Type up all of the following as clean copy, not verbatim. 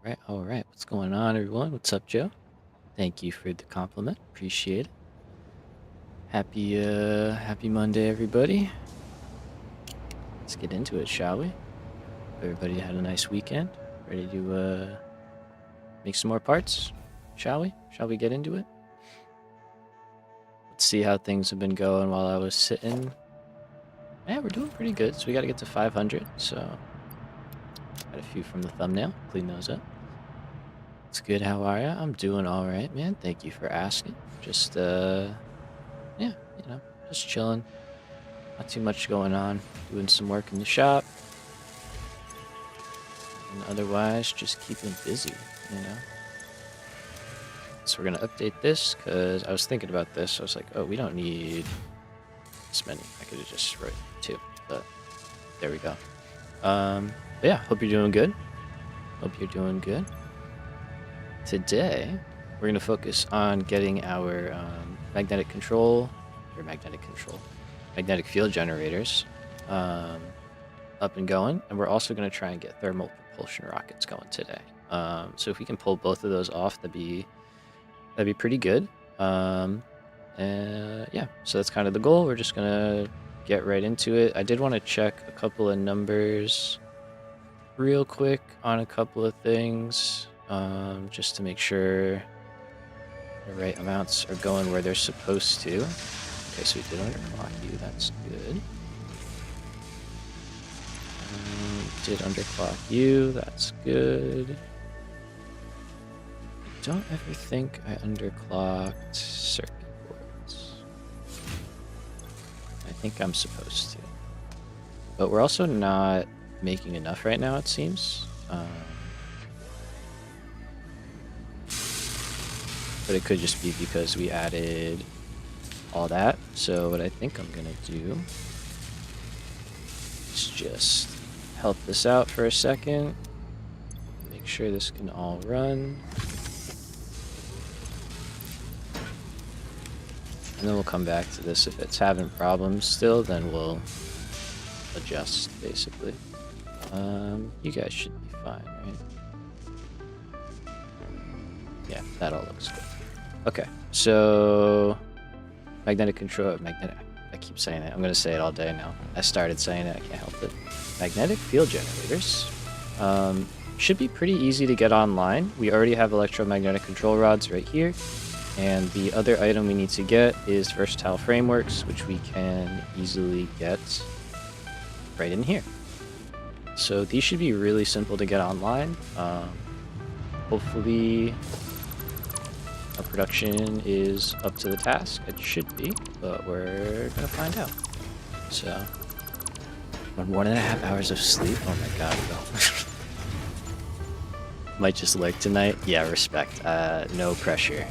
All right. What's going on, everyone? What's up, Joe? Thank you for the compliment. Appreciate it. Happy Monday, everybody. Let's get into it, shall we? Everybody had a nice weekend. Ready to make some more parts? Shall we? Shall we get into it? Let's see how things have been going while I was sitting. Yeah, we're doing pretty good. So we got to get to 500. So got a few from the thumbnail. Clean those up. It's good. How are ya? I'm doing all right, man. Thank you for asking. Just yeah, just chilling. Not too much going on. Doing some work in the shop. And otherwise, just keeping busy, So we're going to update this because I was thinking about this. I was like, oh, we don't need this many. I could have just wrote 2, but there we go. But yeah, hope you're doing good. Hope you're doing good. Today, we're going to focus on getting our magnetic field generators up and going, and we're also going to try and get thermal propulsion rockets going today. So if we can pull both of those off, that'd be pretty good. And yeah, so that's kind of the goal. We're just gonna get right into it. I did want to check a couple of numbers real quick on a couple of things, just to make sure the right amounts are going where they're supposed to. Okay, so we did underclock you, that's good. Did underclock you, that's good. I don't ever think I underclocked circuit boards. I think I'm supposed to. But we're also not making enough right now, it seems. But it could just be because we added all that. So what I think I'm gonna do is just help this out for a second. Make sure this can all run. And then we'll come back to this. If it's having problems still, then we'll adjust, basically. You guys should be fine, right? Yeah, that all looks good. Okay, so magnetic control, I keep saying it. I'm going to say it all day now. I started saying it, I can't help it. Magnetic field generators. Should be pretty easy to get online. We already have electromagnetic control rods right here. And the other item we need to get is versatile frameworks, which we can easily get right in here. So these should be really simple to get online. Hopefully our production is up to the task. It should be, but we're gonna find out. So, 1.5 hours of sleep? Oh my god, no. Might just lurk tonight. Yeah, respect. No pressure.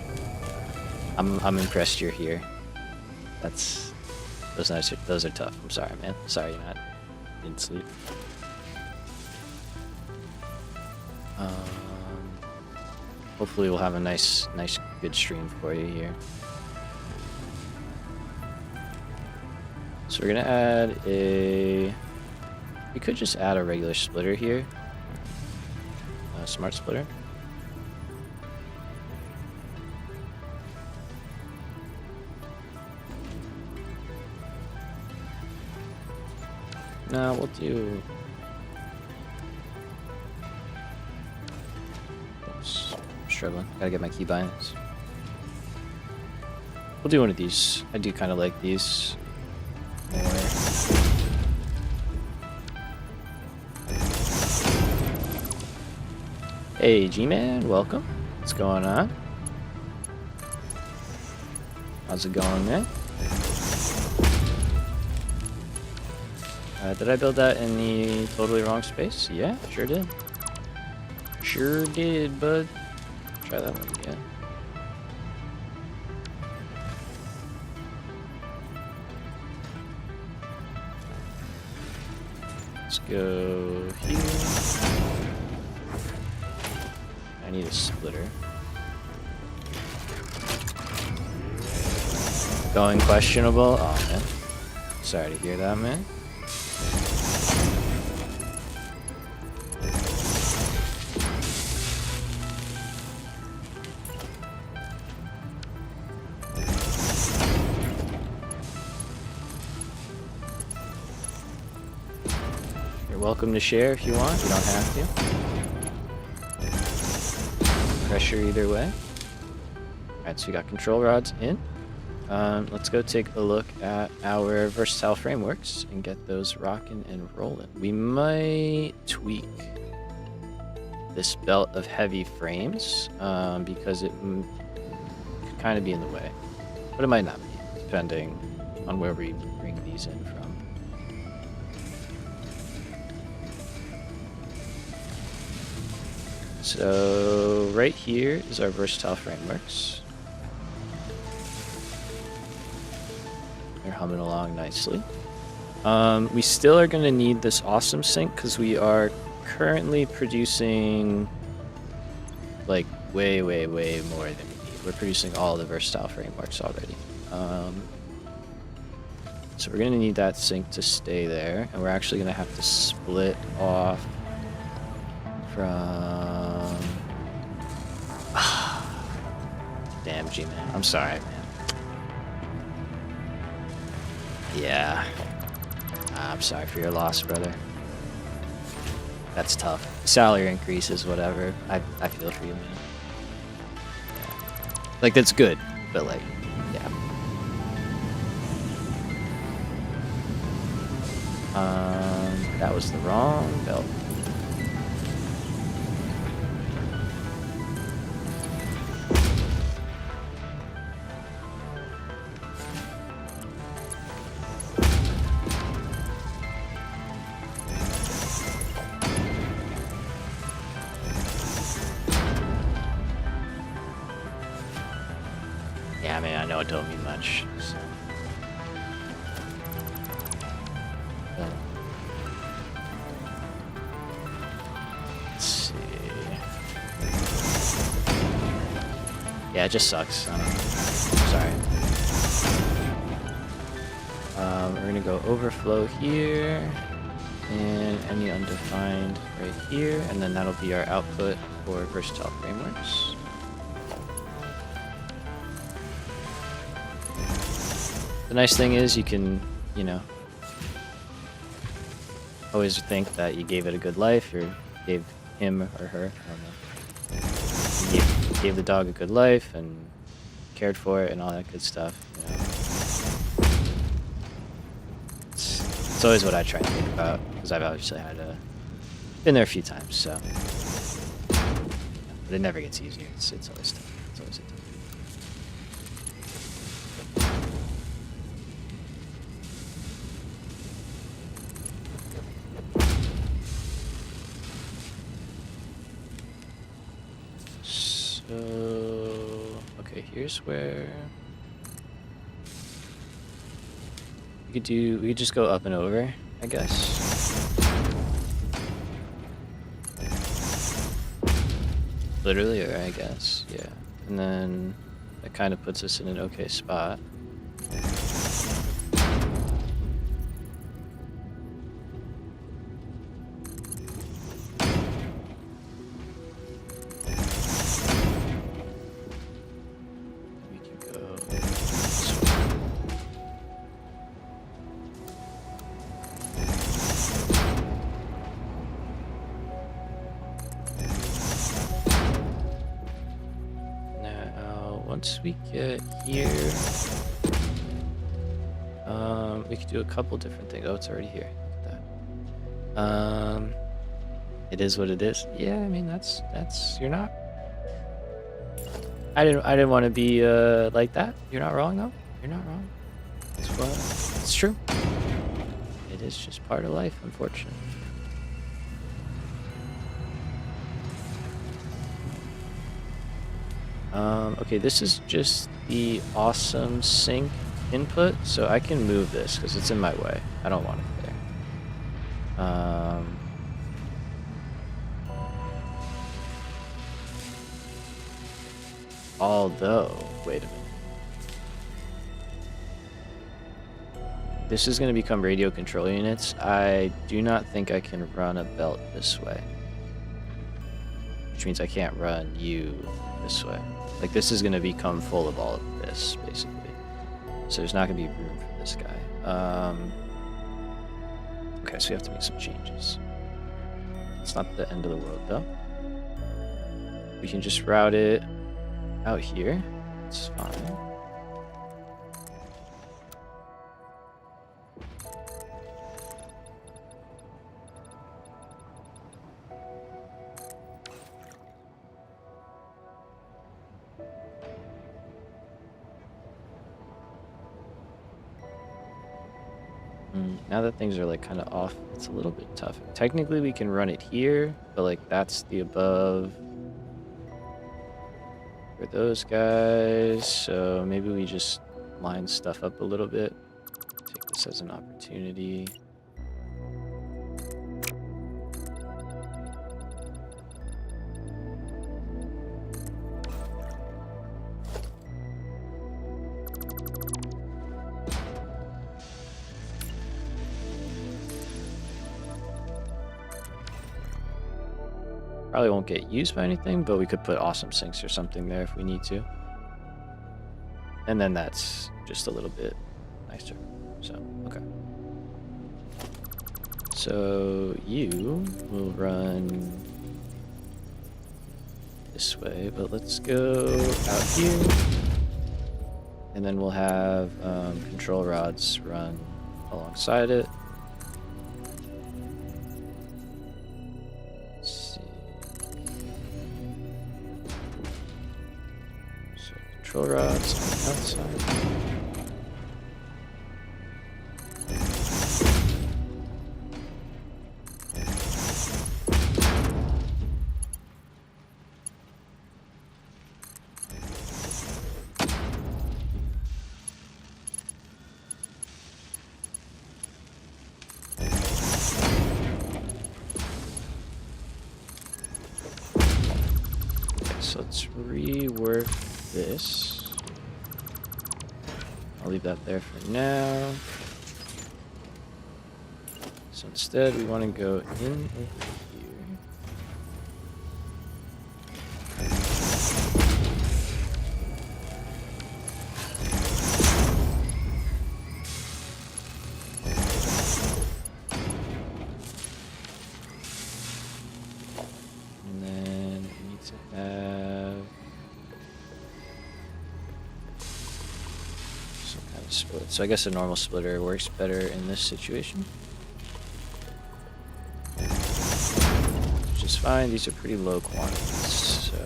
I'm impressed you're here. Those are tough. I'm sorry, man. Sorry you didn't sleep. Hopefully we'll have a nice good stream for you here. So we're gonna add we could just add a regular splitter here. A smart splitter. No, we'll do... Oops, I'm struggling. Gotta get my keybinds. We'll do one of these. I do kind of like these more. Hey, G-Man, welcome. What's going on? How's it going, man? Did I build that in the totally wrong space? Yeah, sure did. Sure did, bud. Try that one again. Let's go here. I need a splitter. Going questionable? Oh man. Sorry to hear that, man. You're welcome to share if you want. You don't have to. Pressure either way. Alright, so we got control rods in. Let's go take a look at our versatile frameworks and get those rocking and rolling. We might tweak this belt of heavy frames because it could kind of be in the way, but it might not be, depending on where we bring these in from. So right here is our versatile frameworks. They're humming along nicely. We still are going to need this awesome sink because we are currently producing like way more than we need. We're producing all the versatile frameworks already. So we're going to need that sink to stay there, and we're actually going to have to split off from... Damn, G-Man. I'm sorry, man. Yeah. I'm sorry for your loss, brother. That's tough. Salary increases, whatever. I feel for you, man. Yeah. Like, that's good, but, like, yeah. That was the wrong belt. Yeah, I mean, I know it don't mean much, so. Let's see. Yeah, it just sucks. I don't know. Sorry. We're gonna go overflow here, and any undefined right here, and then that'll be our output for versatile frameworks. The nice thing is you can, you know, always think that you gave it a good life, or gave him or her, I don't know, you gave the dog a good life and cared for it and all that good stuff. You know. It's always what I try to think about, because I've obviously been there a few times, so. But it never gets easier. It's always tough. It's always a tough. So, okay, here's where we could just go up and over, I guess. Literally, or I guess, yeah. And then that kind of puts us in an okay spot. Once we get here, we could do a couple different things. Oh, it's already here. Look at that. It is what it is. Yeah, I mean that's you're not. I didn't want to be like that. You're not wrong though. You're not wrong. It's true. It is just part of life, unfortunately. Okay, this is just the awesome sync input, so I can move this because it's in my way. I don't want it there. Although, wait a minute. This is going to become radio control units. I do not think I can run a belt this way. Which means I can't run you this way. Like, this is going to become full of all of this, basically. So there's not going to be room for this guy. Okay, so we have to make some changes. It's not the end of the world though. We can just route it out here. It's fine. Now that things are like kind of off, it's a little bit tough. Technically we can run it here, but like that's the above for those guys. So maybe we just line stuff up a little bit. Take this as an opportunity. Probably won't get used by anything, but we could put awesome sinks or something there if we need to. And then that's just a little bit nicer. So, okay. So you will run this way, but let's go out here. And then we'll have control rods run alongside it. Control rods on the outside. Okay, so let's rework this. I'll leave that there for now. So instead we want to go in over here. And then we need to have split. So I guess a normal splitter works better in this situation. Which is fine. These are pretty low quantities, so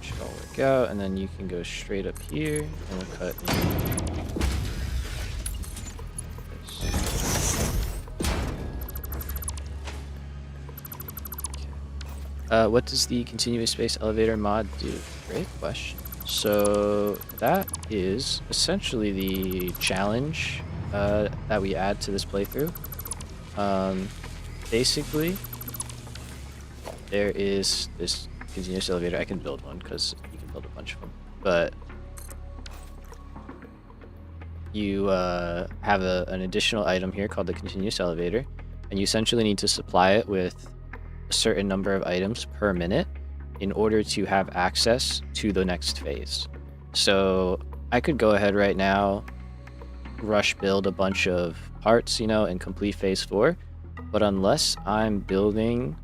should all work out. And then you can go straight up here and we'll cut in this. Okay. What does the continuous space elevator mod do? Great question. So that is essentially the challenge that we add to this playthrough. Basically, there is this continuous elevator. I can build one because you can build a bunch of them. But you have an additional item here called the continuous elevator, and you essentially need to supply it with a certain number of items per minute in order to have access to the next phase. So I could go ahead right now, rush build a bunch of parts, and complete phase 4. But unless I'm building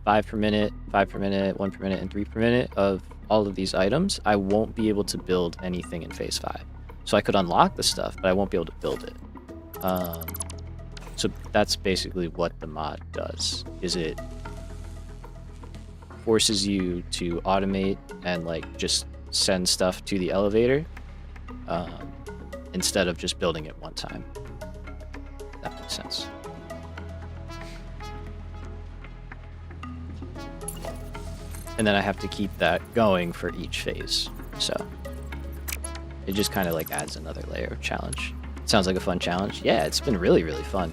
5 per minute, 5 per minute, 1 per minute, and 3 per minute of all of these items, I won't be able to build anything in phase 5. So I could unlock the stuff, but I won't be able to build it. So that's basically what the mod does, is it forces you to automate and like just send stuff to the elevator instead of just building it one time. If that makes sense. And then I have to keep that going for each phase. So it just kind of like adds another layer of challenge. Sounds like a fun challenge. Yeah, it's been really, really fun.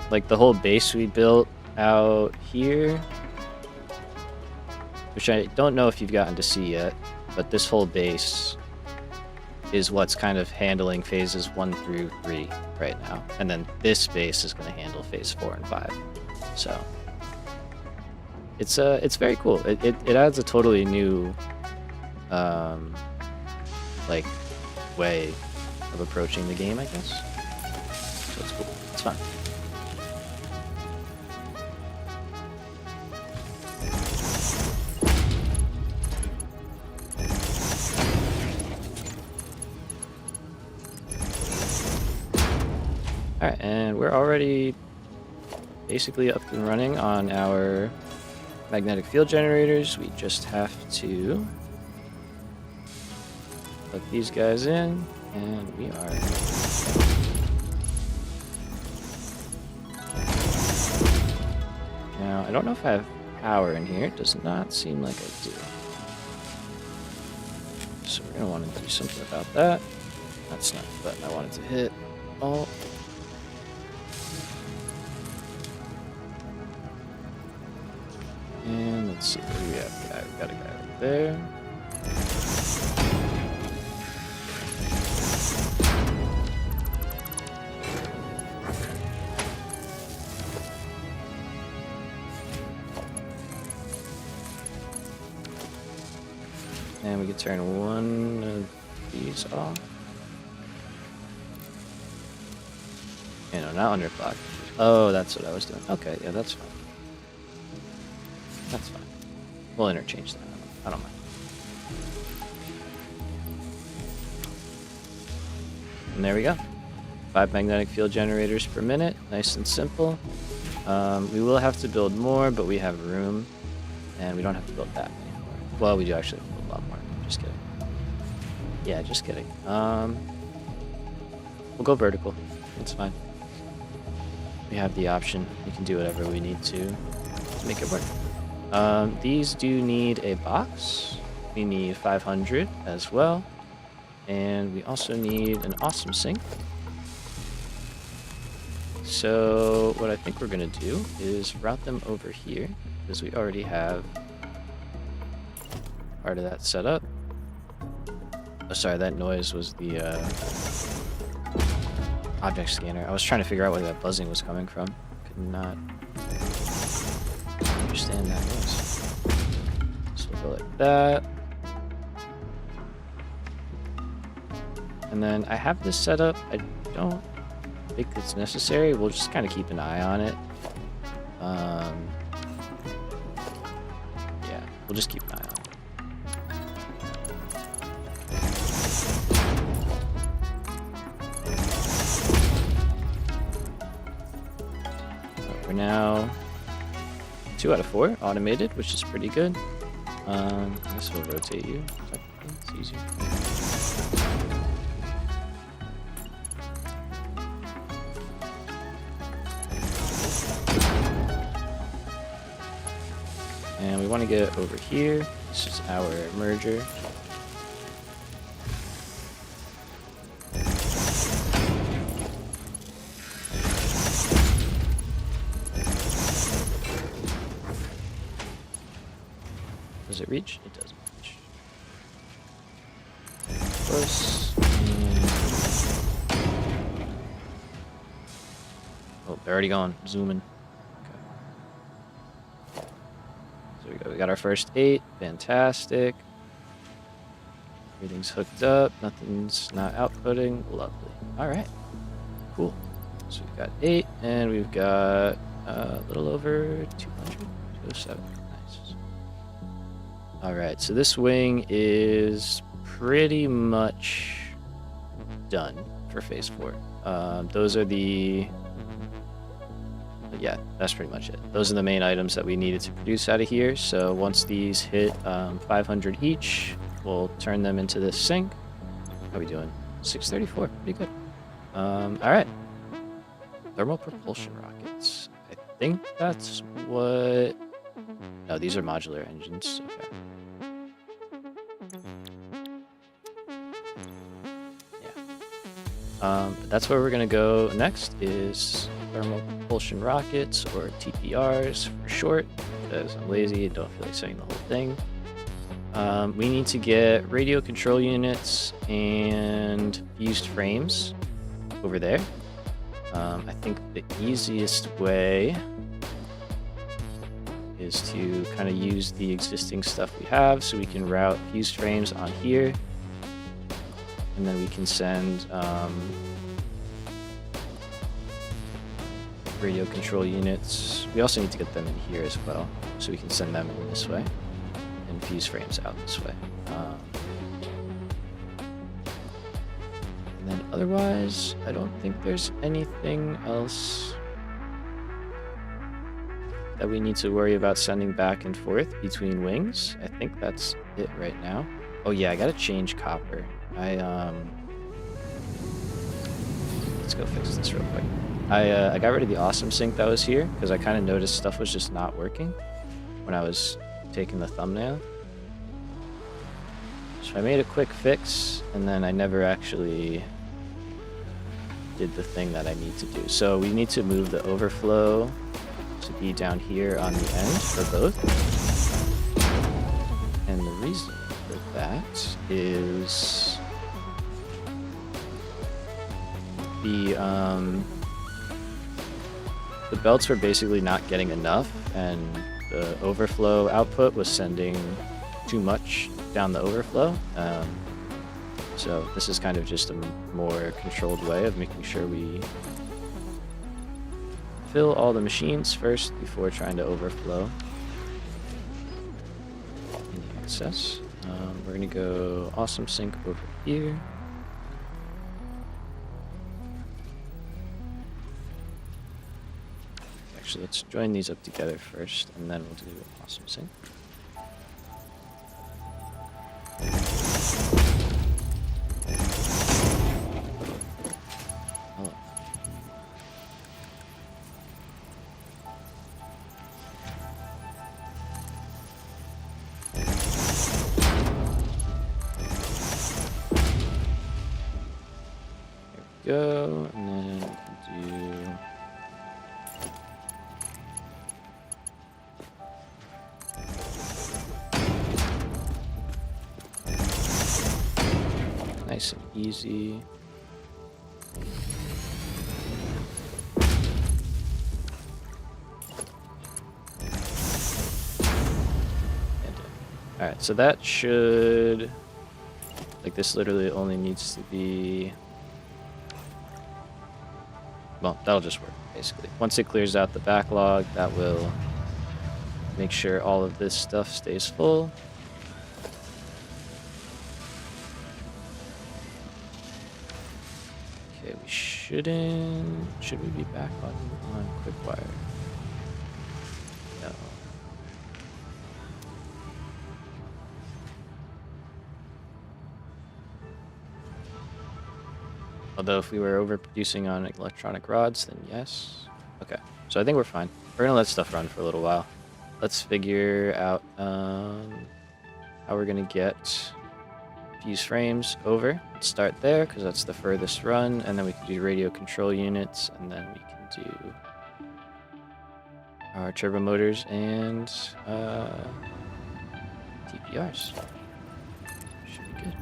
Like the whole base we built out here, which I don't know if you've gotten to see yet, but this whole base is what's kind of handling phases 1 through 3 right now. And then this base is going to handle phase 4 and 5. So it's very cool. It adds a totally new like way of approaching the game, I guess. So it's cool. It's fun. Alright, and we're already basically up and running on our magnetic field generators. We just have to put these guys in, and we are... Now, I don't know if I have power in here. It does not seem like I do. So we're going to want to do something about that. That's not the button I wanted to hit. Alt. And let's see what we have. We got a guy right there. And we can turn one of these off. You know, not underclock. Oh, that's what I was doing. Okay, yeah, that's fine. That's fine. We'll interchange that. I don't mind. And there we go. 5 magnetic field generators per minute. Nice and simple. We will have to build more, but we have room. And we don't have to build that many more. Well, we do actually have to build a lot more. Just kidding. Yeah, just kidding. We'll go vertical. It's fine. We have the option. We can do whatever we need to make it work. These do need a box. We need 500 as well. And we also need an awesome sink. So what I think we're going to do is route them over here, because we already have part of that set up. Oh, sorry, that noise was the object scanner. I was trying to figure out where that buzzing was coming from. Could not understand that noise. So we'll go like that. And then I have this set up. I don't think it's necessary. We'll just kind of keep an eye on it. Yeah, we'll just keep an eye on it. We're now 2 out of 4 automated, which is pretty good. I guess we'll rotate you. It's easier. And we want to get over here. This is our merger. Does it reach? It doesn't reach. Close. Oh, they're already gone. Zooming. Okay. So we got our first 8. Fantastic. Everything's hooked up. Nothing's not outputting. Lovely. All right. Cool. So we've got 8, and we've got a little over 200. 207. Nice. All right. So this wing is pretty much done for phase 4. Those are the... Yeah, that's pretty much it. Those are the main items that we needed to produce out of here. So once these hit 500 each, we'll turn them into this sink. How are we doing? 634. Pretty good. All right. Thermal propulsion rockets. I think that's what... No, these are modular engines. Okay. Yeah. That's where we're going to go next is... thermal propulsion rockets, or TPRs for short, because I'm lazy and don't feel like saying the whole thing. We need to get radio control units and fused frames over there. I think the easiest way is to kind of use the existing stuff we have, so we can route fused frames on here. and then we can send radio control units. We also need to get them in here as well, so we can send them in this way and fuse frames out this way. And then otherwise, I don't think there's anything else that we need to worry about sending back and forth between wings. I think that's it right now. Oh yeah, I gotta change copper. Let's go fix this real quick. I got rid of the awesome sync that was here because I kind of noticed stuff was just not working when I was taking the thumbnail. So I made a quick fix, and then I never actually did the thing that I need to do. So we need to move the overflow to be down here on the end for both. And the reason for that is the belts were basically not getting enough, and the overflow output was sending too much down the overflow. So this is kind of just a more controlled way of making sure we fill all the machines first before trying to overflow any excess. We're gonna go awesome sync over here. Actually, let's join these up together first, and then we'll do awesome sync. Go, and then we can do nice and easy. Alright, so that should, like, this literally only needs to be, well, that'll just work, basically. Once it clears out the backlog, that will make sure all of this stuff stays full. Okay, we shouldn't, should we be back on quick wire? No. Although if we were overproducing on electronic rods, then yes. Okay, so I think we're fine. We're gonna let stuff run for a little while. Let's figure out how we're gonna get fuse frames over. Let's start there because that's the furthest run, and then we can do radio control units, and then we can do our turbo motors and TPRs. Should be good.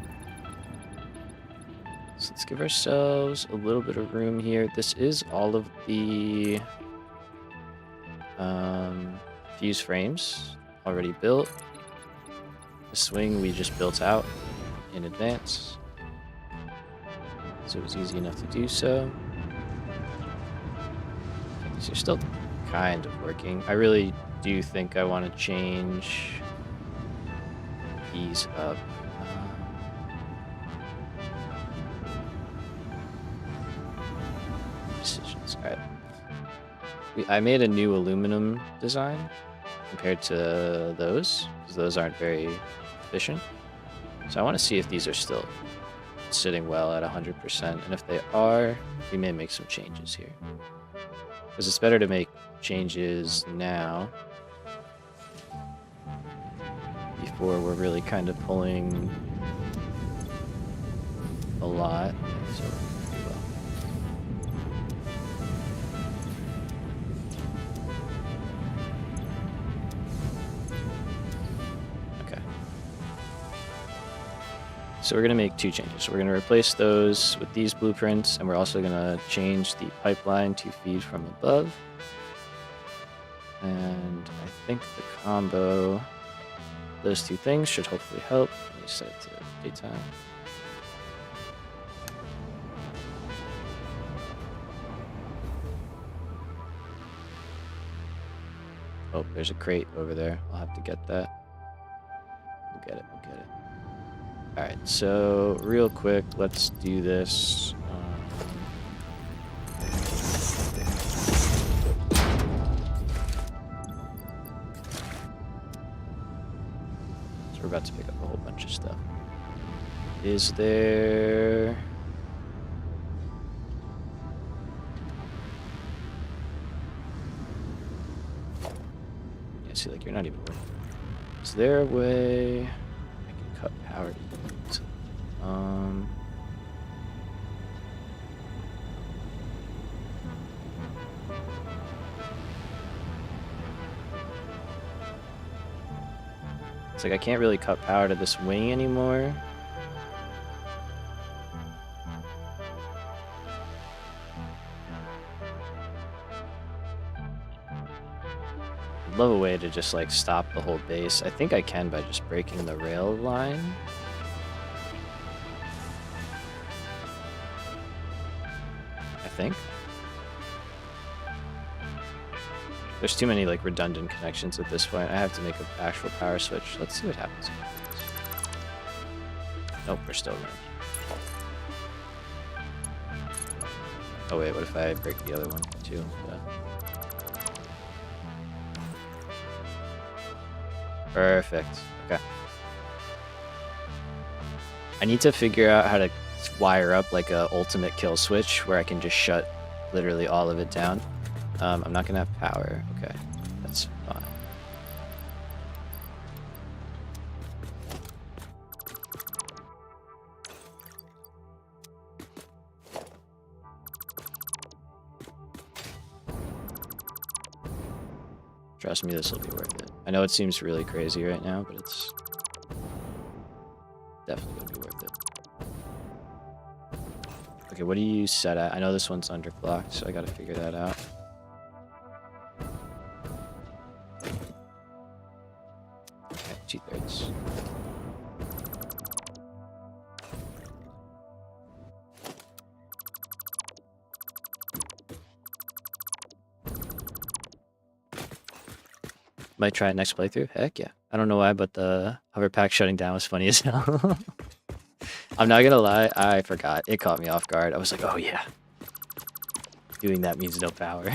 So let's give ourselves a little bit of room here. This is all of the fuse frames already built. The swing we just built out in advance, so it was easy enough to do so. These are still kind of working. I really do think I want to change these up. Decisions. All right. I made a new aluminum design compared to those, because those aren't very efficient. So I want to see if these are still sitting well at 100%, and if they are, we may make some changes here. Because it's better to make changes now before we're really kind of pulling a lot. So pretty well. Okay. So we're going to make two changes. We're going to replace those with these blueprints, and we're also going to change the pipeline to feed from above. And I think the combo, those two things should hopefully help. Let me set it to daytime. Oh, there's a crate over there. I'll have to get that. We'll get it. We'll get it. All right. So real quick, let's do this. So we're about to pick up a whole bunch of stuff. Is there... Yeah, see, like, you're not even working. Is there a way I can cut power to use? It's like I can't really cut power to this wing anymore. I'd love a way to just like stop the whole base. I think I can by just breaking the rail line. I think. There's too many like redundant connections at this point. I have to make an actual power switch. Let's see what happens. Nope, we're still running. Oh wait, what if I break the other one too? Yeah. Perfect. Okay. I need to figure out how to wire up like a ultimate kill switch where I can just shut literally all of it down. I'm not gonna have power. Okay, that's fine. Trust me, this will be worth it. I know it seems really crazy right now, but it's definitely gonna be worth it. Okay, what do you set at? I know this one's underclocked, so I gotta figure that out. Okay, 2/3. Might try it next playthrough. Heck yeah. I don't know why, but the hover pack shutting down was funny as hell. I'm not gonna lie, I forgot. It caught me off guard. I was like, oh yeah. Doing that means no power.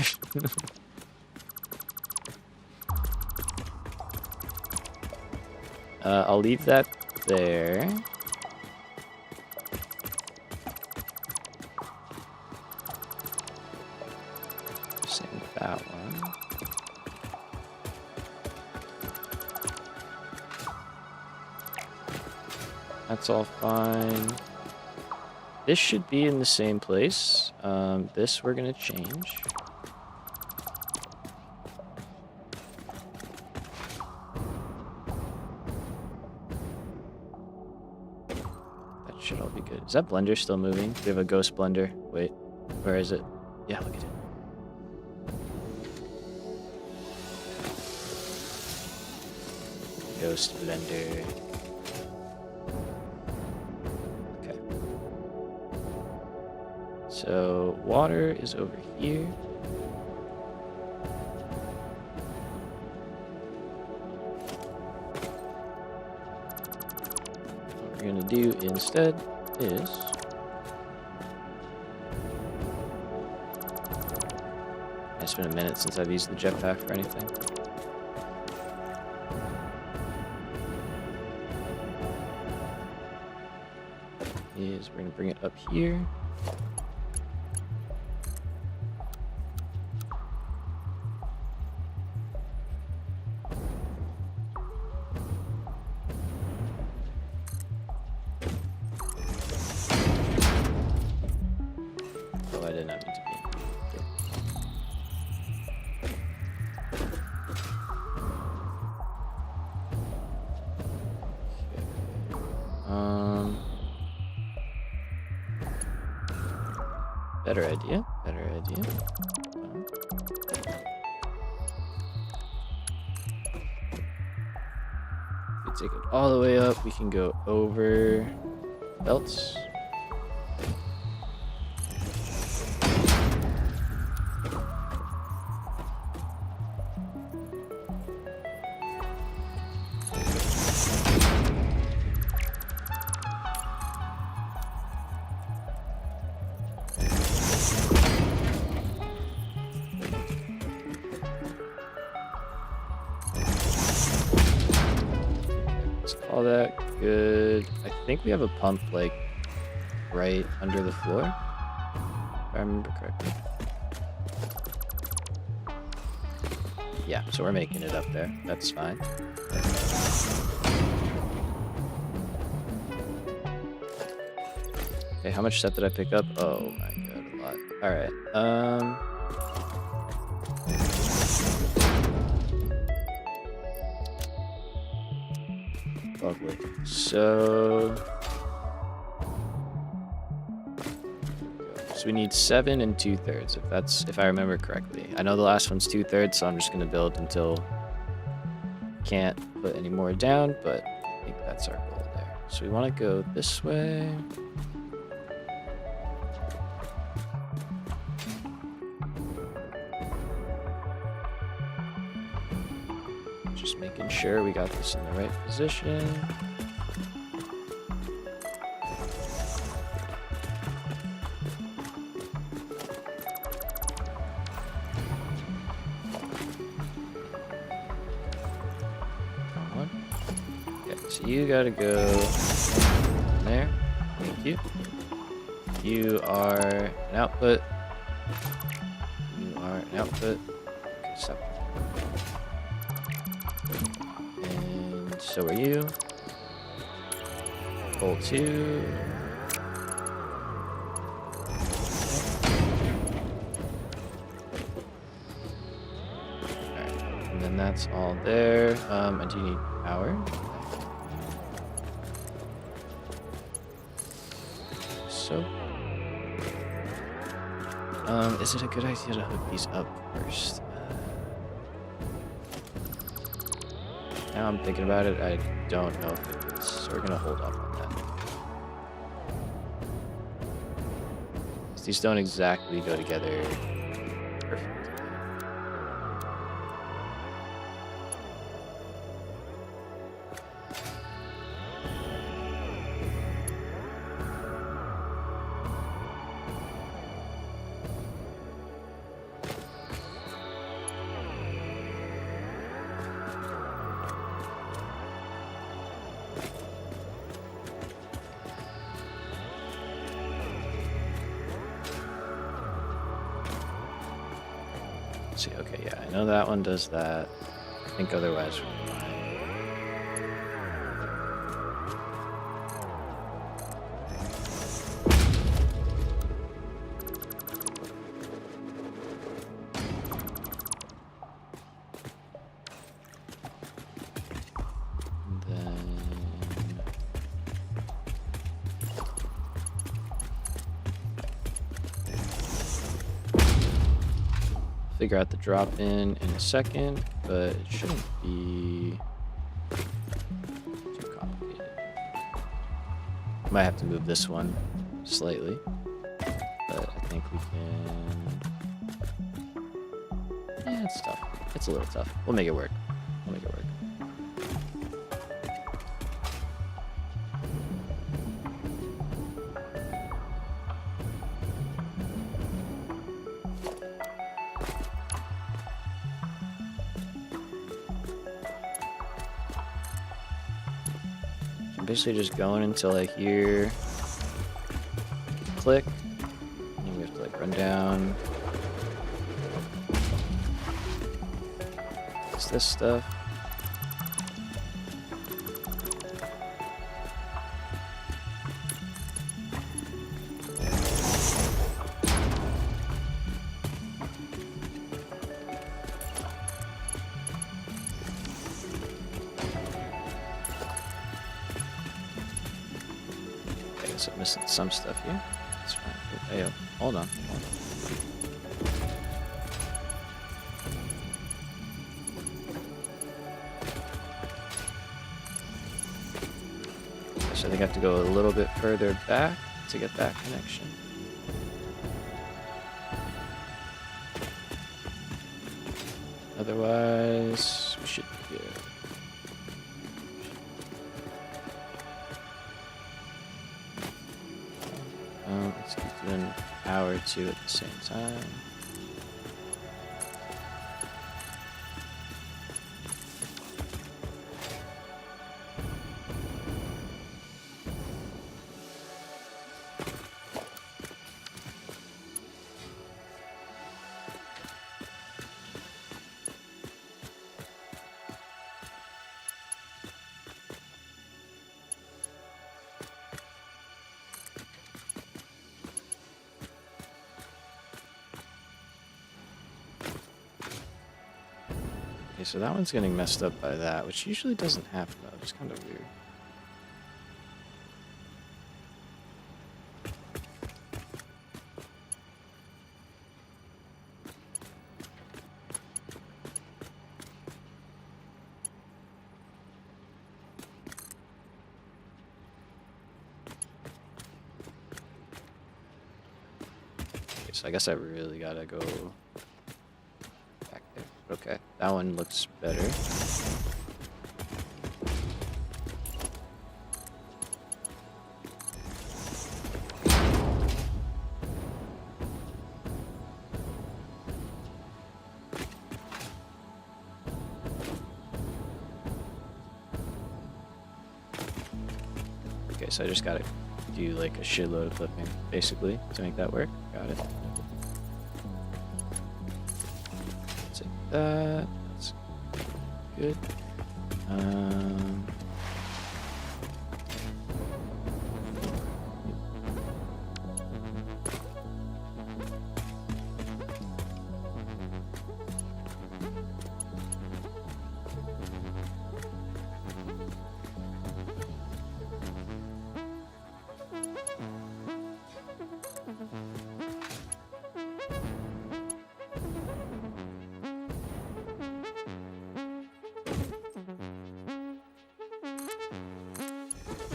I'll leave that there. Same with that one. That's all fine. This should be in the same place. This we're gonna change. That should all be good. Is that blender still moving? We have a ghost blender. Wait, where is it? Yeah, look at it. Ghost blender. So water is over here. What we're gonna do instead is it's been a minute since I've used the jetpack for anything. Is we're gonna bring it up here. Better idea. Better idea. If we take it all the way up, we can go over belts. all that good. I think we have a pump like right under the floor, if I remember correctly. Yeah, so we're making it up there. That's fine. Okay, how much stuff did I pick up? Oh my god, a lot. Alright, lovely. So we need 7 2/3, if I remember correctly. I know the last one's 2/3, so I'm just gonna build until can't put any more down, but I think that's our goal there. So we want to go this way. Just making sure we got this in the right position. So you gotta go there. Thank you. You are an output. You are an output. Okay, stop. And so are you. Pull 2. Alright, and then that's all there. And do you need power? So, is it a good idea to hook these up first? Now I'm thinking about it, I don't know if it is, so we're gonna hold off on that. These don't exactly go together perfectly. See, okay, yeah, I know that one does that. I think otherwise we're fine. Figure out the drop in a second, but it shouldn't be too complicated. Might have to move this one slightly, but I think we can. Yeah, it's tough. It's a little tough. We'll make it work. We'll make it work. Basically just going until I hear click, and we have to like run down. It's this stuff. I'm missing some stuff here. That's fine. Hey, hold on. So I think I have to go a little bit further back to get that connection. Otherwise, we should be good. Let's keep doing power 2 at the same time. so that one's getting messed up by that, which usually doesn't happen though. It's kind of weird. Okay, so I guess I really gotta go back there. Okay, that one looks better. Okay, so I just gotta do like a shitload of flipping, basically, to make that work. Got it. Take that. That's good.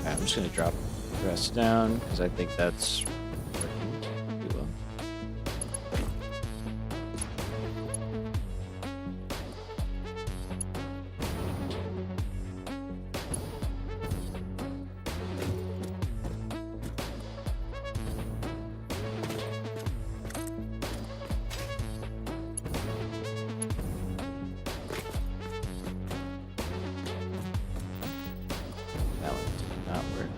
I'm just gonna drop the rest down because I think that's working pretty well. That one did not work.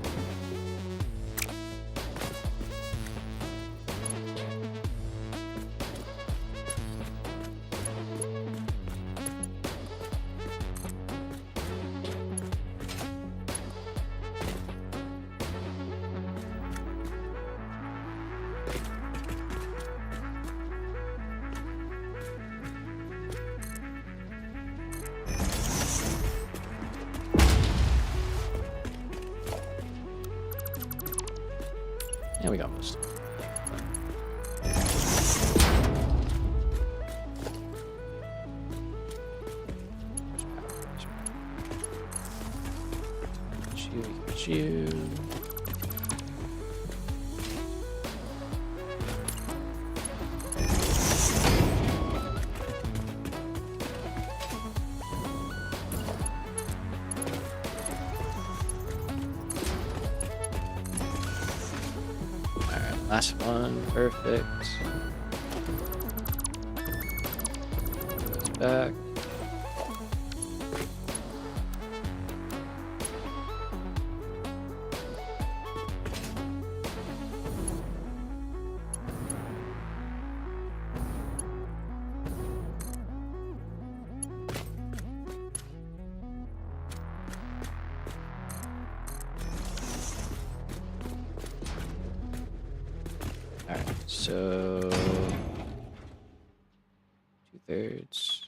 Yeah, we got most of it. Got you. Alright, last one. Perfect. Goes back. Alright, so 2/3.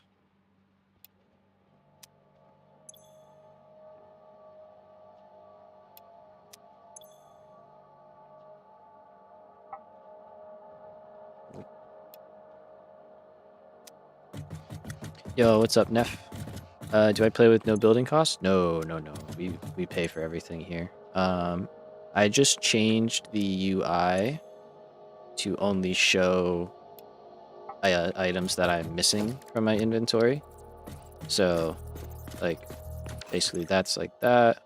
Yo, what's up, Neff? Do I play with no building costs? No. We pay for everything here. I just changed the UI to only show items that I'm missing from my inventory. So, like, basically that's like that,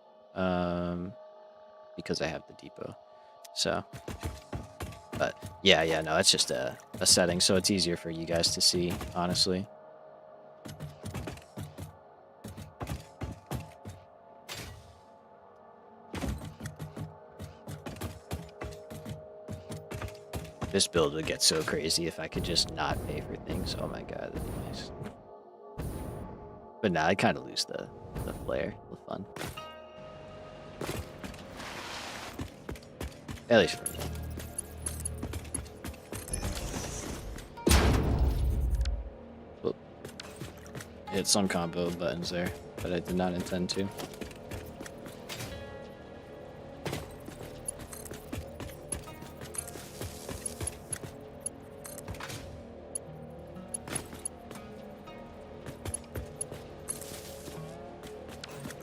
because I have the depot. So, but yeah, no, it's just a setting, so it's easier for you guys to see, honestly. This build would get so crazy if I could just not pay for things. Oh my god, that'd be nice. But nah, I kind of lose the flair, the fun. At least for me. Whoop. hit some combo buttons there, but I did not intend to.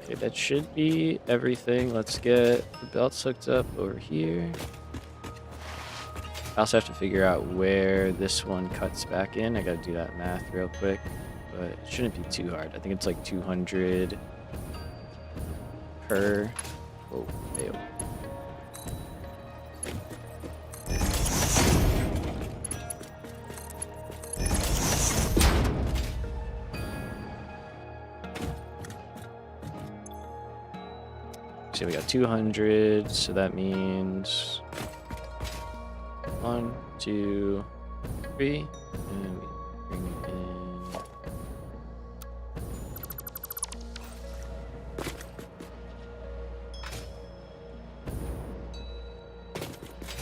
Okay, that should be everything. Let's get the belts hooked up over here. I also have to figure out where this one cuts back in. I gotta do that math real quick, but it shouldn't be too hard. I think it's like 200 per. Oh, hey. So we got 200, so that means 1, 2, 3, and we bring it in.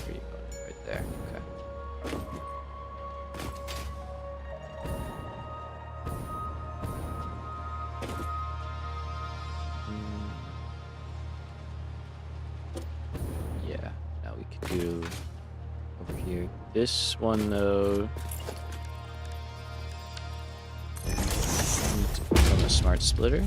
3 right there. Okay. Yeah, now we can do over here. This one though, need to become a smart splitter.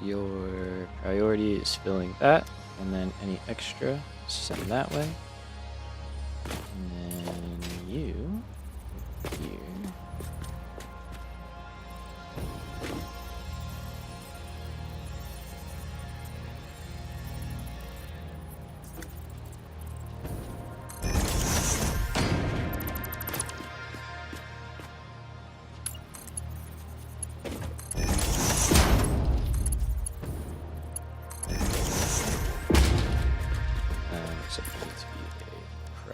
Your priority is filling that, and then any extra send that way. And then you here. So it needs to be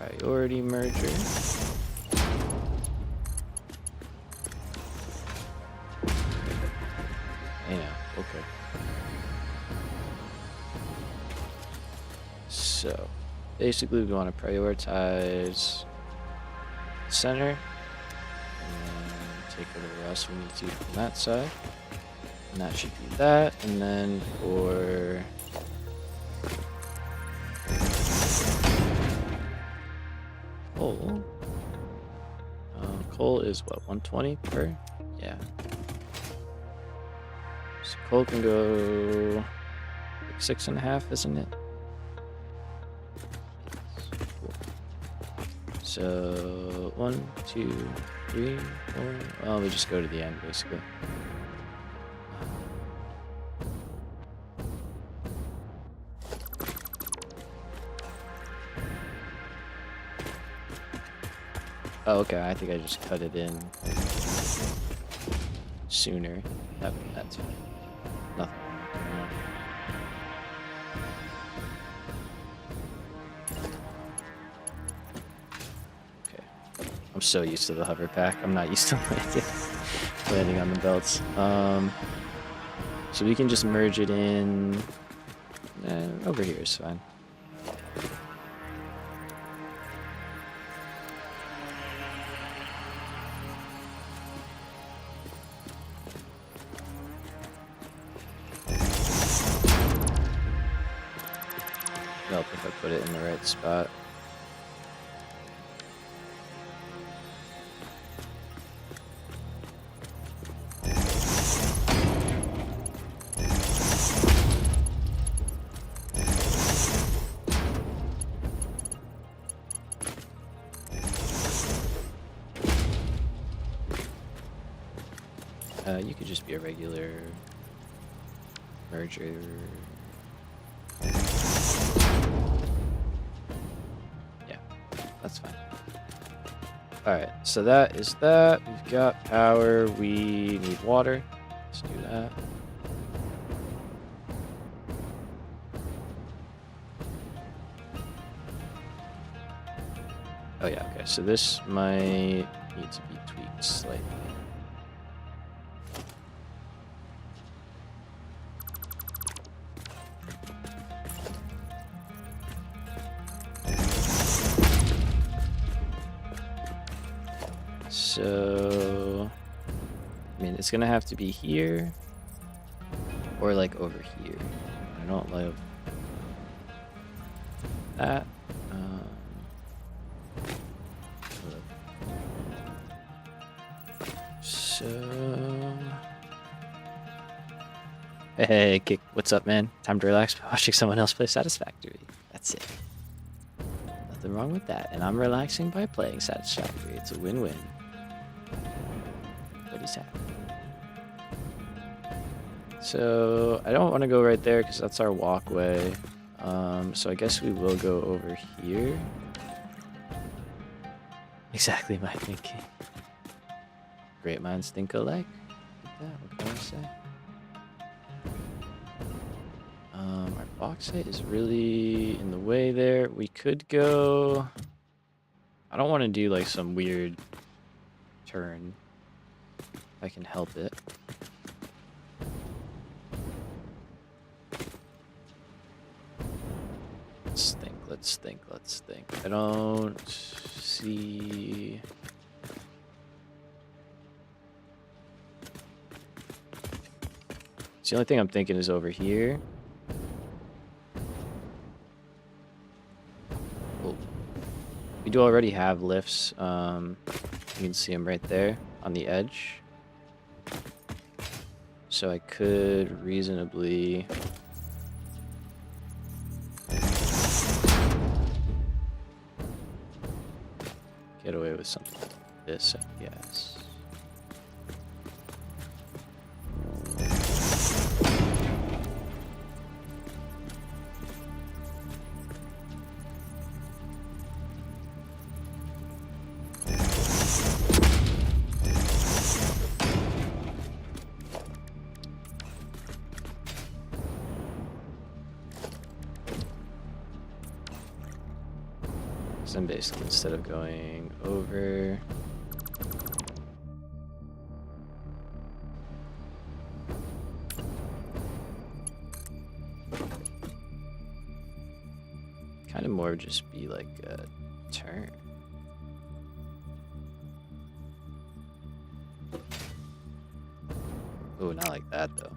a priority merger. Okay. So basically we want to prioritize center and then take whatever else we need to from that side. And that should be that. And then for coal, coal is what, 120 per? Yeah. So coal can go like 6.5, isn't it? Cool. So 1, 2, 3, 4. Well, we just go to the end basically. Oh, okay, I think I just cut it in sooner. That's fine. Nothing. Okay. I'm so used to the hover pack. I'm not used to landing on the belts. So we can just merge it in. Over here is fine. Help if I put it in the right spot. You could just be a regular merger. That's fine. Alright, so that is that. We've got power. We need water. Let's do that. Oh yeah, okay. So this might need to be tweaked slightly. So it's gonna have to be here or like over here. I don't like that. So, hey, Kick, what's up, man? Time to relax by watching someone else play Satisfactory. That's it. Nothing wrong with that. And I'm relaxing by playing Satisfactory. It's a win-win. Everybody's happy. So, I don't want to go right there because that's our walkway. So I guess we will go over here. Exactly my thinking. Great minds think alike. What can I say? Our bauxite is really in the way there. We could go... I don't want to do like some weird turn. If I can help it. Let's think. I don't see... The only thing I'm thinking is over here. Oh. We do already have lifts. You can see them right there on the edge. So I could reasonably... get away with something like this, I guess. And basically, instead of going over, kind of more just be like a turn. Oh, not like that though.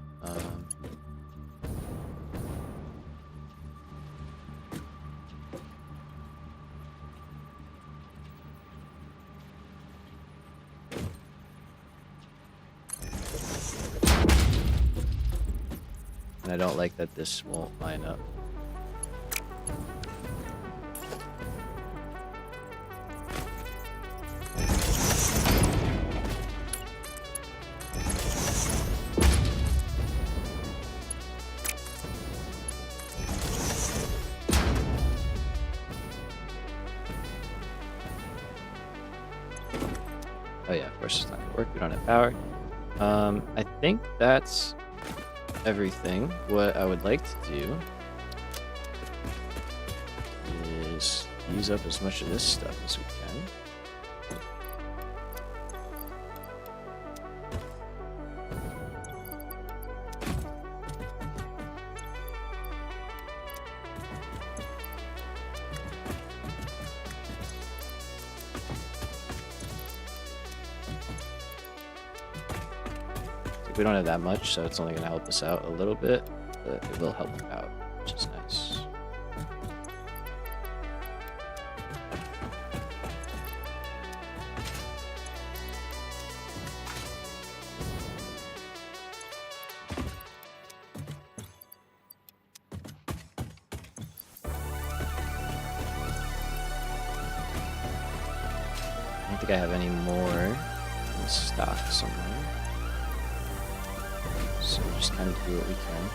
And I don't like that this won't line up. Oh yeah, of course it's not gonna work. We don't have power. I think that's everything. What I would like to do is use up as much of this stuff as we can. We don't have that much, so it's only going to help us out a little bit, but it will help out, which is nice. I don't think I have any more in stock somewhere. So we just kind of do what we can.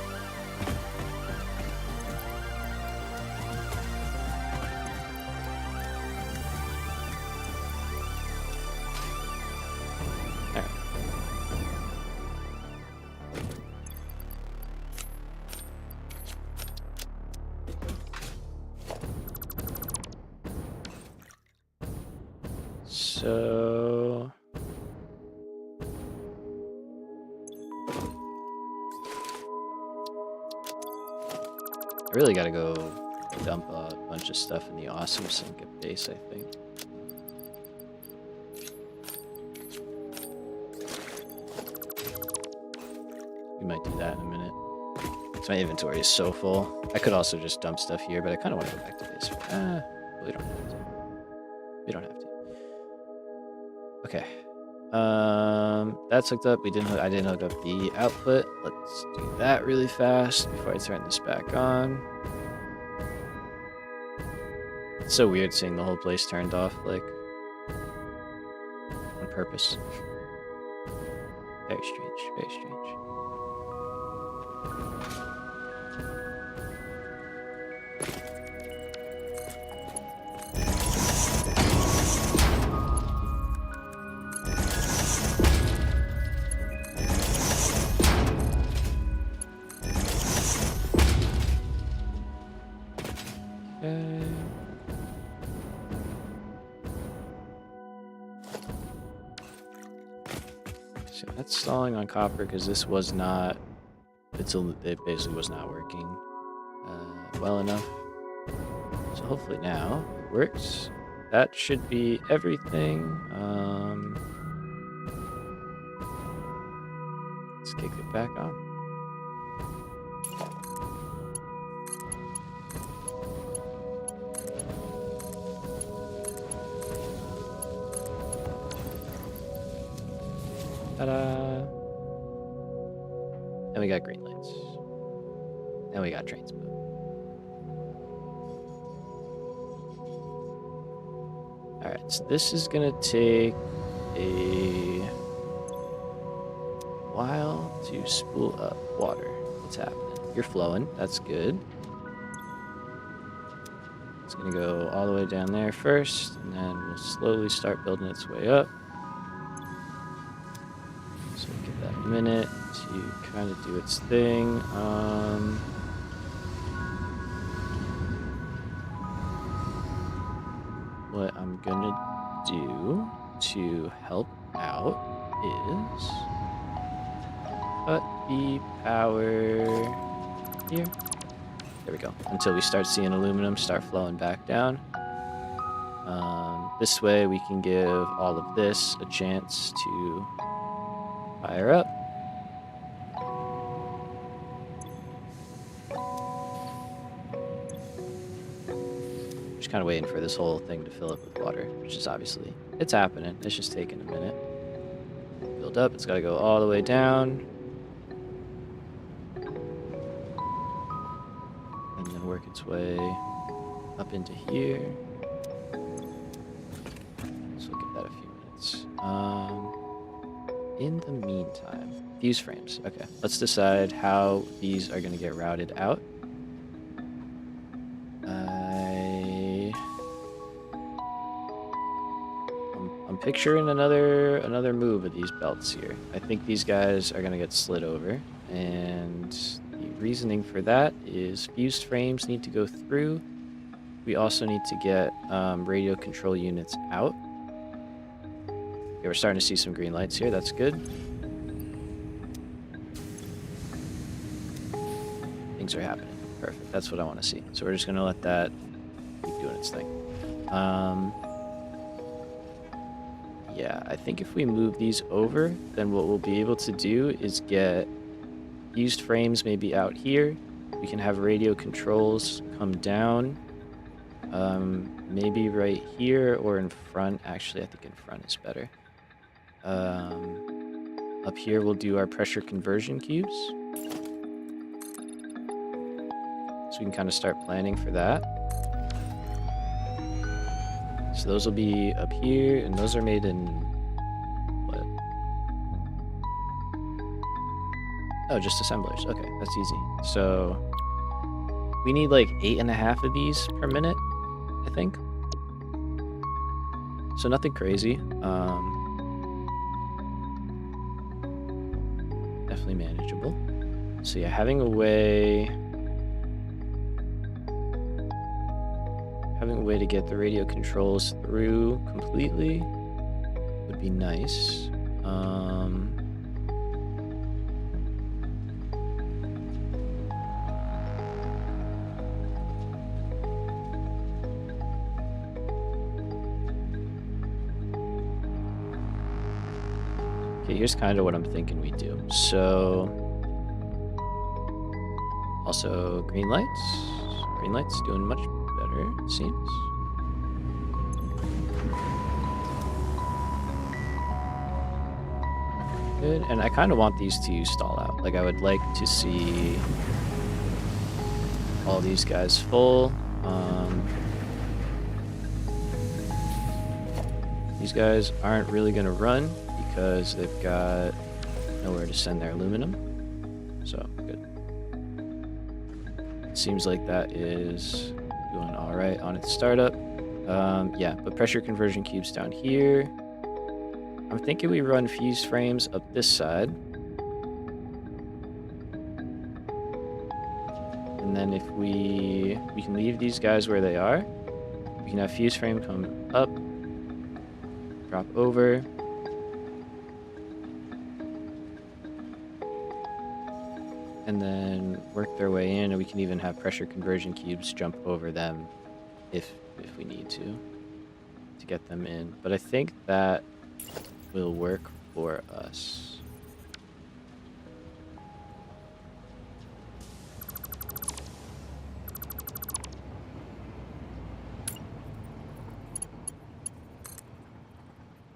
Alright. So... I really gotta go dump a bunch of stuff in the awesome sink at base, I think. might do that in a minute. So my inventory is so full. I could also just dump stuff here, but I kind of want to go back to base. We don't have to. We don't have to. Okay. That's hooked up. I didn't hook up the output. Let's do that really fast before I turn this back on. It's so weird seeing the whole place turned off, like, on purpose. Very strange, very strange. Okay. So that's stalling on copper because this was not. It basically was not working well enough. So hopefully now it works. That should be everything. Let's kick it back on. Ta-da! And we got green lights. And we got trains moving. Alright, so this is gonna take a while to spool up water. What's happening? You're flowing, that's good. It's gonna go all the way down there first, and then we'll slowly start building its way up. So give that a minute to kind of do its thing. What I'm gonna do to help out is cut the power here. There we go. Until we start seeing aluminum start flowing back down. This way we can give all of this a chance to fire up. Just kind of waiting for this whole thing to fill up with water, which is obviously, it's happening. It's just taking a minute. Build up, it's got to go all the way down. And then work its way up into here. So we'll give that a few minutes. In the meantime, fuse frames. Okay, let's decide how these are going to get routed out. I'm picturing another move of these belts here. I think these guys are going to get slid over, and the reasoning for that is fused frames need to go through. We also need to get radio control units out. Okay, we're starting to see some green lights here. That's good. Things are happening. Perfect. That's what I want to see. So we're just going to let that keep doing its thing. Yeah, I think if we move these over, then what we'll be able to do is get fused frames maybe out here. We can have radio controls come down. Maybe right here or in front. Actually, I think in front is better. Up here, we'll do our pressure conversion cubes. So we can kind of start planning for that. So those will be up here, and those are made in what? Oh, just assemblers. Okay, that's easy. So we need like 8.5 of these per minute, I think. So nothing crazy. Definitely manageable. So yeah, having a way to get the radio controls through completely would be nice. Okay, here's kind of what I'm thinking we do. So Also, green lights. Green lights doing much better, it seems. Good, and I kind of want these to stall out. Like, I would like to see all these guys full. These guys aren't really going to run because they've got nowhere to send their aluminum. So, good. It seems like that is doing all right on its startup. Yeah, but pressure conversion cubes down here. I'm thinking we run fuse frames up this side. And then if we can leave these guys where they are. We can have fuse frame come up, drop over. And then work their way in, and we can even have pressure conversion cubes jump over them if we need to get them in. But I think that will work for us.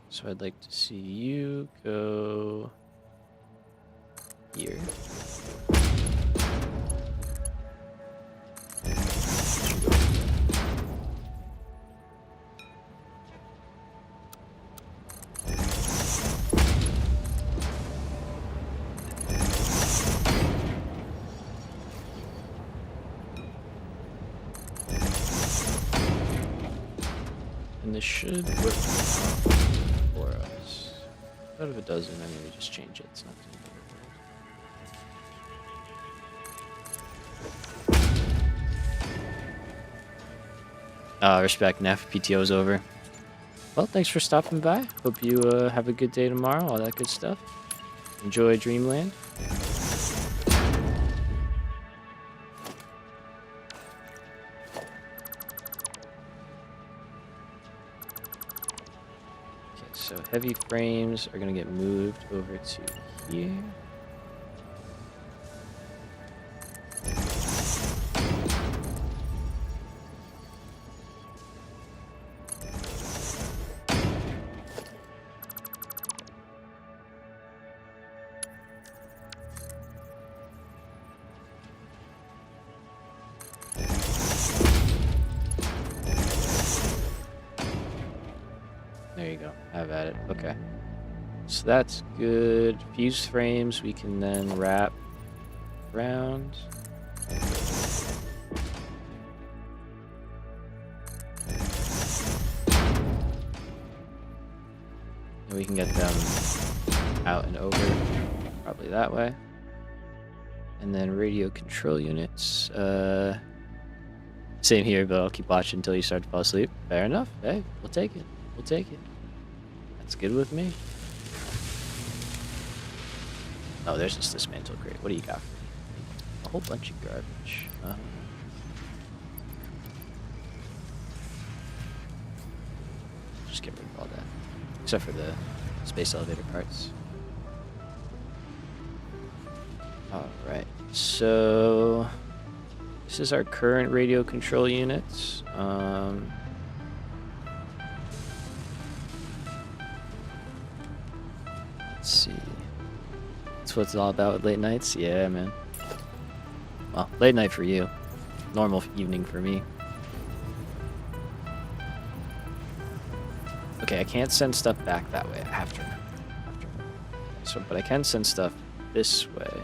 So I'd like to see you go here. And this should work for us. But if it doesn't, then we just change it. It's not too bad. Respect, Neff. PTO's over. Well, thanks for stopping by. Hope you have a good day tomorrow. All that good stuff. Enjoy Dreamland. So heavy frames are going to get moved over to here. There you go. Have at it. Okay. So that's good. Fuse frames we can then wrap around. And we can get them out and over. Probably that way. And then radio control units. Same here, but I'll keep watching until you start to fall asleep. Fair enough. Hey, we'll take it. We'll take it. That's good with me. Oh, there's this dismantle crate. What do you got for me? A whole bunch of garbage. Just get rid of all that. Except for the space elevator parts. Alright, so this is our current radio control units. Let's see. That's what it's all about with late nights? Yeah, man. Well, late night for you. Normal evening for me. Okay, I can't send stuff back that way. I have to. So, but I can send stuff this way.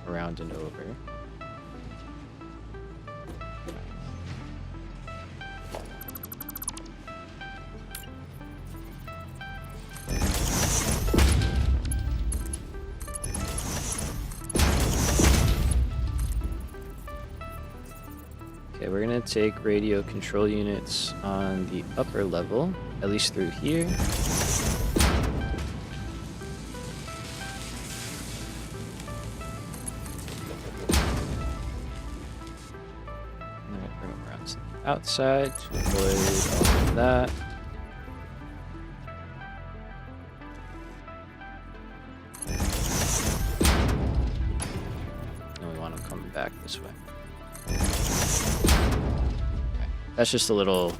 Around and over. Okay, we're gonna take radio control units on the upper level, at least through here. And then bring them around to the outside to avoid all of that. back this way. Okay. That's just a little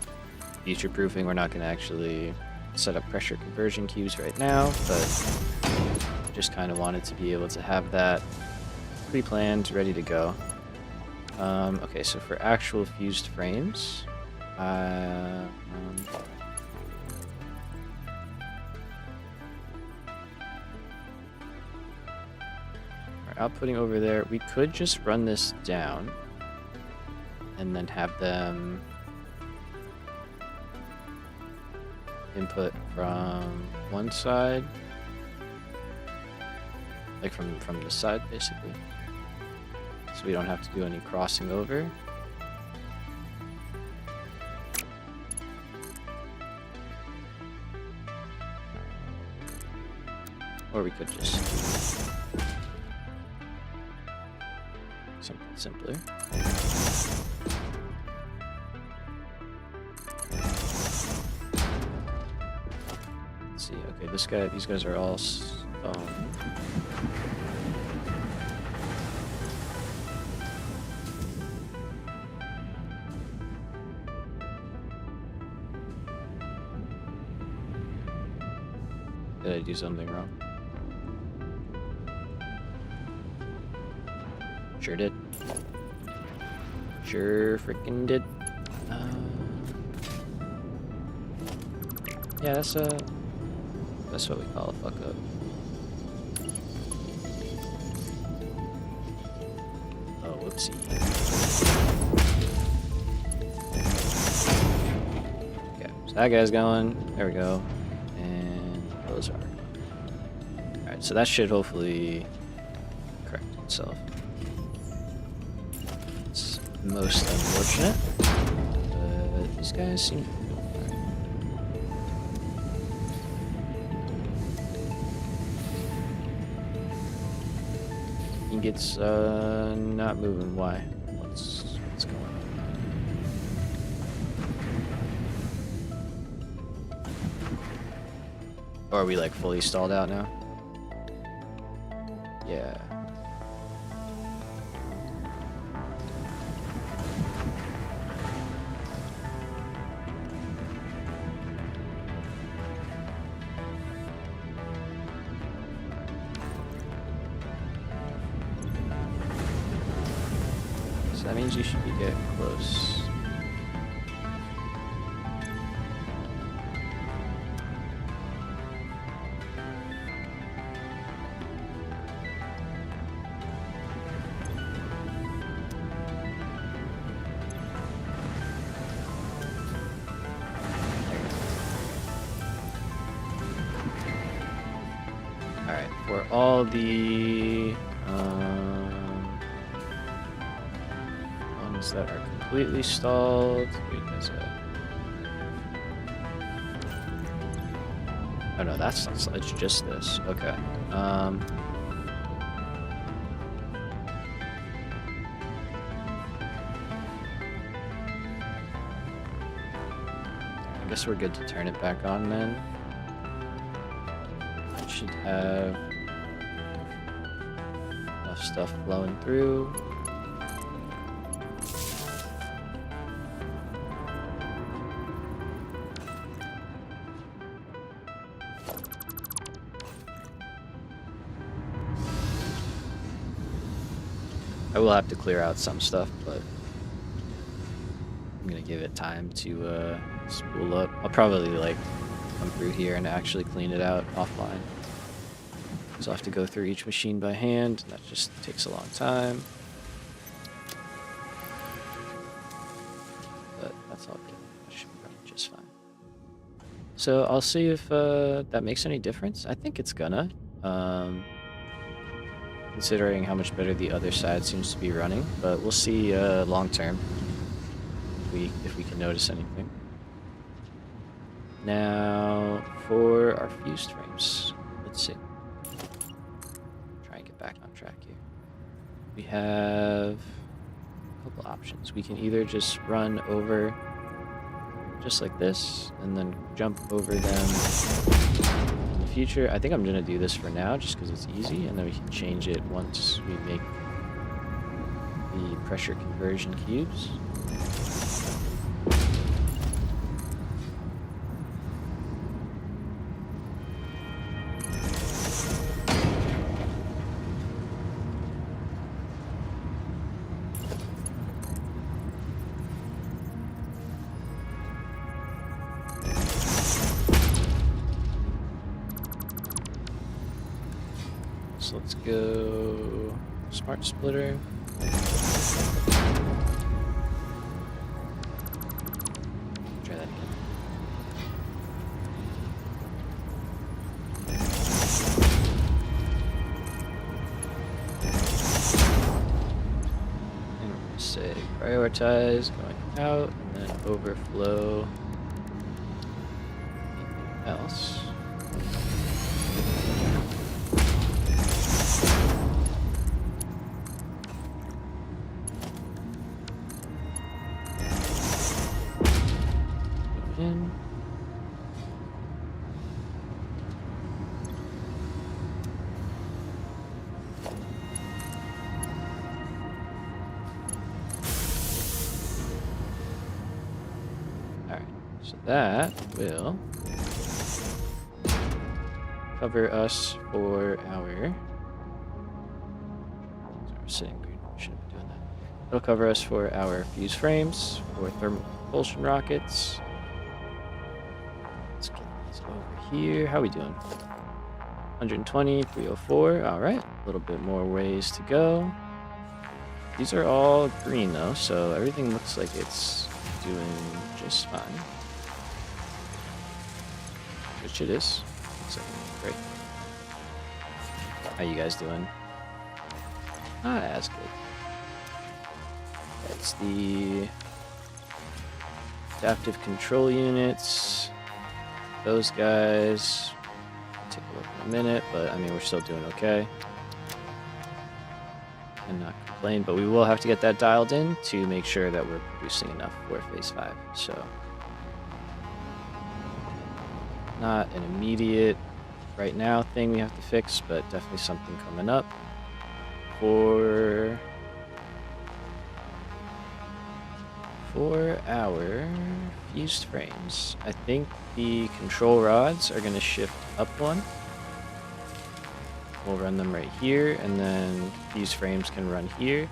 future proofing. We're not going to actually set up pressure conversion cubes right now, but just kind of wanted to be able to have that pre-planned, ready to go. Okay, so for actual fused frames, our outputting over there, we could just run this down and then have them input from one side, like from the side basically, so we don't have to do any crossing over. Or we could just do something simpler. Let's see. Okay, these guys are all stone. Did I do something wrong? Sure did. Sure freaking did. Yeah, that's what we call a fuck up. Oh, whoopsie. Okay, so that guy's going. There we go. And those are. Alright, so that should hopefully correct itself. It's most unfortunate, but these guys seem. It's not moving. Why? What's going on? Or are we like fully stalled out now? Yeah. That means you should be getting close. Alright, for all the that are completely stalled. Wait, that's it. Oh no, that's not, it's just this. Okay. I guess we're good to turn it back on then. It should have enough stuff flowing through. I will have to clear out some stuff, but I'm gonna give it time to spool up. I'll probably like come through here and actually clean it out offline. So I'll have to go through each machine by hand, and that just takes a long time. But that's all good. That should be running just fine. So I'll see if that makes any difference. I think it's gonna. Considering how much better the other side seems to be running, but we'll see long term if we can notice anything. Now for our fused frames, let's see. Try and get back on track here. We have a couple options. We can either just run over just like this and then jump over them in the future. I think I'm gonna do this for now just because it's easy, and then we can change it once we make the pressure conversion cubes. So let's go smart splitter. Try that again. And we're gonna say prioritize going out and then overflow anything else. In. All right, so that will cover us for our. Sorry, we're sitting weird. Shouldn't be doing that. It'll cover us for our fuse frames for thermal propulsion rockets. Let's get these over here. How are we doing? 120, 304. All right, a little bit more ways to go. These are all green though, so everything looks like it's doing just fine. Which it is. So great. How you guys doing? Not as good. That's the adaptive control units. Those guys. Take a look in a minute, but I mean we're still doing okay. And not complain, but we will have to get that dialed in to make sure that we're producing enough for phase 5. So not an immediate right now thing we have to fix, but definitely something coming up for our fused frames. I think the control rods are going to shift up one. We'll run them right here, and then these frames can run here.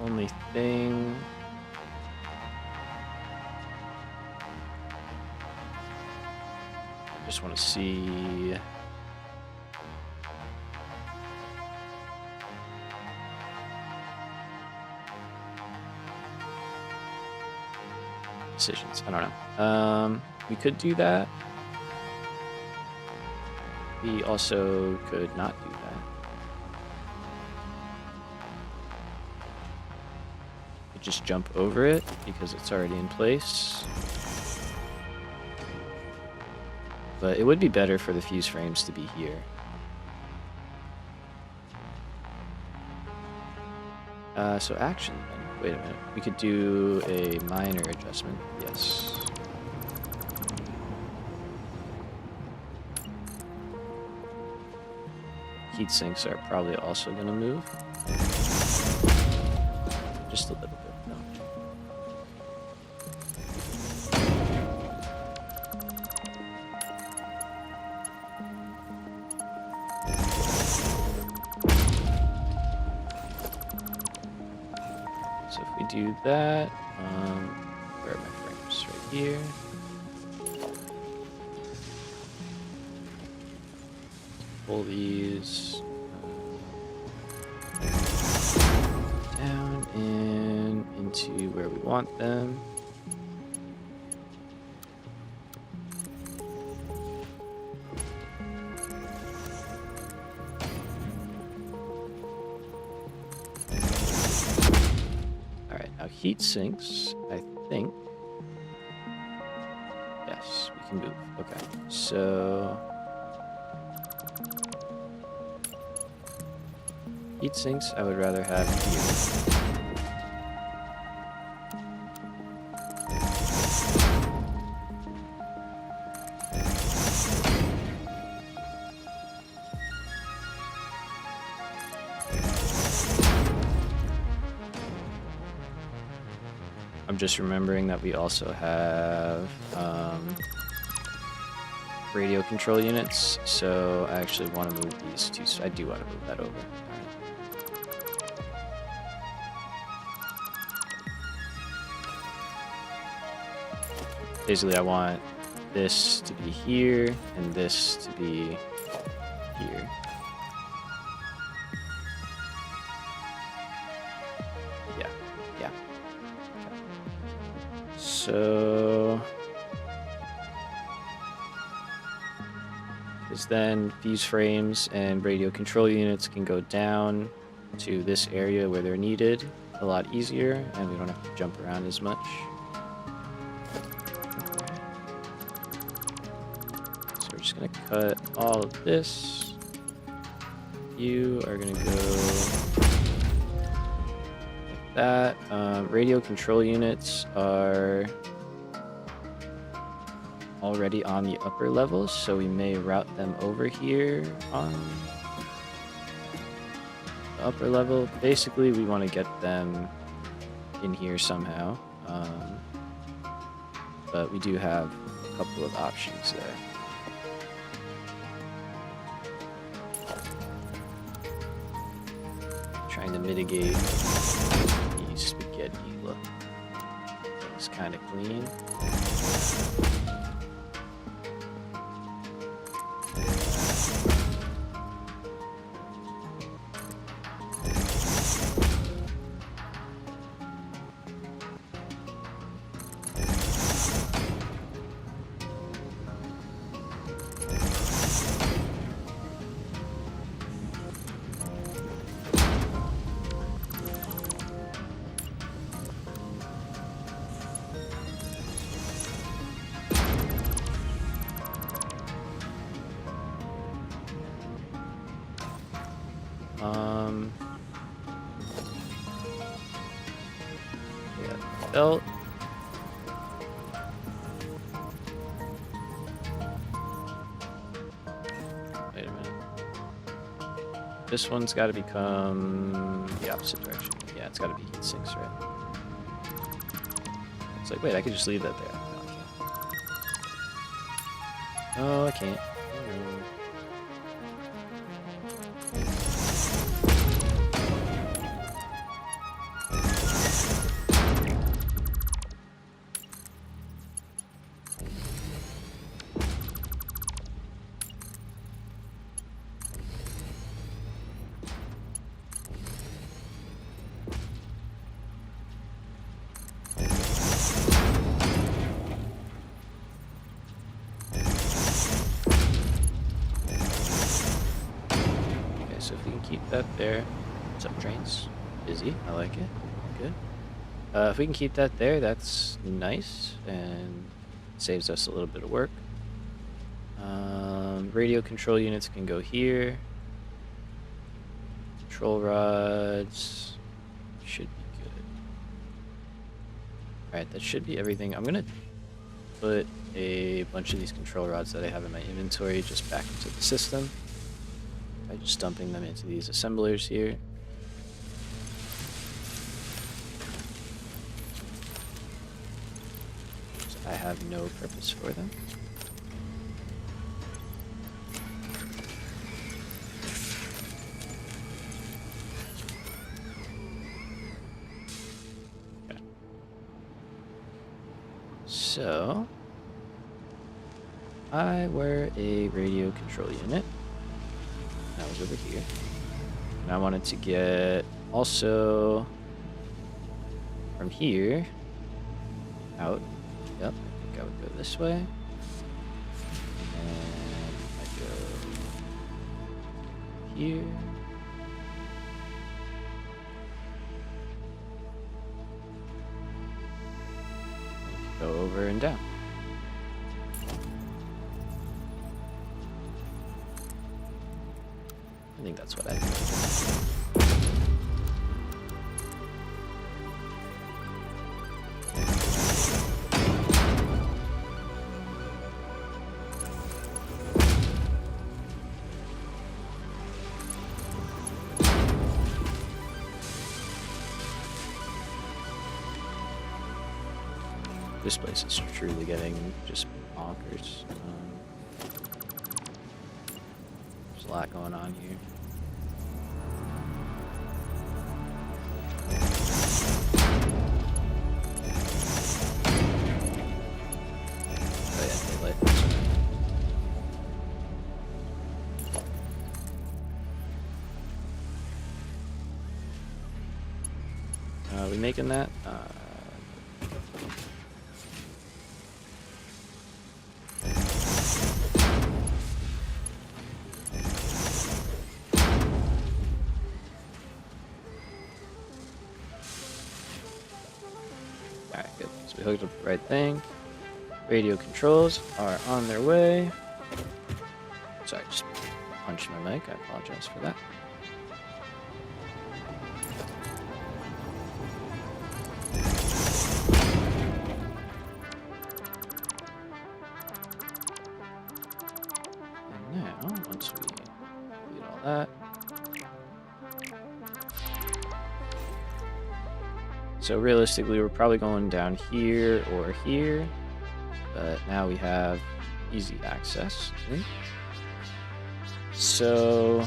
Only thing... I just want to see... decisions. I don't know. We could do that. We also could not do that. We could just jump over it because it's already in place. But it would be better for the fuse frames to be here. So action then. Wait a minute. We could do a minor adjustment. Yes. Heat sinks are probably also going to move. Just a little bit. No. So if we do that, where are my frames? Right here. Pull these down and into where we want them. All right, now heat sinks, I think. Yes, we can move. Okay, so heat sinks I would rather have here. I'm just remembering that we also have radio control units, so I actually want to move these two. So I do want to move that over. All right. Basically, I want this to be here and this to be here. Yeah. Okay. So, because then fuse frames and radio control units can go down to this area where they're needed a lot easier, and we don't have to jump around as much. So we're just gonna cut all of this. You are gonna go like that. Radio control units are already on the upper levels, so we may route them over here on the upper level. Basically, we want to get them in here somehow, but we do have a couple of options there. Trying to mitigate the spaghetti look. It's kind of clean. Yeah, belt. Wait a minute. This one's got to become the opposite direction. Yeah, it's got to be heat sinks, right? It's like, wait, I could just leave that there. No, I can't. No, I can't. Oh, no. So if we can keep that there. What's up, trains? Busy. I like it. Good. If we can keep that there, that's nice and saves us a little bit of work. Radio control units can go here. Control rods should be good. Alright, that should be everything. I'm gonna put a bunch of these control rods that I have in my inventory just back into the system by just dumping them into these assemblers here. So I have no purpose for them. Okay. So I were a radio control unit. That was over here. And I wanted to get also from here out. Yep, I think I would go this way. And I go here. Go over and down. I think that's what I think. This place is truly getting just bonkers. There's a lot going on here. Oh yeah, daylight. Are we making that? Alright, good. So we hooked up the right thing. Radio controls are on their way. Sorry, just punched my mic. I apologize for that. And now, once we delete all that, so realistically, we're probably going down here or here, but now we have easy access. So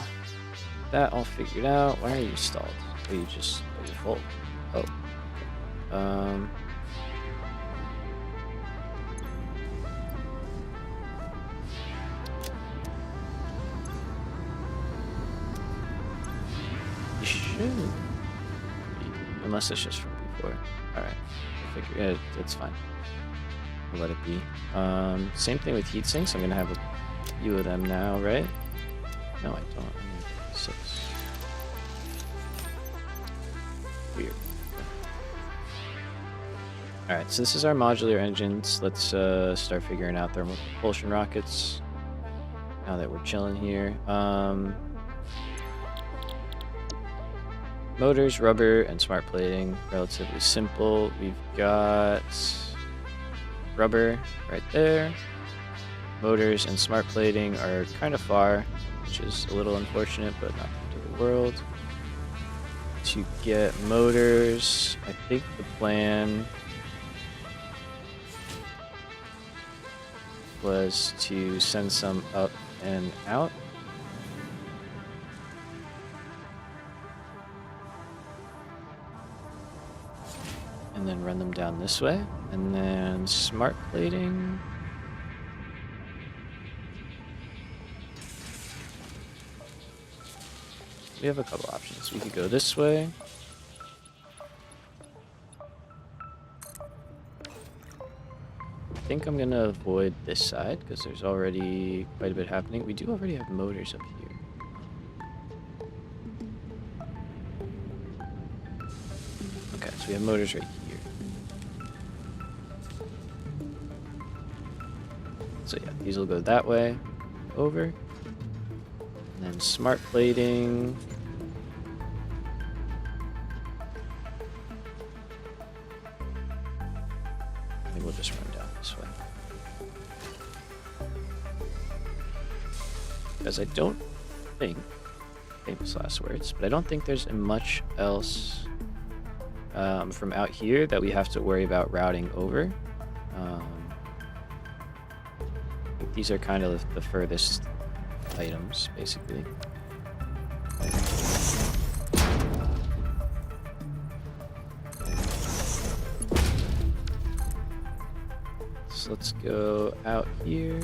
that all figured out. Why are you stalled? Are you just you're full? Oh. Okay. You shouldn't be, unless it's just from before. Alright. I figure it's fine. We'll let it be. Same thing with heat sinks. I'm gonna have a few of them now, right? No, I don't. I need 6. Weird. Alright, so this is our modular engines. Let's start figuring out thermal propulsion rockets. Now that we're chilling here. Motors, rubber, and smart plating. Relatively simple. We've got rubber right there. Motors and smart plating are kind of far, which is a little unfortunate, but not the end of the world. To get motors, I think the plan was to send some up and out. And then run them down this way. And then smart plating. We have a couple options. We could go this way. I think I'm gonna avoid this side because there's already quite a bit happening. We do already have motors up here. Okay, so we have motors right here. So yeah, these will go that way, over. And then smart plating. I think we'll just run down this way. Because I don't think, famous last words, but I don't think there's much else from out here that we have to worry about routing over. I think these are kind of the furthest items, basically. So let's go out here.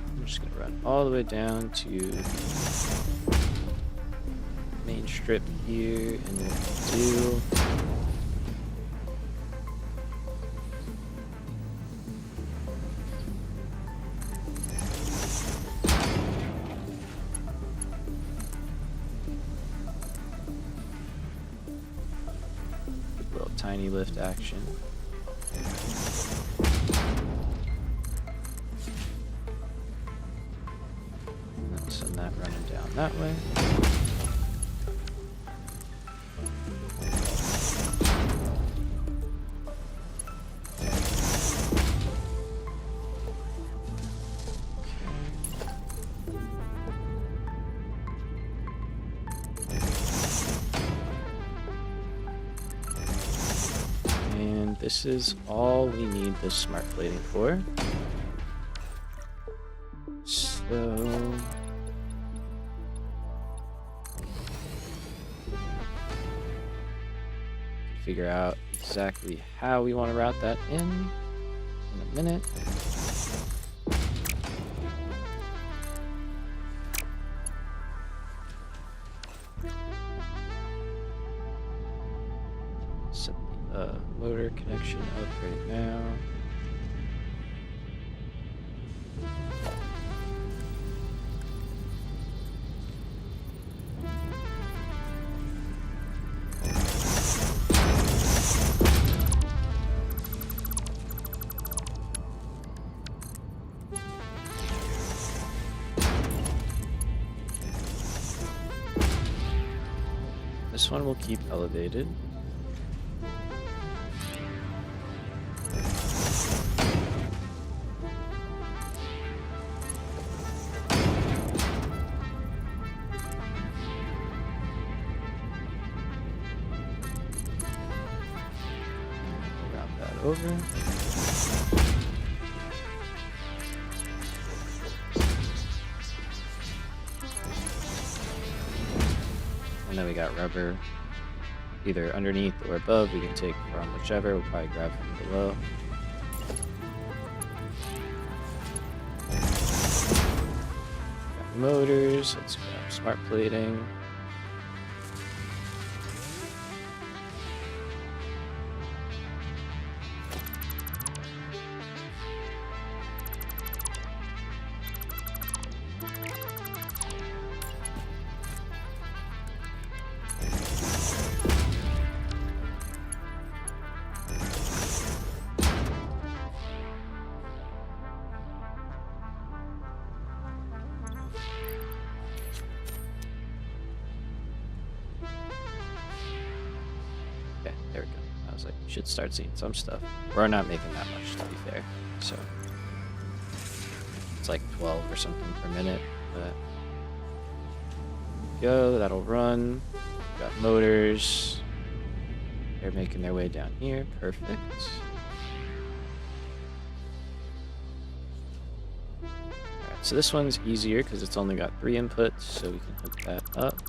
I'm just gonna run all the way down to main strip here, and then do little tiny lift action. And then send that running down that way. this is all we need the smart plating for. So figure out exactly how we want to route that in a minute. Set the motor connection up right now. This one will keep elevated. Route that over. And then we got rubber either underneath or above. We can take from whichever. We'll probably grab from below. Got motors. Let's grab smart plating. Okay, there we go. I was like, we should start seeing some stuff. We're not making that much, to be fair. So it's like 12 or something per minute. But go, that'll run. Got motors. They're making their way down here. Perfect. Alright, so this one's easier because it's only got 3 inputs, so we can hook that up.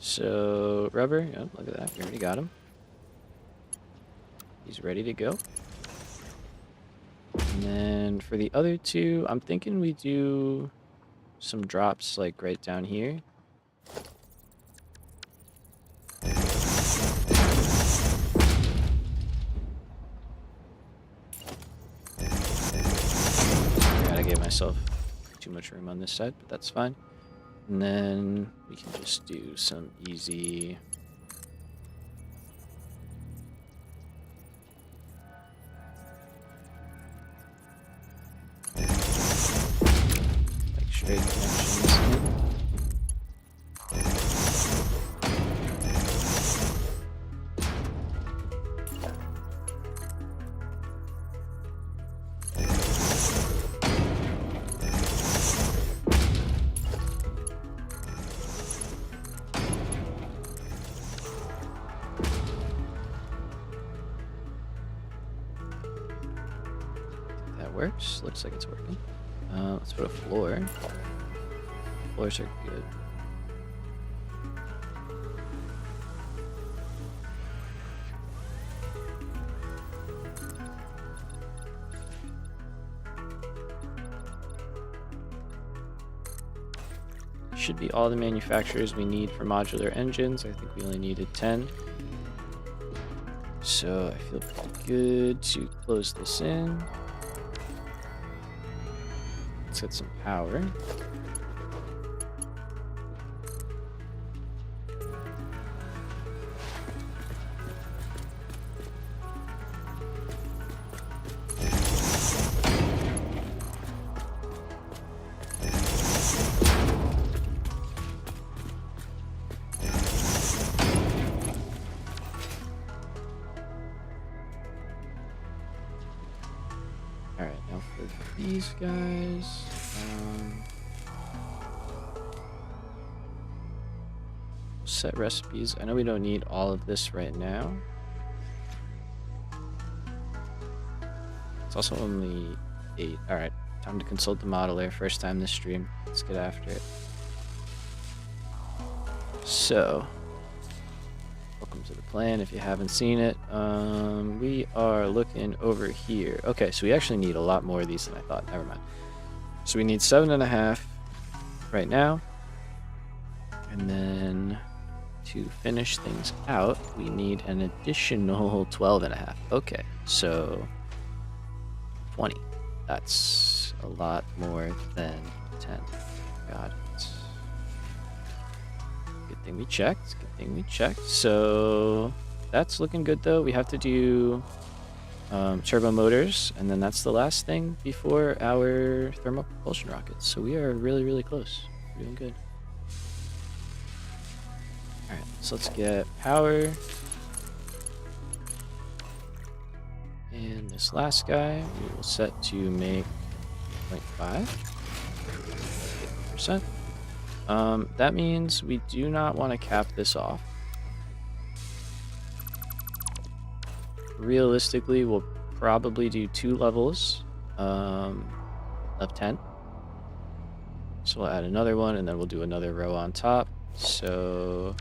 So, rubber, oh, look at that, we already got him. He's ready to go. And then for the other two, I'm thinking we do some drops like right down here. I gave myself too much room on this side, but that's fine. And then we can just do some easy like straight connections in. Works. Looks like it's working. Let's put a floor. Floors are good. Should be all the manufacturers we need for modular engines. I think we only needed 10. So I feel pretty good to close this in. Let's get some power. All right, now for these guys, set recipes. I know we don't need all of this right now. It's also only 8. All right, time to consult the modeler. First time this stream. Let's get after it. So, welcome to the plan. If you haven't seen it, we are looking over here. Okay, so we actually need a lot more of these than I thought. Never mind. So we need 7.5 right now, and then to finish things out, we need an additional 12.5. Okay, so 20. That's a lot more than 10. Got it. Good thing we checked. Good thing we checked. So that's looking good, though. We have to do turbo motors, and then that's the last thing before our thermal propulsion rockets. So we are really, really close. We're doing good. All right, so let's get power. And this last guy, we will set to make 0.5. 50%. That means we do not want to cap this off. Realistically, we'll probably do 2 levels of 10. So we'll add another one, and then we'll do another row on top. So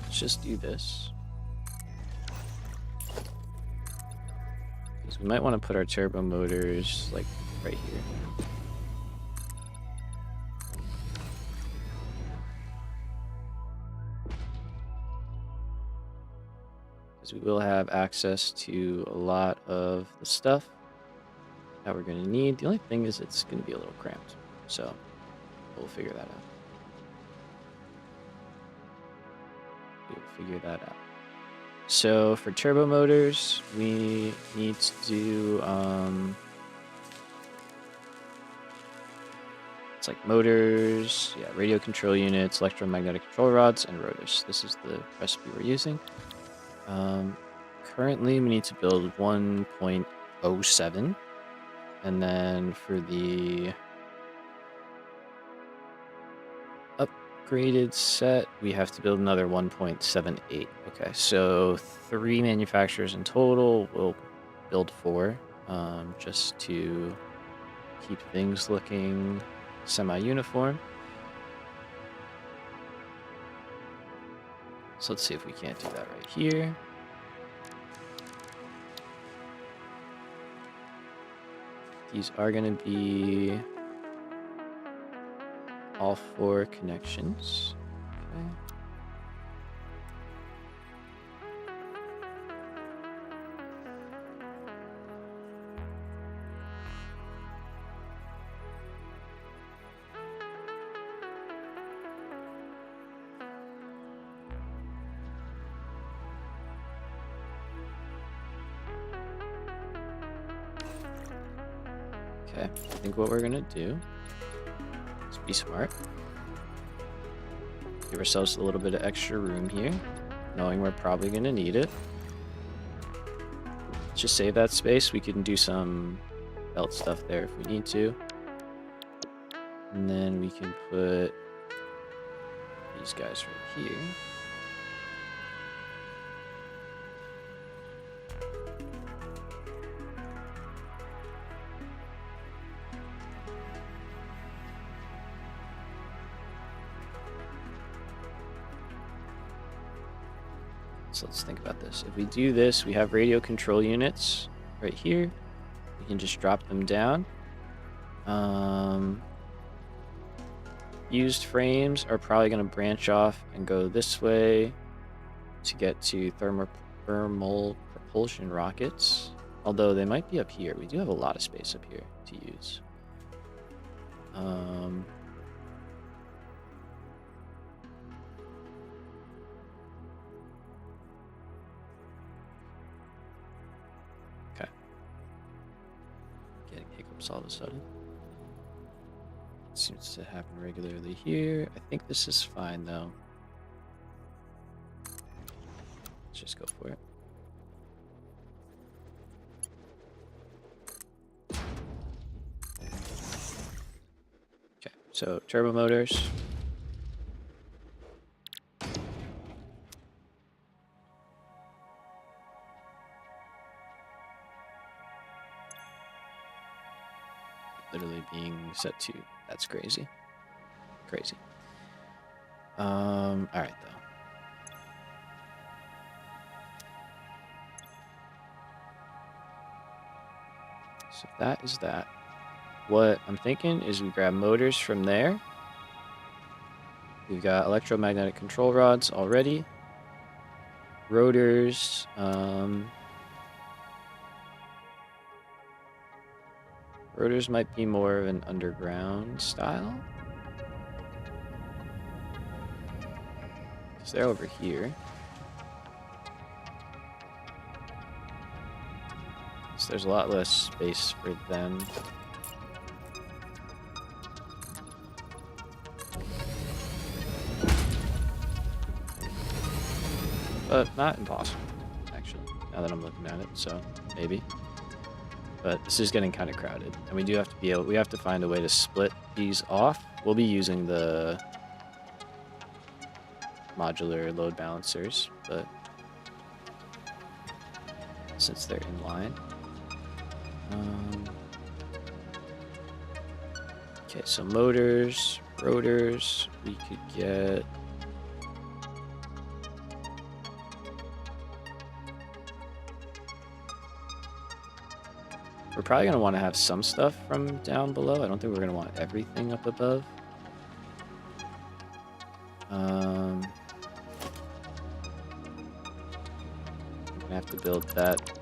let's just do this. Because we might want to put our turbo motors like right here. Because we will have access to a lot of the stuff that we're going to need. The only thing is it's going to be a little cramped. So we'll figure that out. So for turbo motors, we need to do it's like motors, yeah, radio control units, electromagnetic control rods, and rotors. This is the recipe we're using. Currently, we need to build 1.07, and then for the upgraded set, we have to build another 1.78. Okay, so 3 manufacturers in total. We'll build 4, just to keep things looking semi-uniform. So let's see if we can't do that right here. These are going to be all 4 connections. Okay. Okay, I think what we're gonna do is be smart. Give ourselves a little bit of extra room here, knowing we're probably gonna need it. Just save that space. We can do some belt stuff there if we need to. And then we can put these guys right here. So let's think about this. If we do this, we have radio control units right here. we can just drop them down. Used frames are probably going to branch off and go this way to get to thermal propulsion rockets. Although they might be up here. We do have a lot of space up here to use. Okay. Getting hiccups all of a sudden. Seems to happen regularly here. I think this is fine though. Let's just go for it. Okay, so turbo motors. Literally being set to, that's crazy. Crazy. Alright though. So that is that. What I'm thinking is we grab motors from there. We've got electromagnetic control rods already. Rotors, rotors might be more of an underground style. So they're over here. So there's a lot less space for them. But not impossible, actually, now that I'm looking at it, so maybe. But this is getting kind of crowded, and we do have to we have to find a way to split these off. We'll be using the modular load balancers, but since they're in line. Okay, so motors, rotors, we could get... We're probably going to want to have some stuff from down below. I don't think we're going to want everything up above. I'm going to have to build that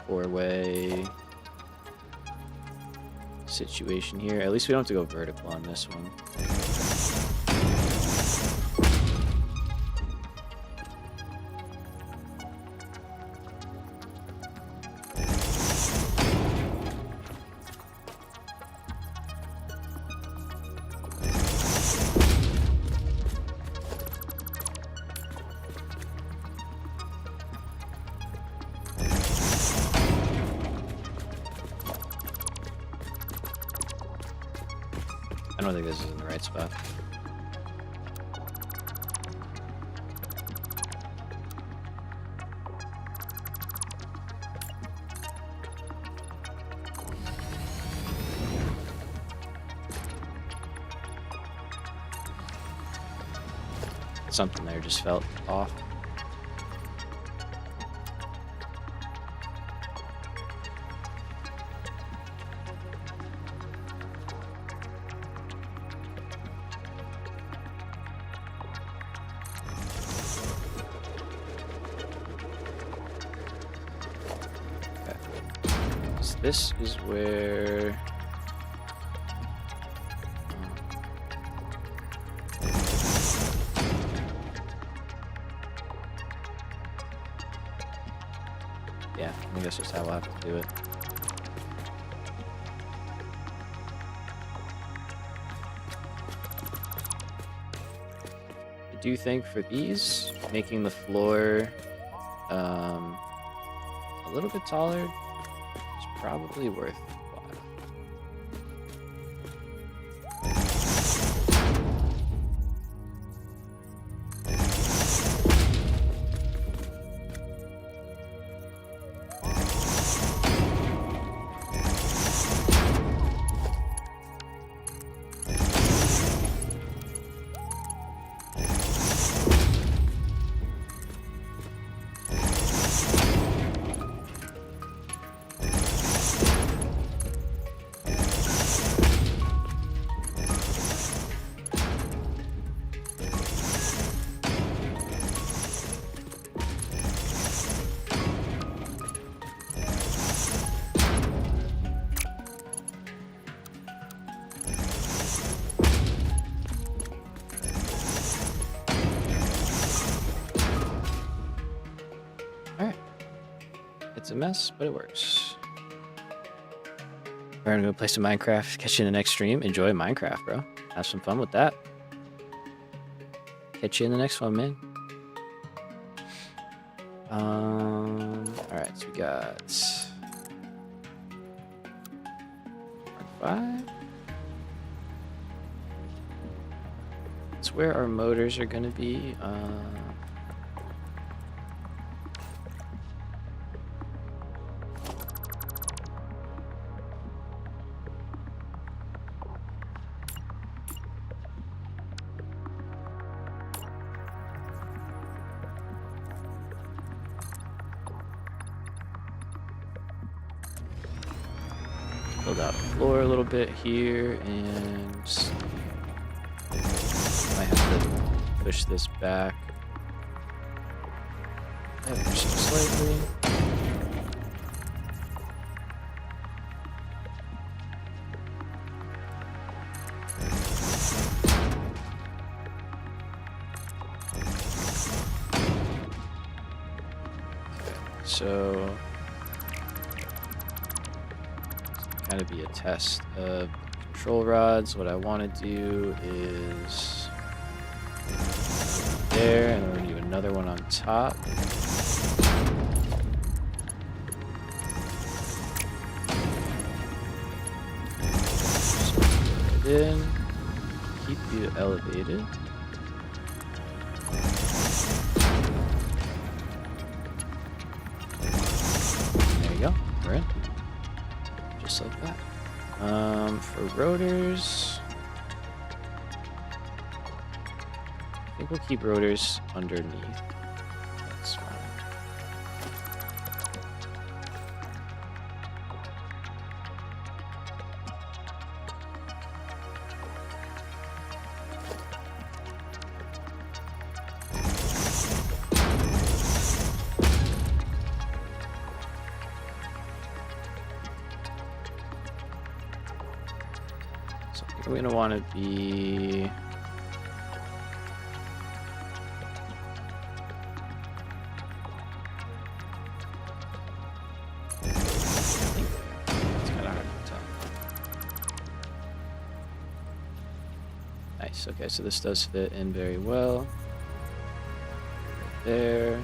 four-way situation here. At least we don't have to go vertical on this one. I don't think this is in the right spot. Something there just felt off. This is where... yeah, I think that's just how we'll have to do it. I do think for these, making the floor a little bit taller is probably worthwhile. a mess, but it works. We're gonna go play some Minecraft. Catch you in the next stream. Enjoy Minecraft, bro. Have some fun with that. Catch you in the next one, man. Alright, so we got 5. That's where our motors are gonna be. Build out the floor a little bit here, and might have to push this back ever so slightly. Okay, so kind of be a test of control rods. What I want to do is there, and we're going to do another one on top. So put it in, keep you elevated. There you go, we're in. Just like that. For rotors, I think we'll keep rotors underneath. That's fine. So we're going to want to be nice. Okay, so this does fit in very well. Right there.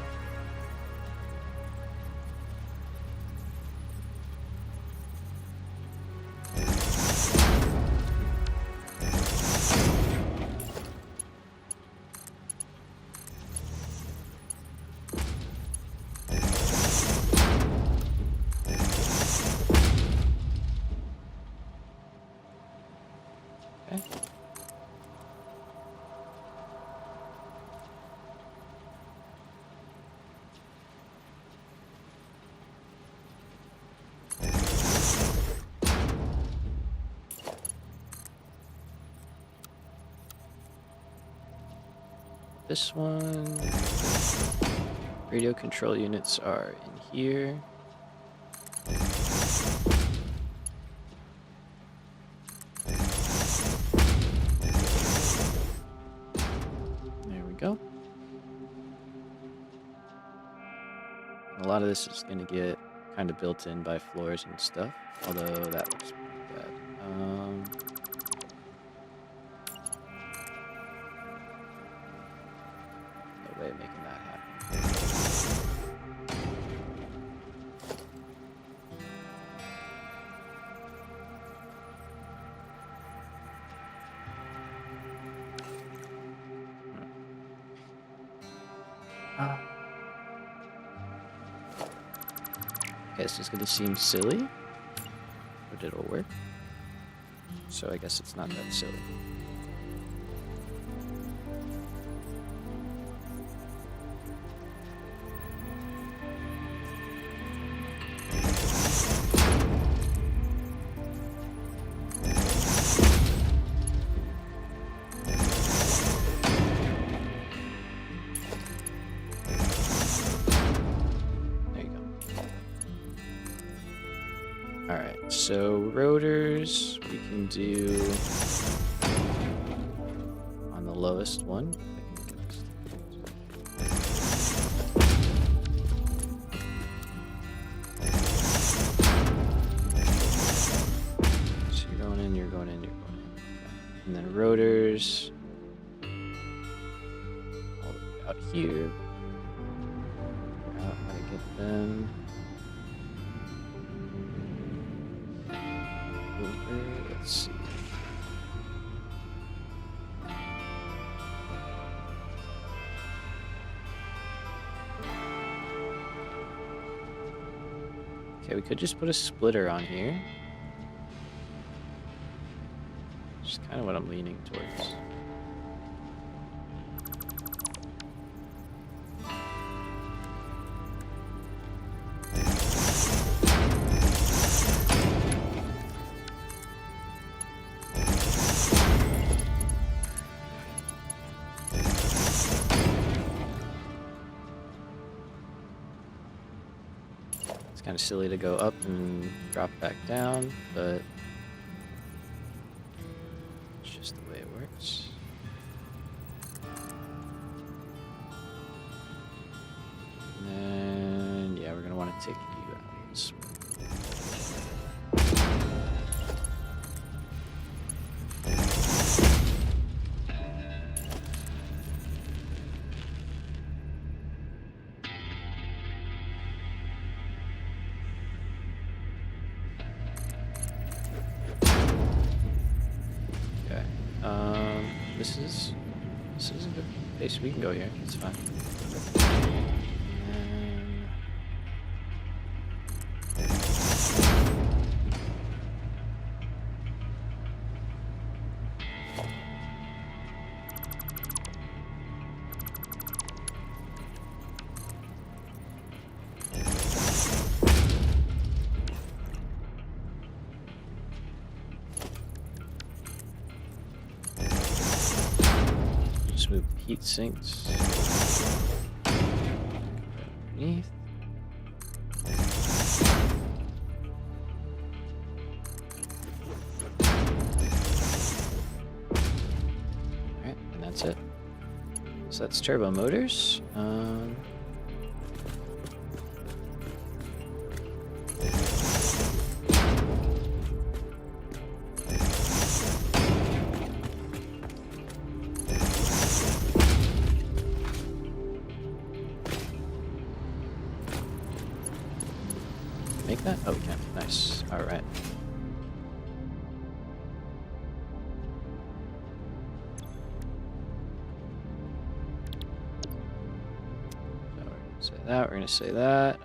Okay. This one, radio control units are in here. There we go. A lot of this is going to get kind of built in by floors and stuff, although that looks pretty bad. No way of making that happen. Okay, this is going to seem silly, but it'll work. So I guess it's not that silly. Alright, so rotors we can do on the lowest one. you're going in, you're going in. Okay. And then rotors all the way out here. Figure out how to get them over. Let's see. Okay, we could just put a splitter on here. Which is kind of what I'm leaning towards. It's kind of silly to go up and drop back down, but it's just the way it works. And then, yeah, we're going to want to take you out of this one. This is a good place. We can go here. It's fine. Move heat sinks underneath. Alright, and that's it. So that's turbo motors. Make that? Oh, we can. Nice. All right. So we're gonna say that. We're gonna say that.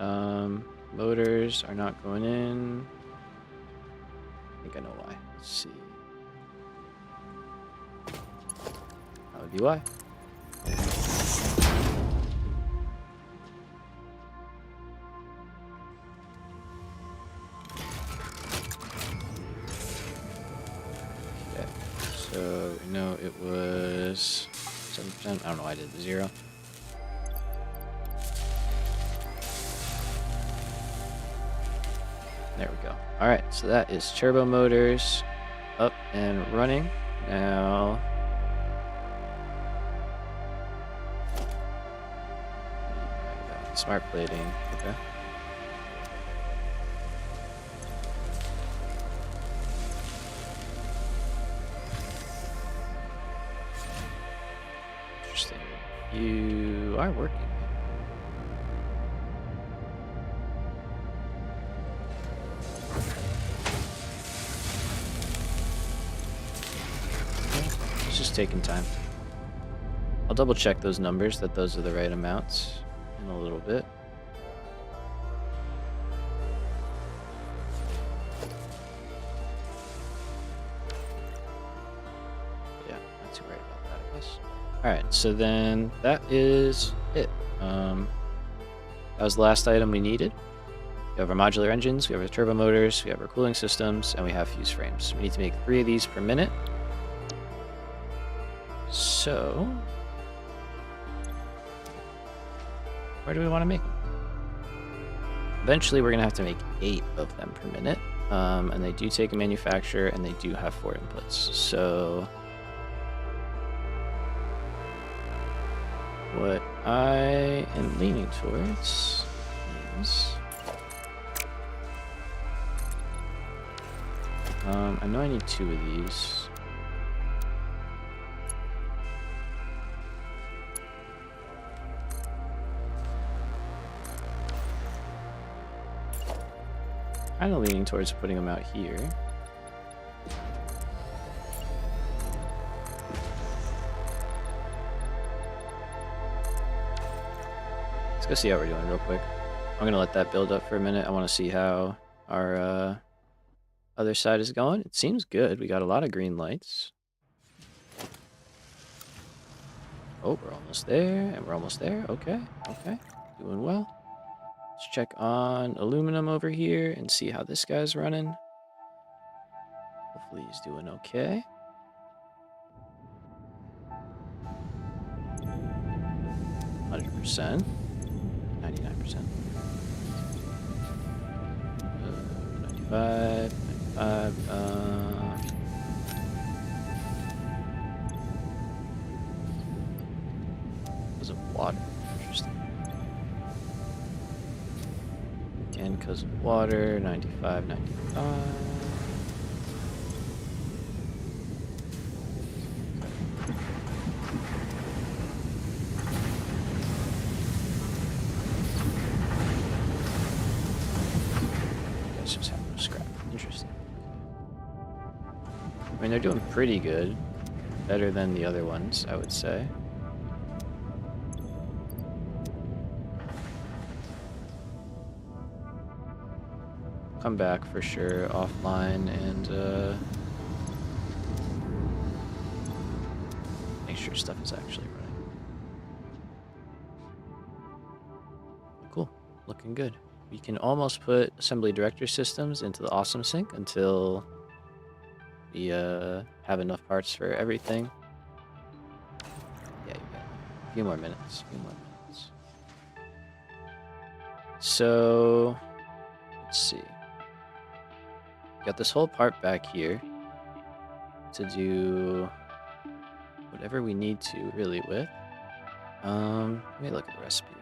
Motors are not going in. I think I know why. Let's see. That would be why. So we know it was 7%. I don't know why I did the 0. There we go. All right, so that is turbo motors up and running. Now, smart plating. Okay. Interesting. You are working. It's just taking time. I'll double check those numbers, that those are the right amounts in a little bit. Yeah, not too worried about that, I guess. Alright, so then that is it. That was the last item we needed. We have our modular engines, we have our turbo motors, we have our cooling systems, and we have fuse frames. We need to make 3 of these per minute. So, where do we want to make them? Eventually, we're going to have to make 8 of them per minute. And they do take a manufacturer, and they do have 4 inputs. So, what I am leaning towards is I know I need 2 of these. Kind of leaning towards putting them out here. Let's go see how we're doing real quick. I'm going to let that build up for a minute. I want to see how our other side is going. It seems good. We got a lot of green lights. Oh, we're almost there, and we're almost there. Okay, okay. Doing well. Let's check on aluminum over here and see how this guy's running. Hopefully he's doing okay. %, 99%. 95, 95. Because of water. Interesting. Again, because of water. 95, 95. Just have no scrap. Interesting. I mean, they're doing pretty good. Better than the other ones, I would say. Come back for sure offline and make sure stuff is actually running. Cool. Looking good. We can almost put assembly director systems into the awesome sync until we have enough parts for everything. Yeah, you got a few more minutes. So let's see. Got this whole part back here to do whatever we need to really with. Let me look at the recipe again.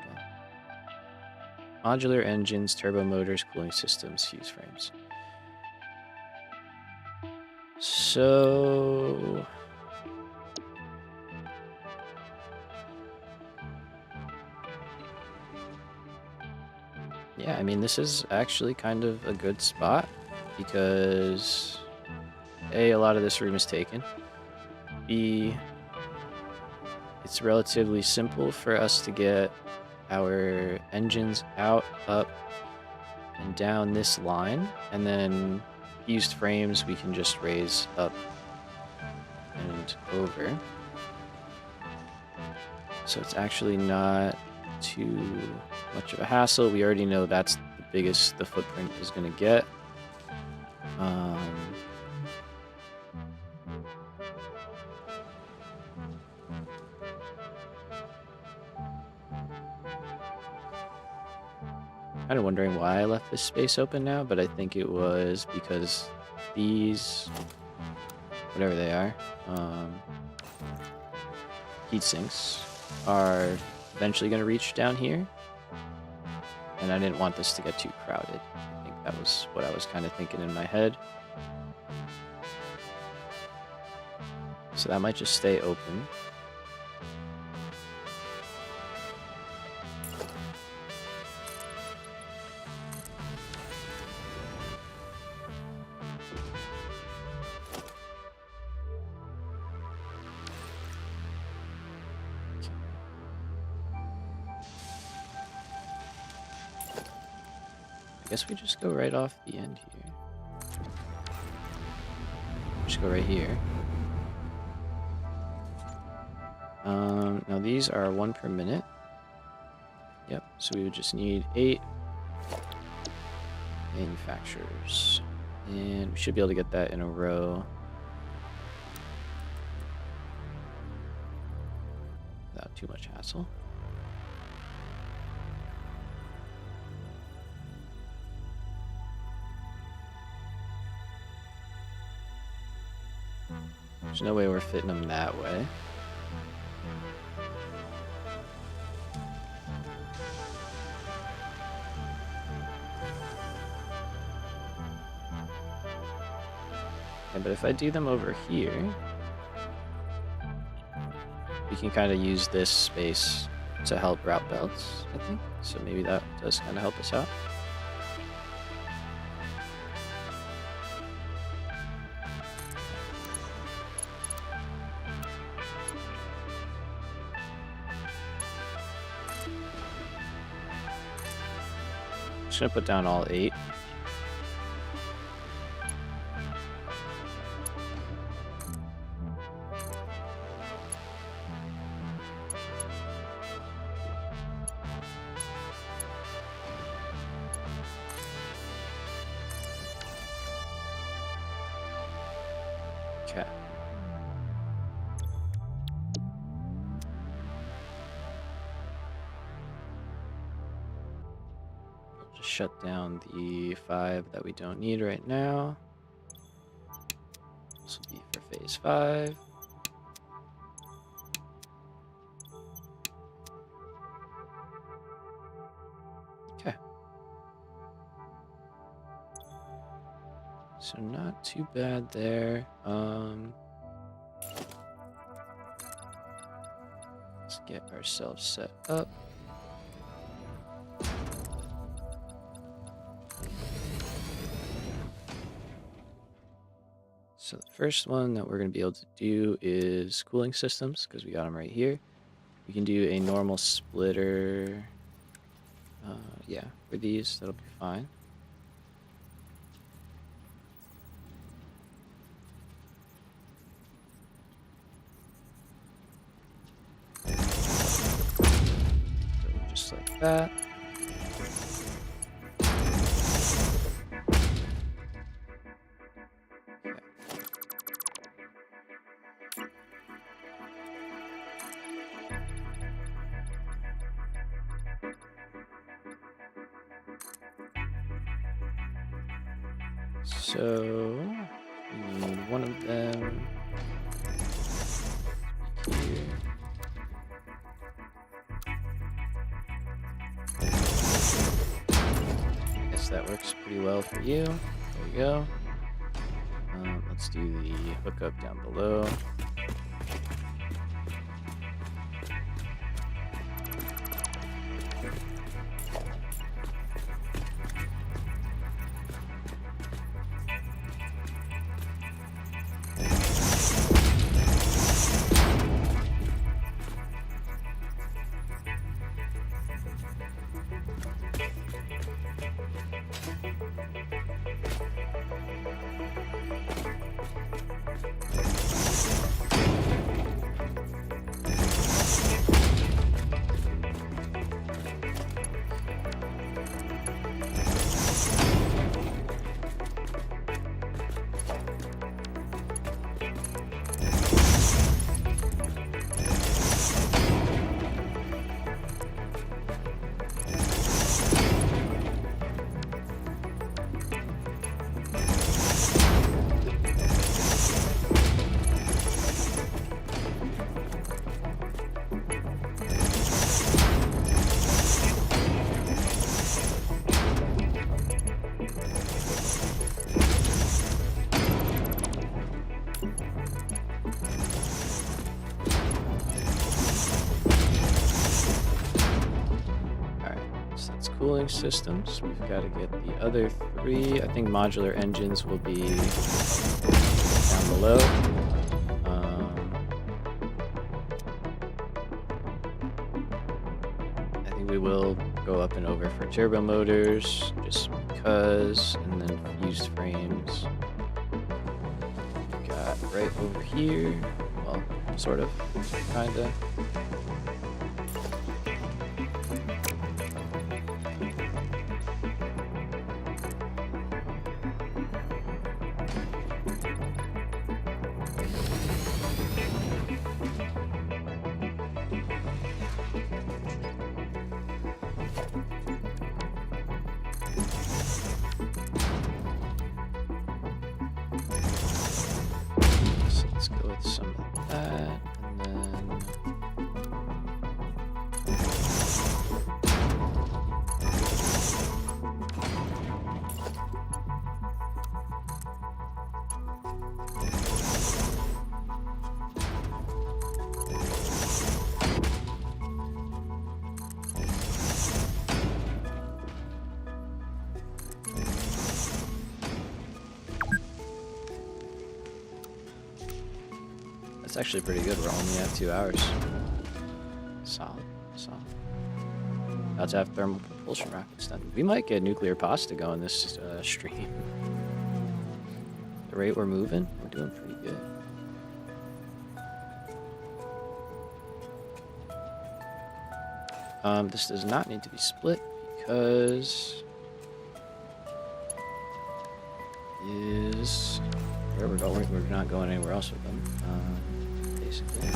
Modular engines, turbo motors, cooling systems, fuse frames. So yeah, I mean, this is actually kind of a good spot because A, a lot of this room is taken. B, it's relatively simple for us to get our engines out, up, and down this line, and then fused frames we can just raise up and over. So it's actually not too much of a hassle. We already know that's the biggest the footprint is going to get. Kind of wondering why I left this space open now, but I think it was because these, whatever they are, heat sinks are eventually going to reach down here, and I didn't want this to get too crowded. I think that was what I was kind of thinking in my head. So that might just stay open. I guess we just go right off the end here. Just go right here. Now these are 1 per minute. Yep, so we would just need 8 manufacturers. And we should be able to get that in a row without too much hassle. There's no way we're fitting them that way. but if I do them over here, we can kind of use this space to help route belts, I think. So maybe that does kind of help us out. Just gonna put down all 8. Okay. Just shut down the 5 that we don't need right now. This will be for phase 5. Okay. So not too bad there. Let's get ourselves set up. So the first one that we're going to be able to do is cooling systems, because we got them right here. We can do a normal splitter. Yeah, for these, that'll be fine. So just like that. So we need one of them here. I guess that works pretty well for you. There we go. Let's do the hookup down below. Cooling systems. We've got to get the other 3. I think modular engines will be down below. I think we will go up and over for turbo motors just because, and then fused frames. We've got right over here. Well, sort of, kinda. Let's go with some of that, and then That's actually pretty good. We're only at 2 hours. Solid. Solid. About to have thermal propulsion rockets done. We might get nuclear pasta going this stream. The rate we're moving, we're doing pretty good. This does not need to be split because is where we're going. We're not going anywhere else with them, basically.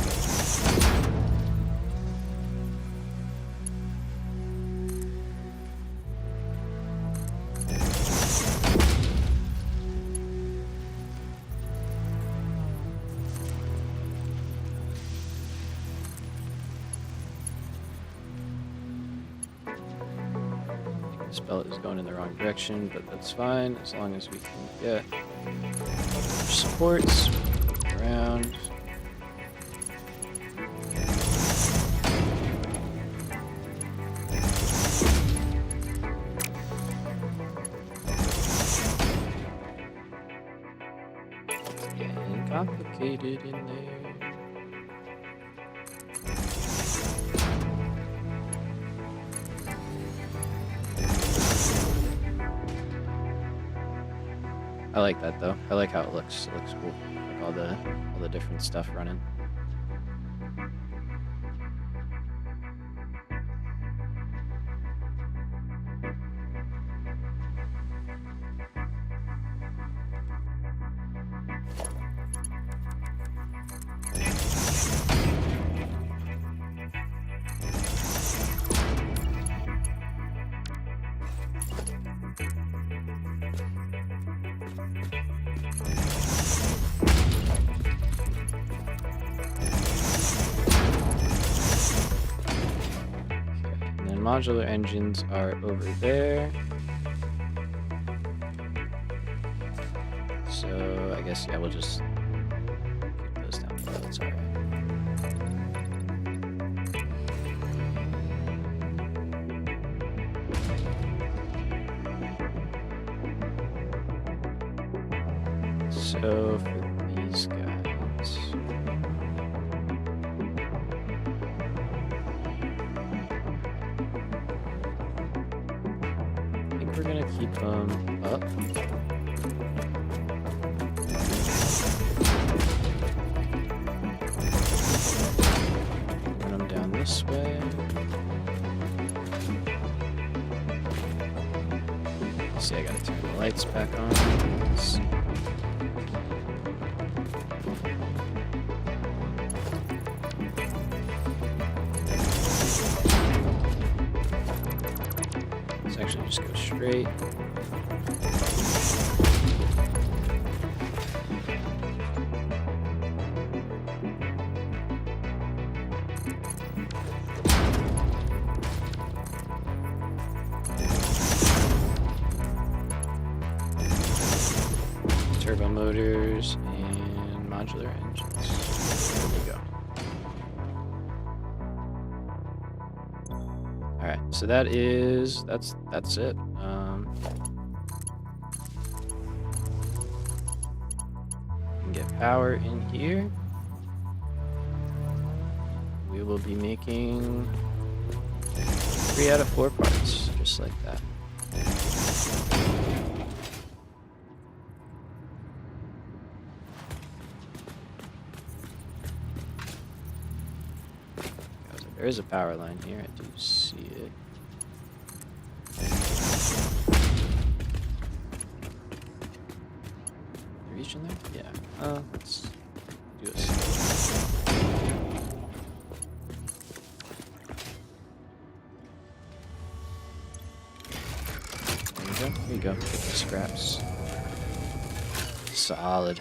This belt is going in the wrong direction, but that's fine as long as we can get supports around. It's getting complicated in there. I like that though. I like how it looks. It looks cool. Like all the different stuff running. Modular engines are over there. So I guess, yeah, we'll just keep those down below. It's alright. So for these guys, we're gonna keep them up. Run them down this way. See, I gotta turn the lights back on. Let's actually just go straight. Turbo motors and modular engines. There we go. All right, so that's it. We can get power in here. We will be making 3 out of 4 parts, just like that. There is a power line here, I do see it. Reach in there? Yeah. Let's do this. There we go. Get the scraps. Solid.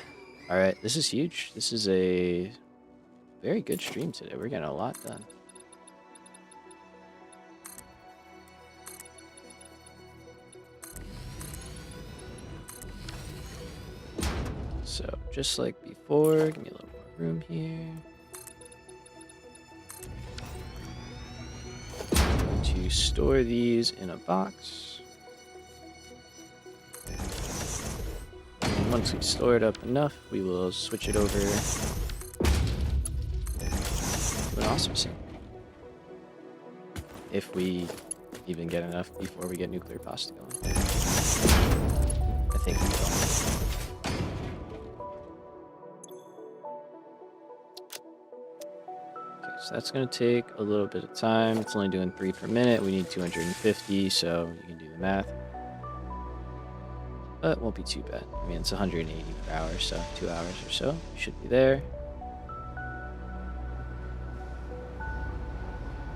Alright, this is huge. This is a very good stream today. We're getting a lot done. So, just like before, give me a little more room here. I'm going to store these in a box. And once we store it up enough, we will switch it over into an awesome sync. If we even get enough before we get nuclear pasta going. I think we will. Okay, so that's going to take a little bit of time. It's only doing 3 per minute. We need 250, so you can do the math. But it won't be too bad. I mean, it's 180 per hour, so 2 hours or so. Should be there.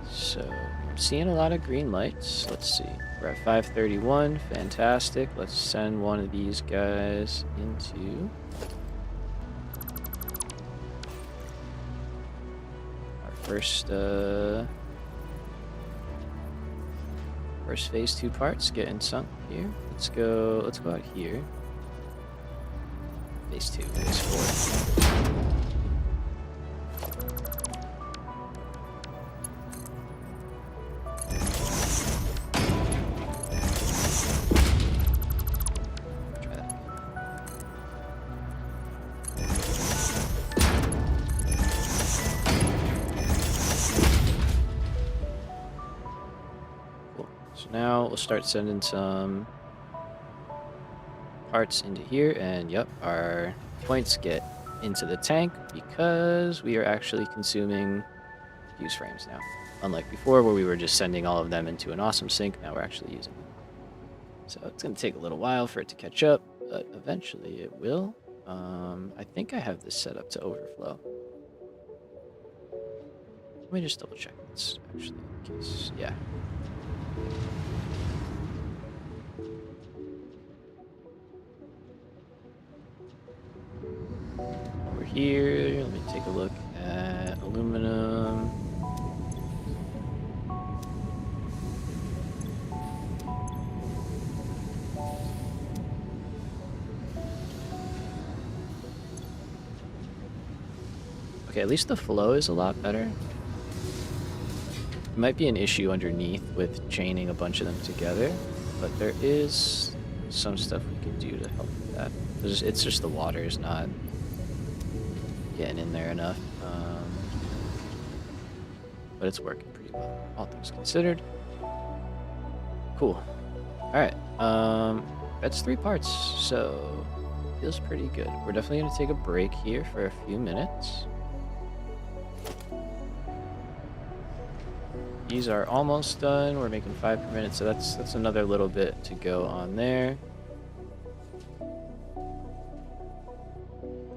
So I'm seeing a lot of green lights. Let's see. We're at 531. Fantastic. Let's send one of these guys into our first phase 2 parts getting sunk here. Let's go out here. Phase 2, phase 4. Now we'll start sending some parts into here, and yep, our points get into the tank because we are actually consuming fuse frames now. Unlike before where we were just sending all of them into an awesome sink, now we're actually using them. So it's going to take a little while for it to catch up, but eventually it will. I think I have this set up to overflow. Let me just double check this actually in case. Yeah. Over here, let me take a look at aluminum. Okay, at least the flow is a lot better. It might be an issue underneath with chaining a bunch of them together, but there is some stuff we can do to help with that. It's just the water is not getting in there enough. But it's working pretty well, all things considered. Cool. Alright, that's 3 parts, so feels pretty good. We're definitely going to take a break here for a few minutes. These are almost done. We're making 5 per minute, so that's another little bit to go on there.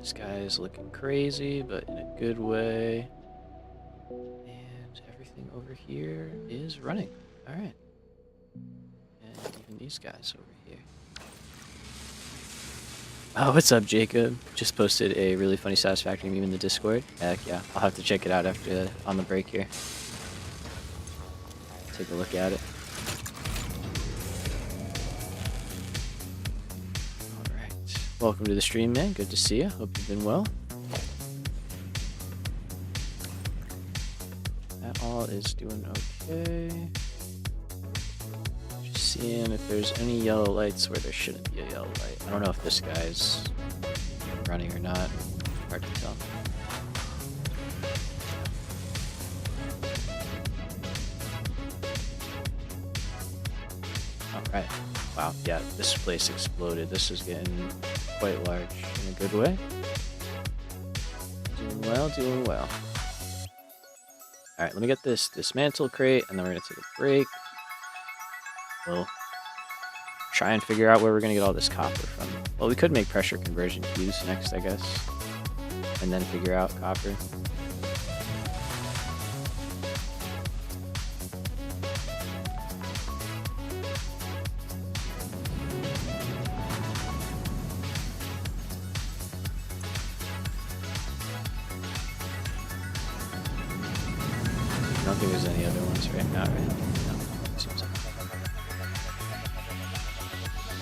This guy is looking crazy, but in a good way. And everything over here is running. All right. And even these guys over here. Oh, what's up, Jacob? Just posted a really funny Satisfactory meme in the Discord. Heck yeah, I'll have to check it out after on the break here. Take a look at it. Alright. Welcome to the stream, man. Good to see you. Hope you've been well. That all is doing okay. Just seeing if there's any yellow lights where there shouldn't be a yellow light. I don't know if this guy's running or not. Hard to tell. Alright. Wow, yeah, this place exploded. This is getting quite large in a good way. Doing well, doing well. Alright, let me get this dismantle crate, and then we're going to take a break. We'll try and figure out where we're going to get all this copper from. Well, we could make pressure conversion queues next, I guess. And then figure out copper. I don't think there's any other ones right now, right? No.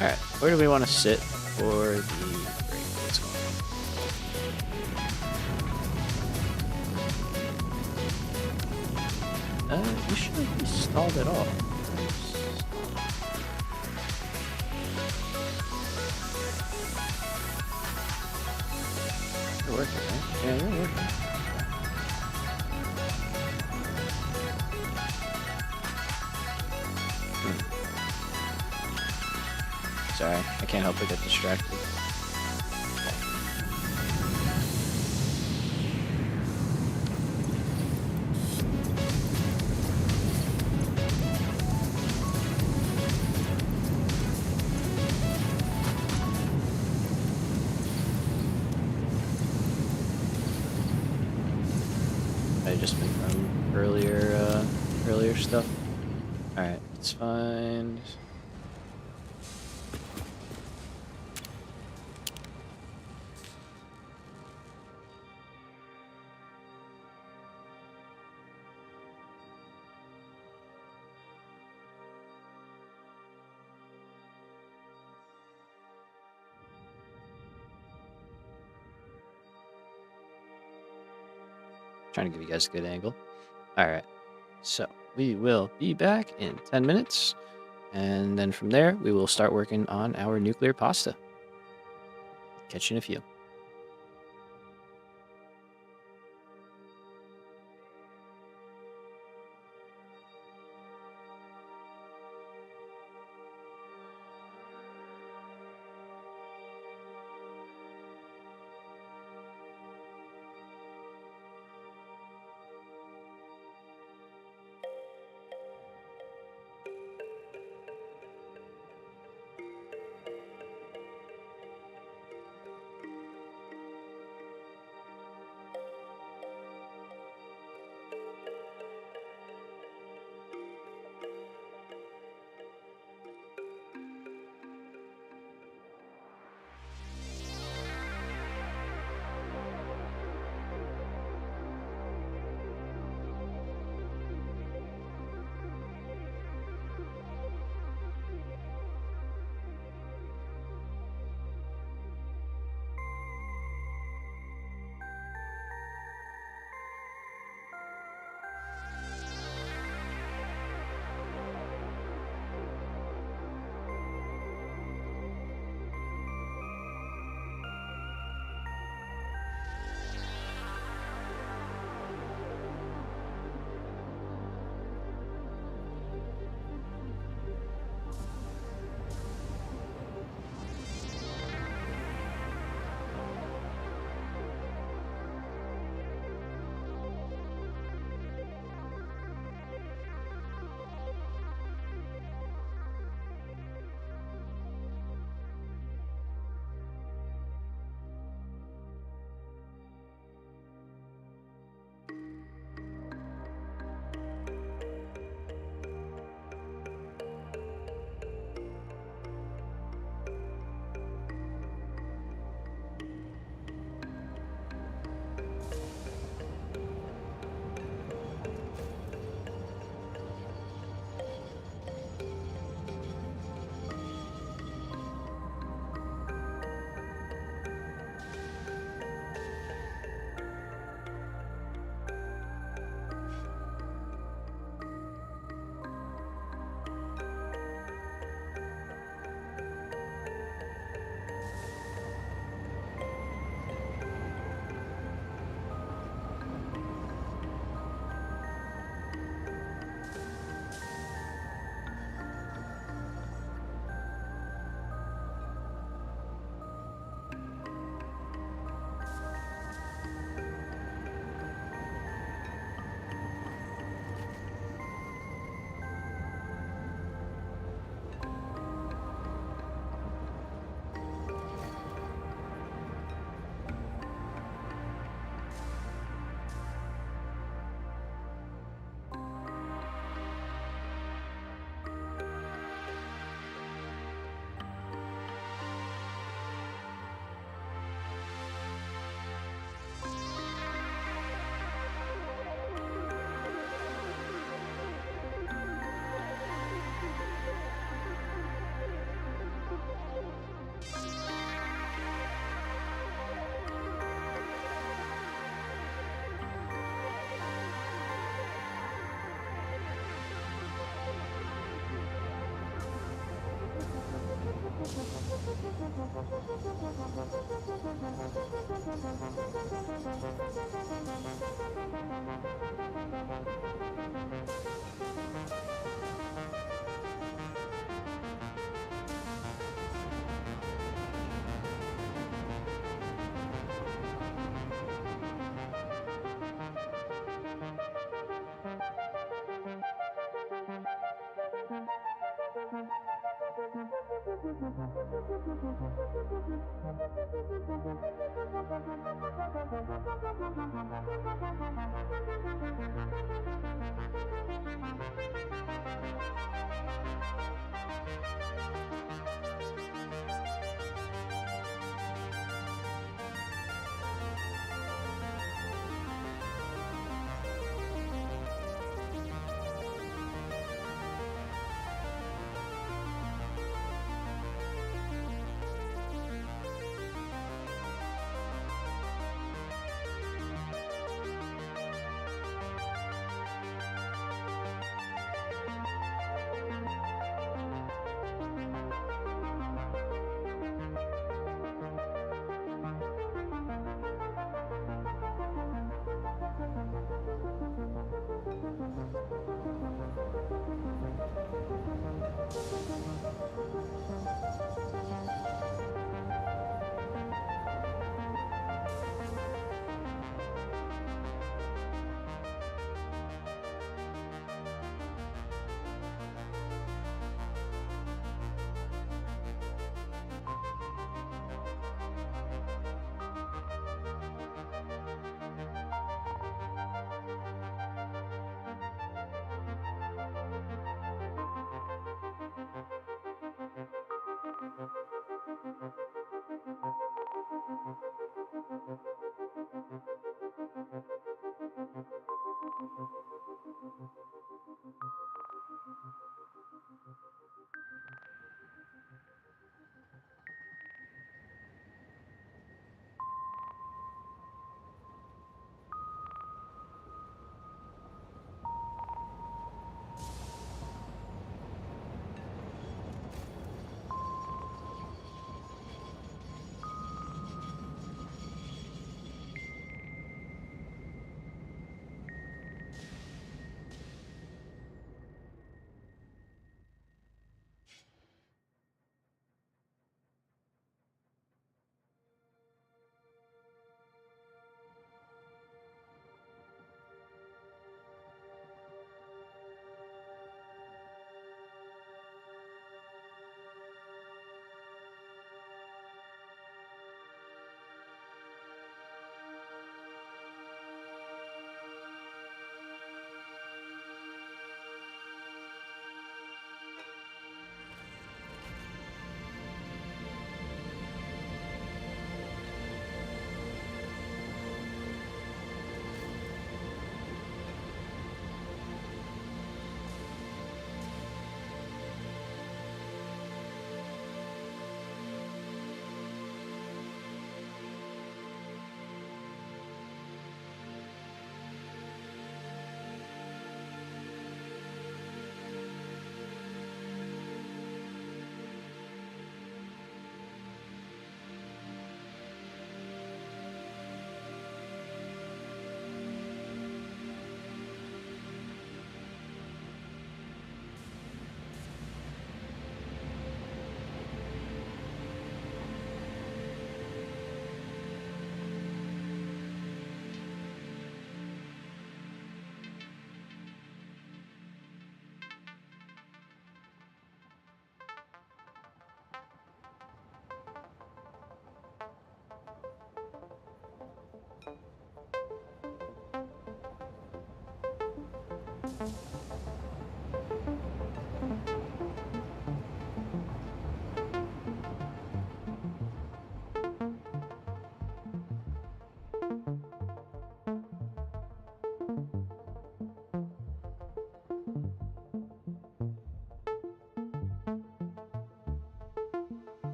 Alright, where do we want to sit for the break? What's going on? We shouldn't be stalled at all. You're working, right? Yeah, you're working. Sorry, I can't help but get distracted. I just been from earlier stuff. All right, let's find. Trying to give you guys a good angle. All right, so we will be back in 10 minutes, and then from there we will start working on our nuclear pasta. Catch you in a few.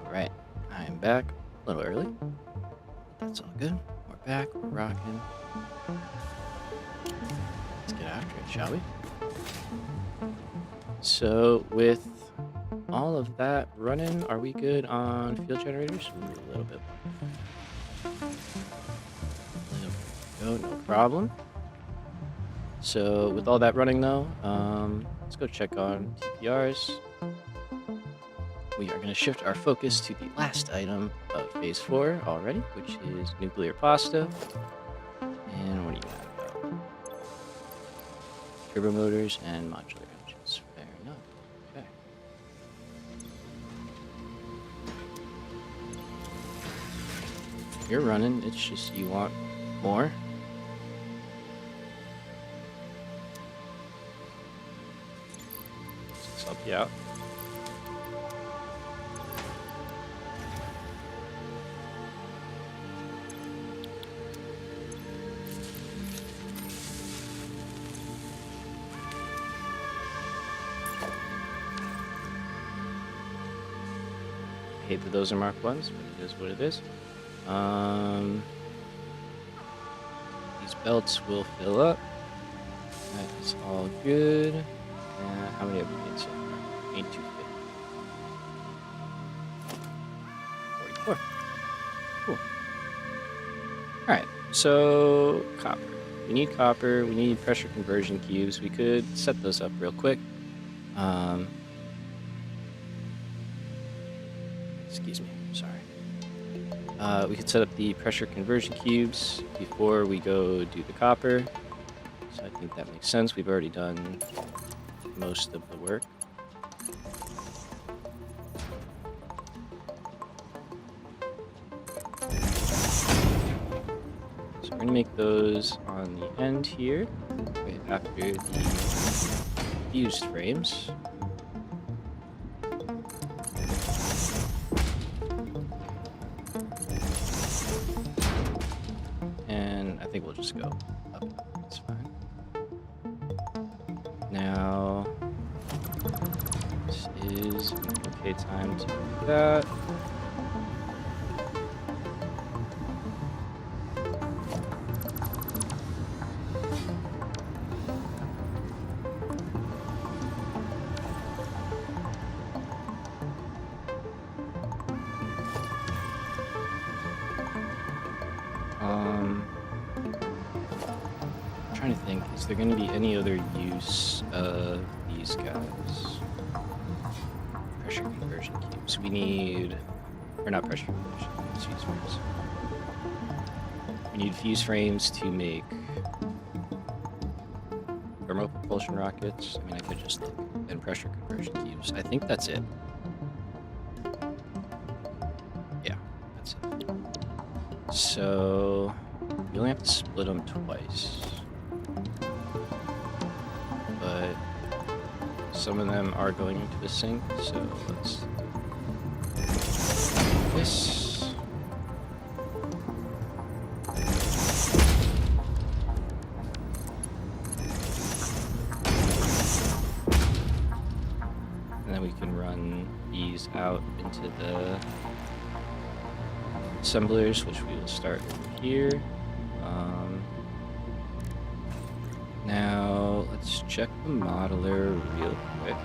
All right, I am back a little early, but that's all good. We're back, we're rocking. Let's get after it, shall we? So, with all of that running, are we good on field generators? Ooh, a little bit more. No problem. So with all that running though, let's go check on TPRs. We are going to shift our focus to the last item of phase 4 already, which is nuclear pasta. And what do you got? Turbo motors and modular engines. Fair enough. Okay. You're running, it's just you want more. Let's help you out. I hate that those are Mark 1s, but it is what it is. These belts will fill up. That is all good. How many have we made so far? Made 250. 44. Cool. Alright, so copper. We need copper, we need pressure conversion cubes. We could set those up real quick. Excuse me, sorry. We could set up the pressure conversion cubes before we go do the copper. So I think that makes sense. We've already done most of the work. So we're going to make those on the end here, right after the fused frames. And I think we'll just go up. That's fine. Now, this is an okay time to do that. I'm trying to think, is there going to be any other use of these guys? Pressure conversion cubes. We need, or not pressure conversion, it's fuse frames. We need fuse frames to make thermal propulsion rockets. I mean, I could just look. And pressure conversion cubes. I think that's it. Yeah, that's it. So we only have to split them twice. But some of them are going into the sink, so let's do this. And then we can run these out into the assemblers, which we will start over here. Now, let's check the modeler real quick.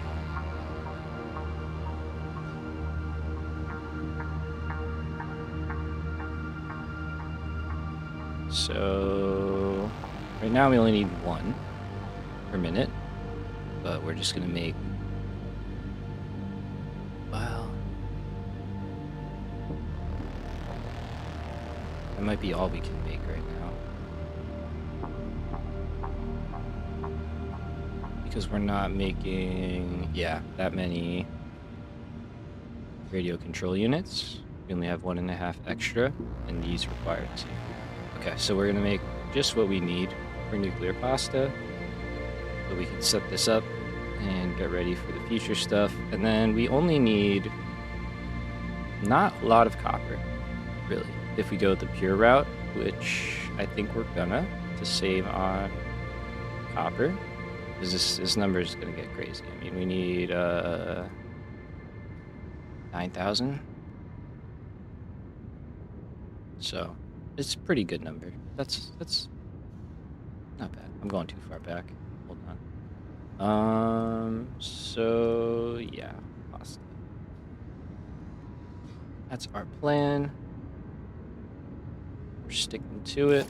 So, right now we only need 1 per minute, but we're just going to make, well, that might be all we can make right now. Because we're not making, that many radio control units. We only have 1.5 extra, and these require 2. Okay, so we're gonna make just what we need for nuclear pasta, so we can set this up and get ready for the future stuff. And then we only need not a lot of copper, really, if we go the pure route, which I think we're gonna, to save on copper. Because this number is going to get crazy. I mean, we need 9,000. So, it's a pretty good number. That's not bad. I'm going too far back. Hold on. So, yeah. Pasta. That's our plan. We're sticking to it.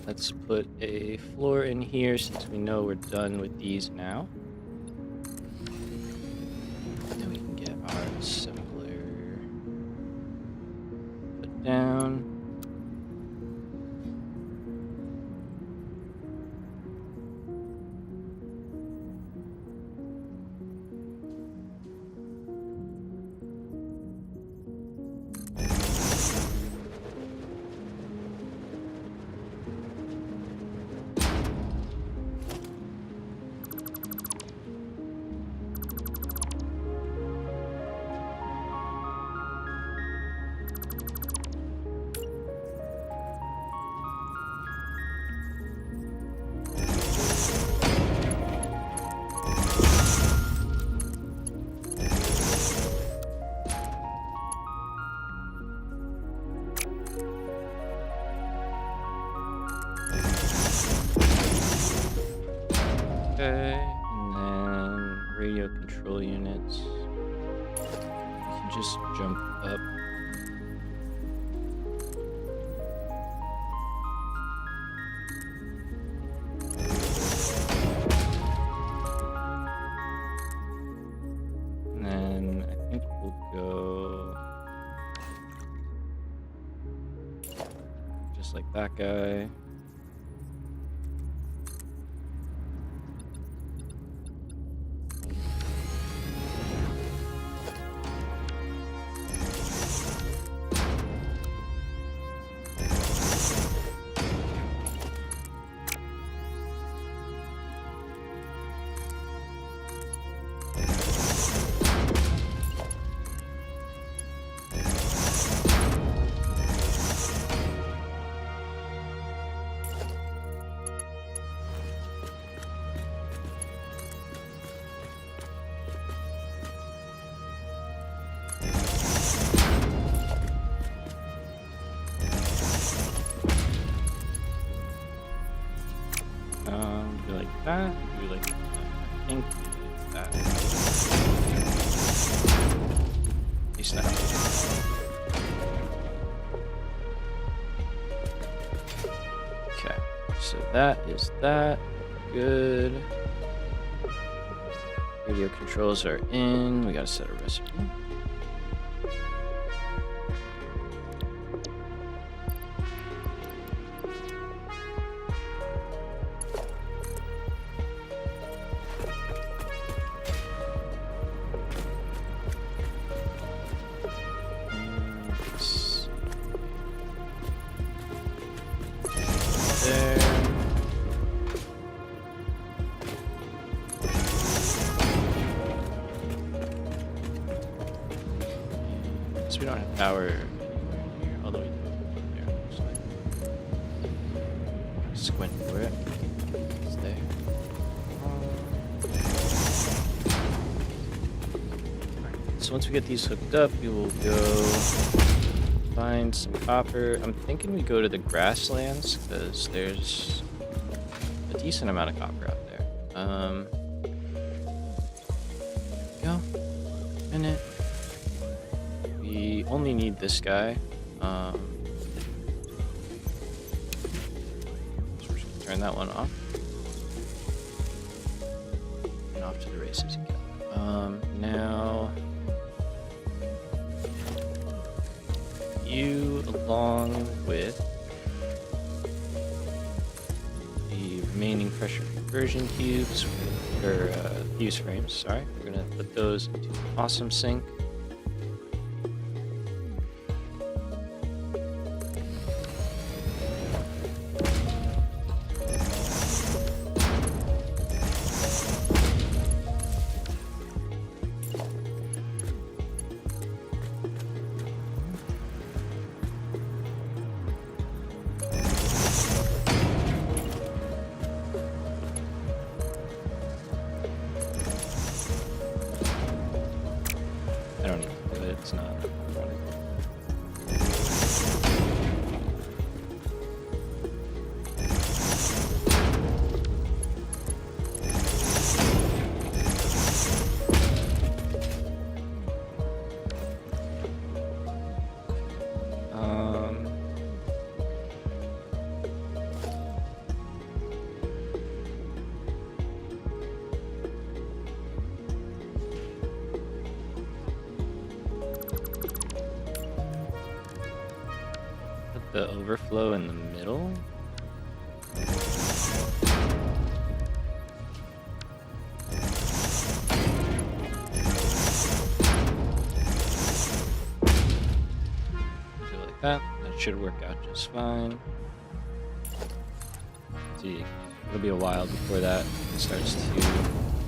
Let's put a floor in here since we know we're done with these now. Then we can get our assembler put down. Okay, and then radio control units. We can just jump up. And then I think we'll go just like that guy. Do we like that? Do we like that? I think we like that. At least that. Okay, so that is that. Good. Radio controls are in. We gotta set a recipe. We don't have power here, although we do there. So squint for it. It's there. Alright, so once we get these hooked up, we will go find some copper. I'm thinking we go to the grasslands because there's a decent amount of copper out there. Go. Minute. We only need this guy. So we're just gonna turn that one off. And off to the races again. Now you, along with the remaining pressure conversion cubes, or fuse frames, sorry, we're gonna put those into an awesome sink. the overflow in the middle. Do it like that. That should work out just fine. See, it'll be a while before that starts to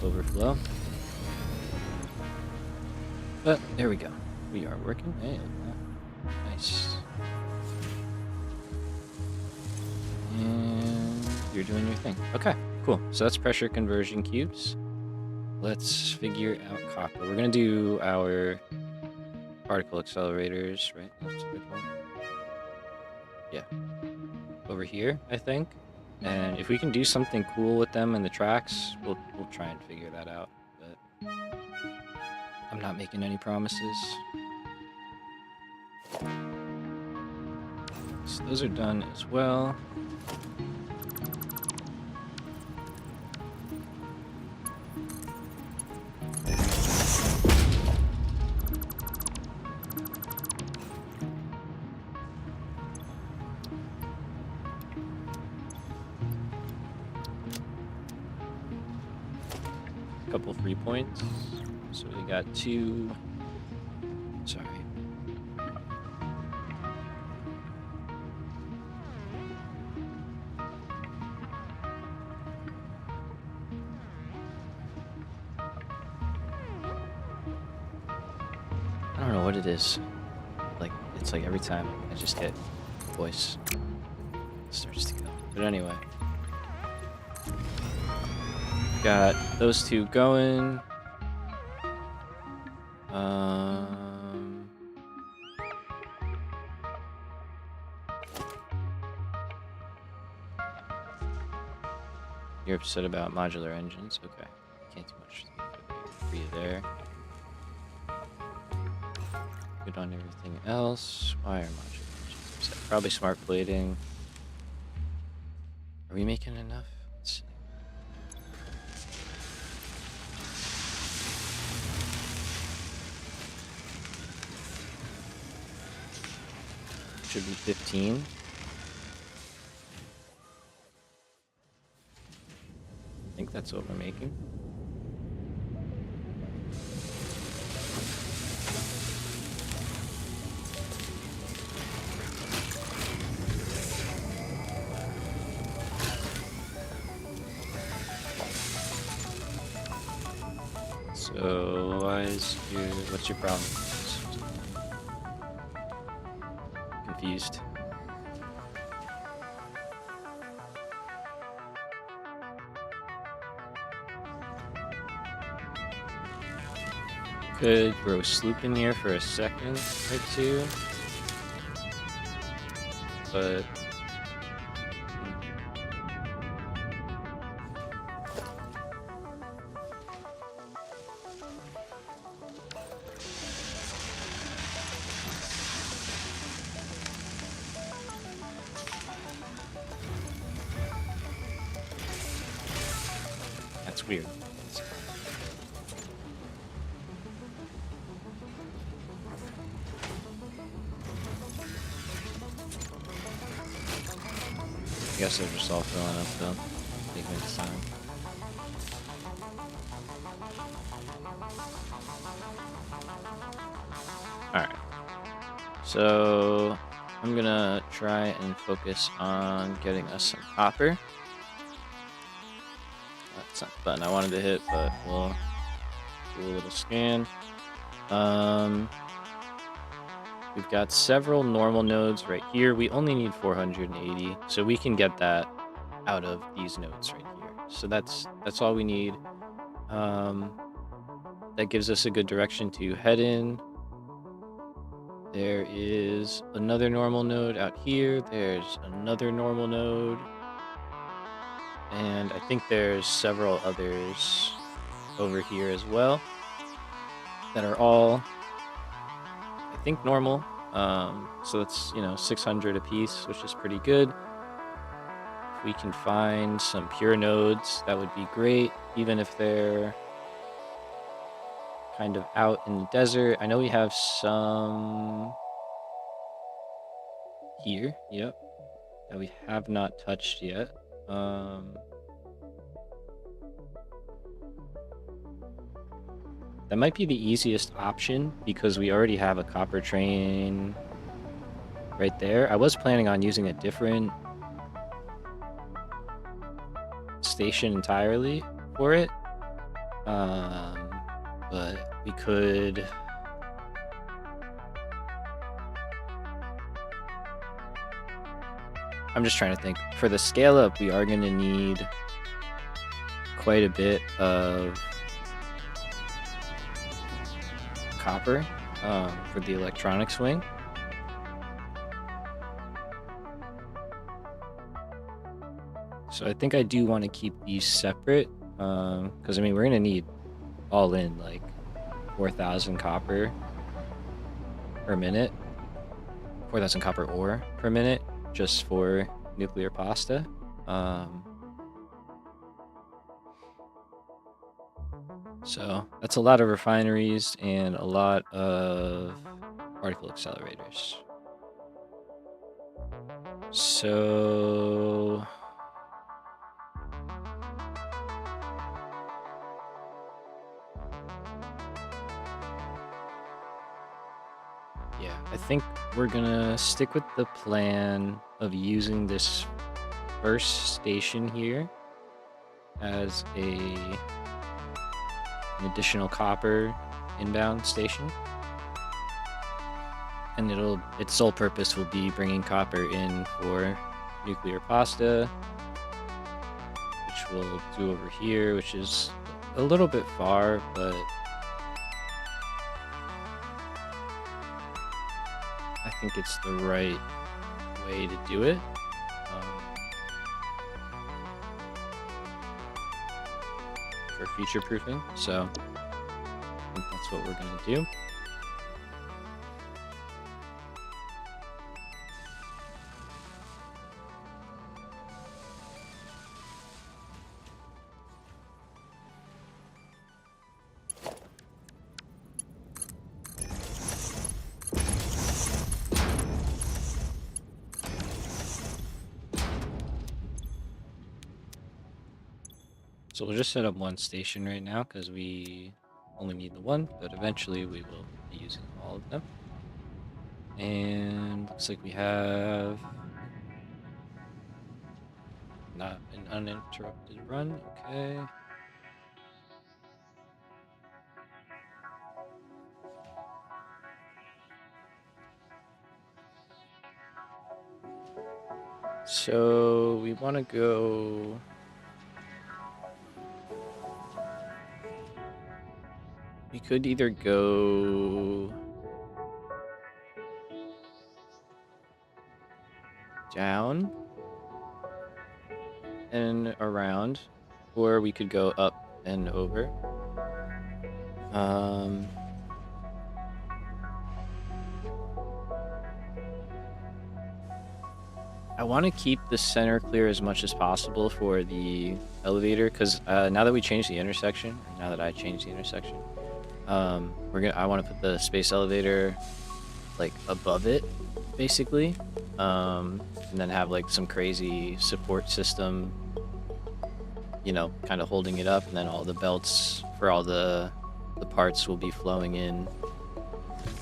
overflow. But there we go. We are working. Hey, look at that. Nice. And you're doing your thing. Okay, cool. So that's pressure conversion cubes. Let's figure out copper. We're gonna do our particle accelerators, right? That's what they're called. Yeah. Over here, I think. And if we can do something cool with them and the tracks, we'll try and figure that out. But I'm not making any promises. So those are done as well. Couple free points. So we got 2. Sorry. I don't know what it is. Like, it's like every time I just get voice, it starts to go. But anyway. Got those 2 going. You're upset about modular engines? Okay. Can't do much for you there. Good on everything else. Why are modular engines upset? Probably smart plating. Are we making enough? Let's see. Should be 15. I think that's what we're making. So what's your problem? Confused. Could throw Sloop in here for a second or 2. But that's weird. I guess they're just all filling up though. Taking its time. Alright. So I'm gonna try and focus on getting us some copper. That's not the button I wanted to hit, but we'll do a little scan. We've got several normal nodes right here. We only need 480, so we can get that out of these nodes right here. So that's all we need. That gives us a good direction to head in. There is another normal node out here. There's another normal node. And I think there's several others over here as well that are all, I think, normal. So that's, 600 a piece, which is pretty good. If we can find some pure nodes, that would be great, even if they're kind of out in the desert. I know we have some here. Yep. That we have not touched yet. That might be the easiest option because we already have a copper train right there. I was planning on using a different station entirely for it. But we could... I'm just trying to think. For the scale up, we are going to need quite a bit of copper for the electronics wing. So I think I do want to keep these separate because, I mean, we're going to need all in like 4,000 copper per minute, 4,000 copper ore per minute just for nuclear pasta. So that's a lot of refineries and a lot of particle accelerators. So yeah, I think we're gonna stick with the plan of using this first station here as an additional copper inbound station. And its sole purpose will be bringing copper in for nuclear pasta, which we'll do over here, which is a little bit far, but I think it's the right way to do it. For future proofing, so I think that's what we're gonna do. So we'll just set up one station right now because we only need the one, but eventually we will be using all of them. And looks like we have not an uninterrupted run. Okay. So we want to go... We could either go down and around, or we could go up and over. I want to keep the center clear as much as possible for the elevator, because now that we changed the intersection, or now that I changed the intersection, I want to put the space elevator like above it, basically, and then have like some crazy support system, you know, kind of holding it up, and then all the belts for all the parts will be flowing in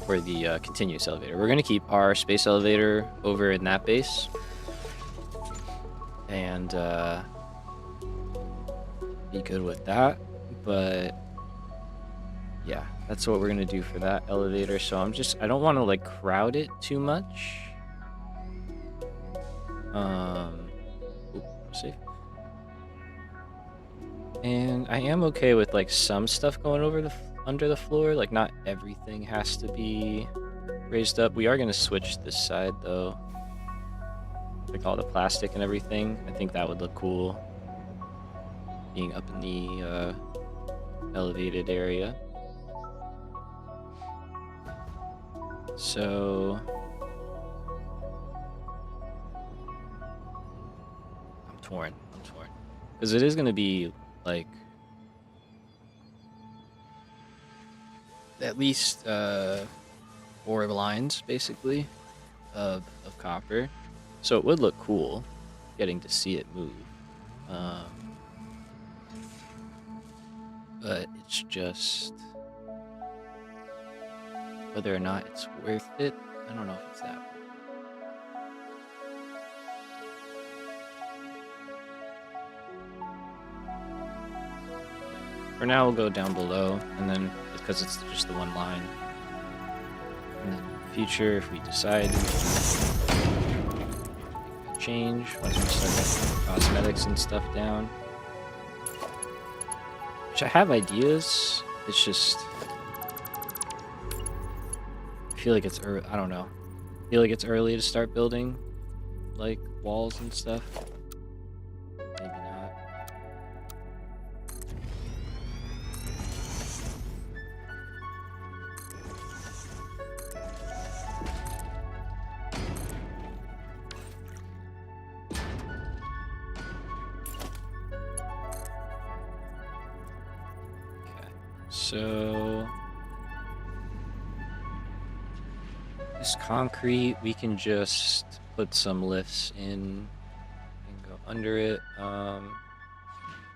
for the continuous elevator. We're gonna keep our space elevator over in that base, and be good with that. But yeah, that's what we're gonna do for that elevator. So I don't want to like crowd it too much. Safe. And I am okay with like some stuff going over under the floor. Like not everything has to be raised up. We are gonna switch this side though. Like all the plastic and everything. I think that would look cool being up in the elevated area. So I'm torn because it is going to be like at least 4 lines basically. of copper, so it would look cool getting to see it move. But it's just whether or not it's worth it. I don't know if it's that worth it. For now, we'll go down below, and then because it's just the one line. In the future, if we decide to make a change, once we start getting cosmetics and stuff down, which I have ideas, it's just I feel like it's early. I don't know. I feel like it's early to start building like walls and stuff. Maybe not. Okay. So this concrete, we can just put some lifts in and go under it.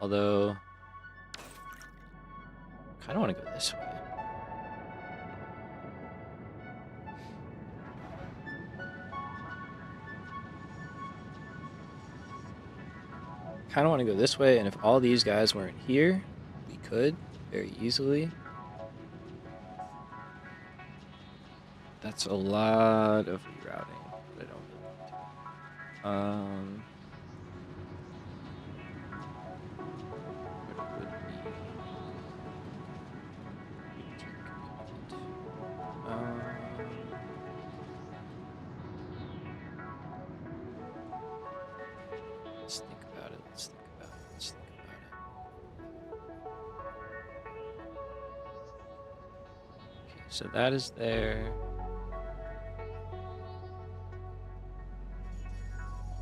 Although I kind of want to go this way. Kind of want to go this way, and if all these guys weren't here, we could very easily. That's a lot of rerouting that I don't really want to do. What would be team commitment? Let's think about it. Let's think about it. Let's think about it. Okay, so that is there.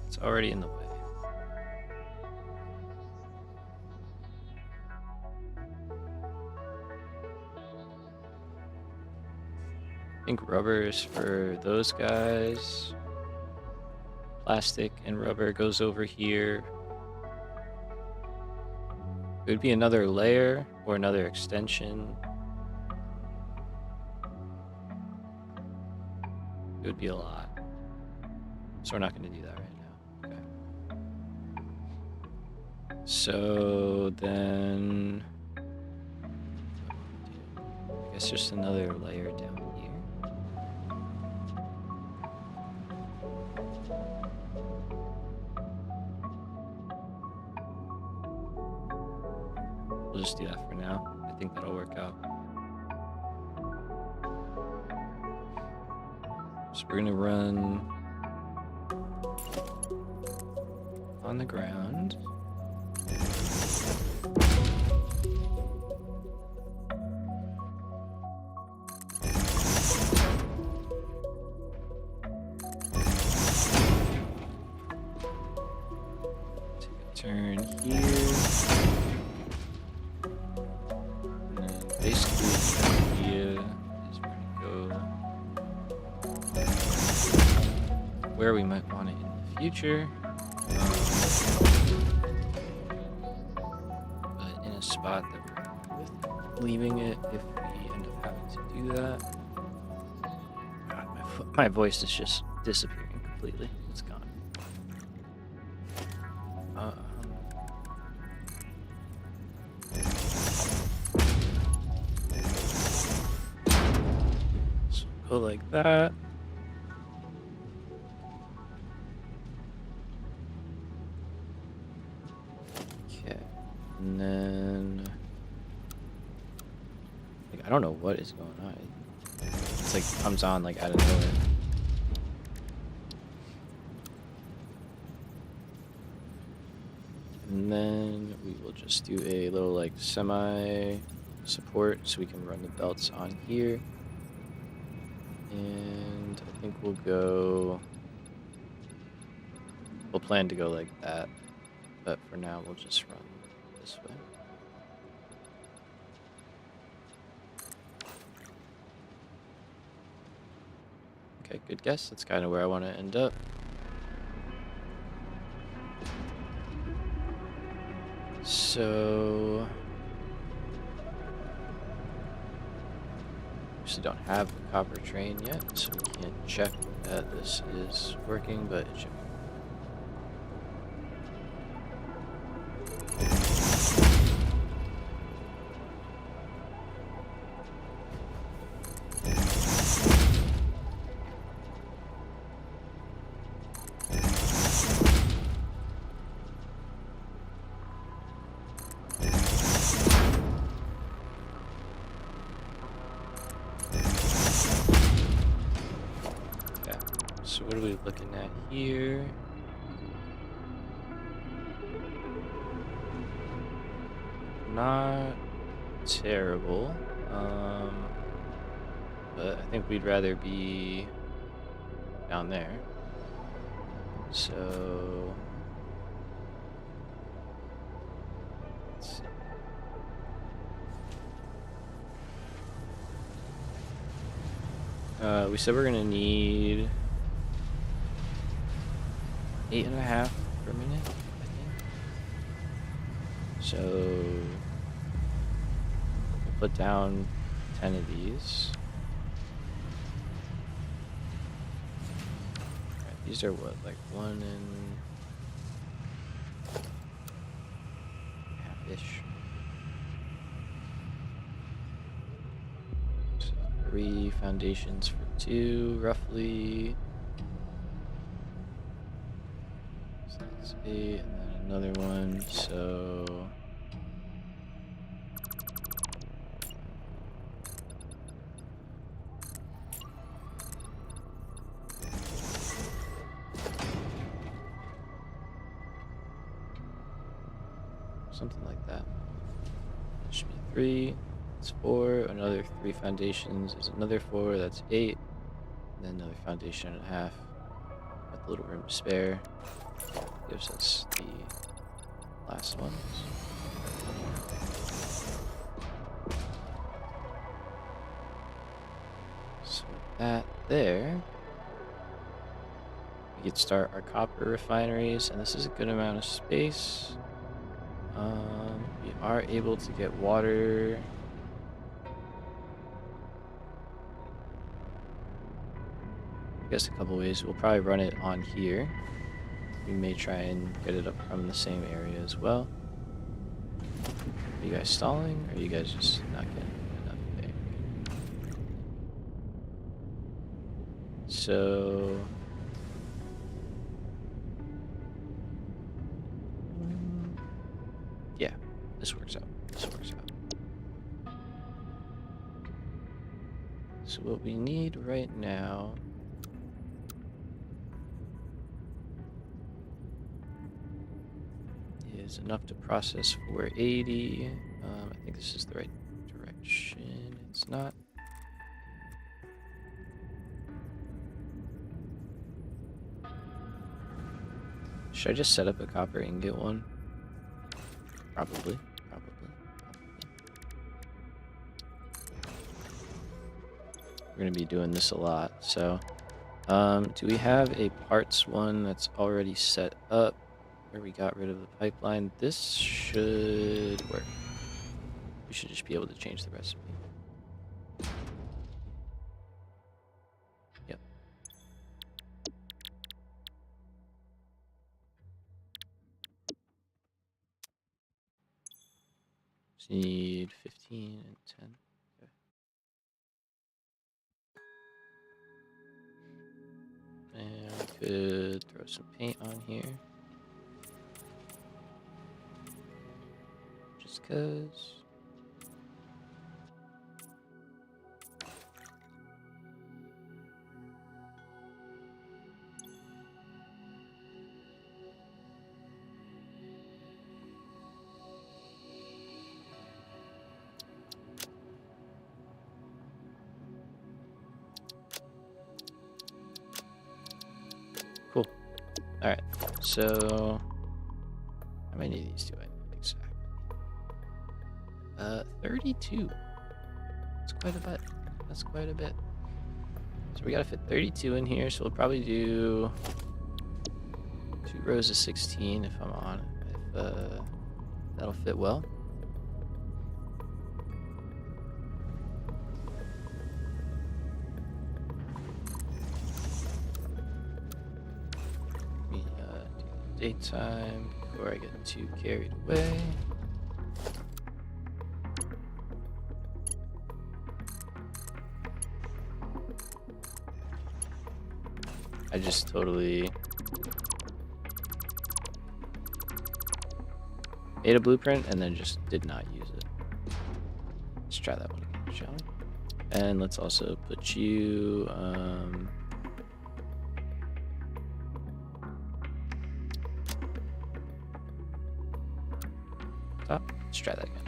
It's already in the way. I think rubber is for those guys. Plastic and rubber goes over here. It would be another layer or another extension. It would be a lot. So we're not going to do that right now. Okay. So then, I guess just another layer down here. We'll just do that for now. I think that'll work out. So we're gonna run on the ground. Take a turn here. And then basically the idea is we're gonna go where we might want it in the future. But in a spot that we're leaving it if we end up having to do that. God, my voice is just disappearing completely. It's gone. So go like that. Okay, and then like I don't know what is going on. It's like comes on like out of nowhere. And then we will just do a little like semi support so we can run the belts on here. And I think we'll plan to go like that, but for now we'll just run this way. Okay, good guess. That's kind of where I want to end up. So, obviously don't have the copper train yet, so we can't check that this is working, but it should be. So what are we looking at here? Not terrible. But I think we'd rather be down there. So let's see. We said we're gonna need 8.5 per minute, I think. So we'll put down 10 of these. Alright, these are what, like 1.5-ish. So 3 foundations for 2, roughly. So that's 8, and then another one, so something like that. Should be 3. That's 4. Another 3 foundations is another 4. That's 8. And then another foundation and a half with a little room to spare. Gives us the last ones. So with that there, we could start our copper refineries, and this is a good amount of space. We are able to get water. I guess a couple ways. We'll probably run it on here. We may try and get it up from the same area as well. Are you guys stalling, or are you guys just not getting enough there? So yeah, this works out. This works out. So what we need right now is enough to process 480. I think this is the right direction. It's not. Should I just set up a copper ingot one? Probably. We're going to be doing this a lot. So, do we have a parts one that's already set up where we got rid of the pipeline? This should work. We should just be able to change the recipe. Yep. Just need 15 and 10. Okay. And we could throw some paint on here. Just because. Cool. Alright, so how many of these do I need exactly? 32. That's quite a bit. That's quite a bit. So we gotta fit 32 in here, so we'll probably do 2 rows of 16 if I'm on it. If that'll fit well. Let me do daytime before I get too carried away. I just totally made a blueprint and then just did not use it. Let's try that one again, shall we? And let's also put you top. Let's try that again.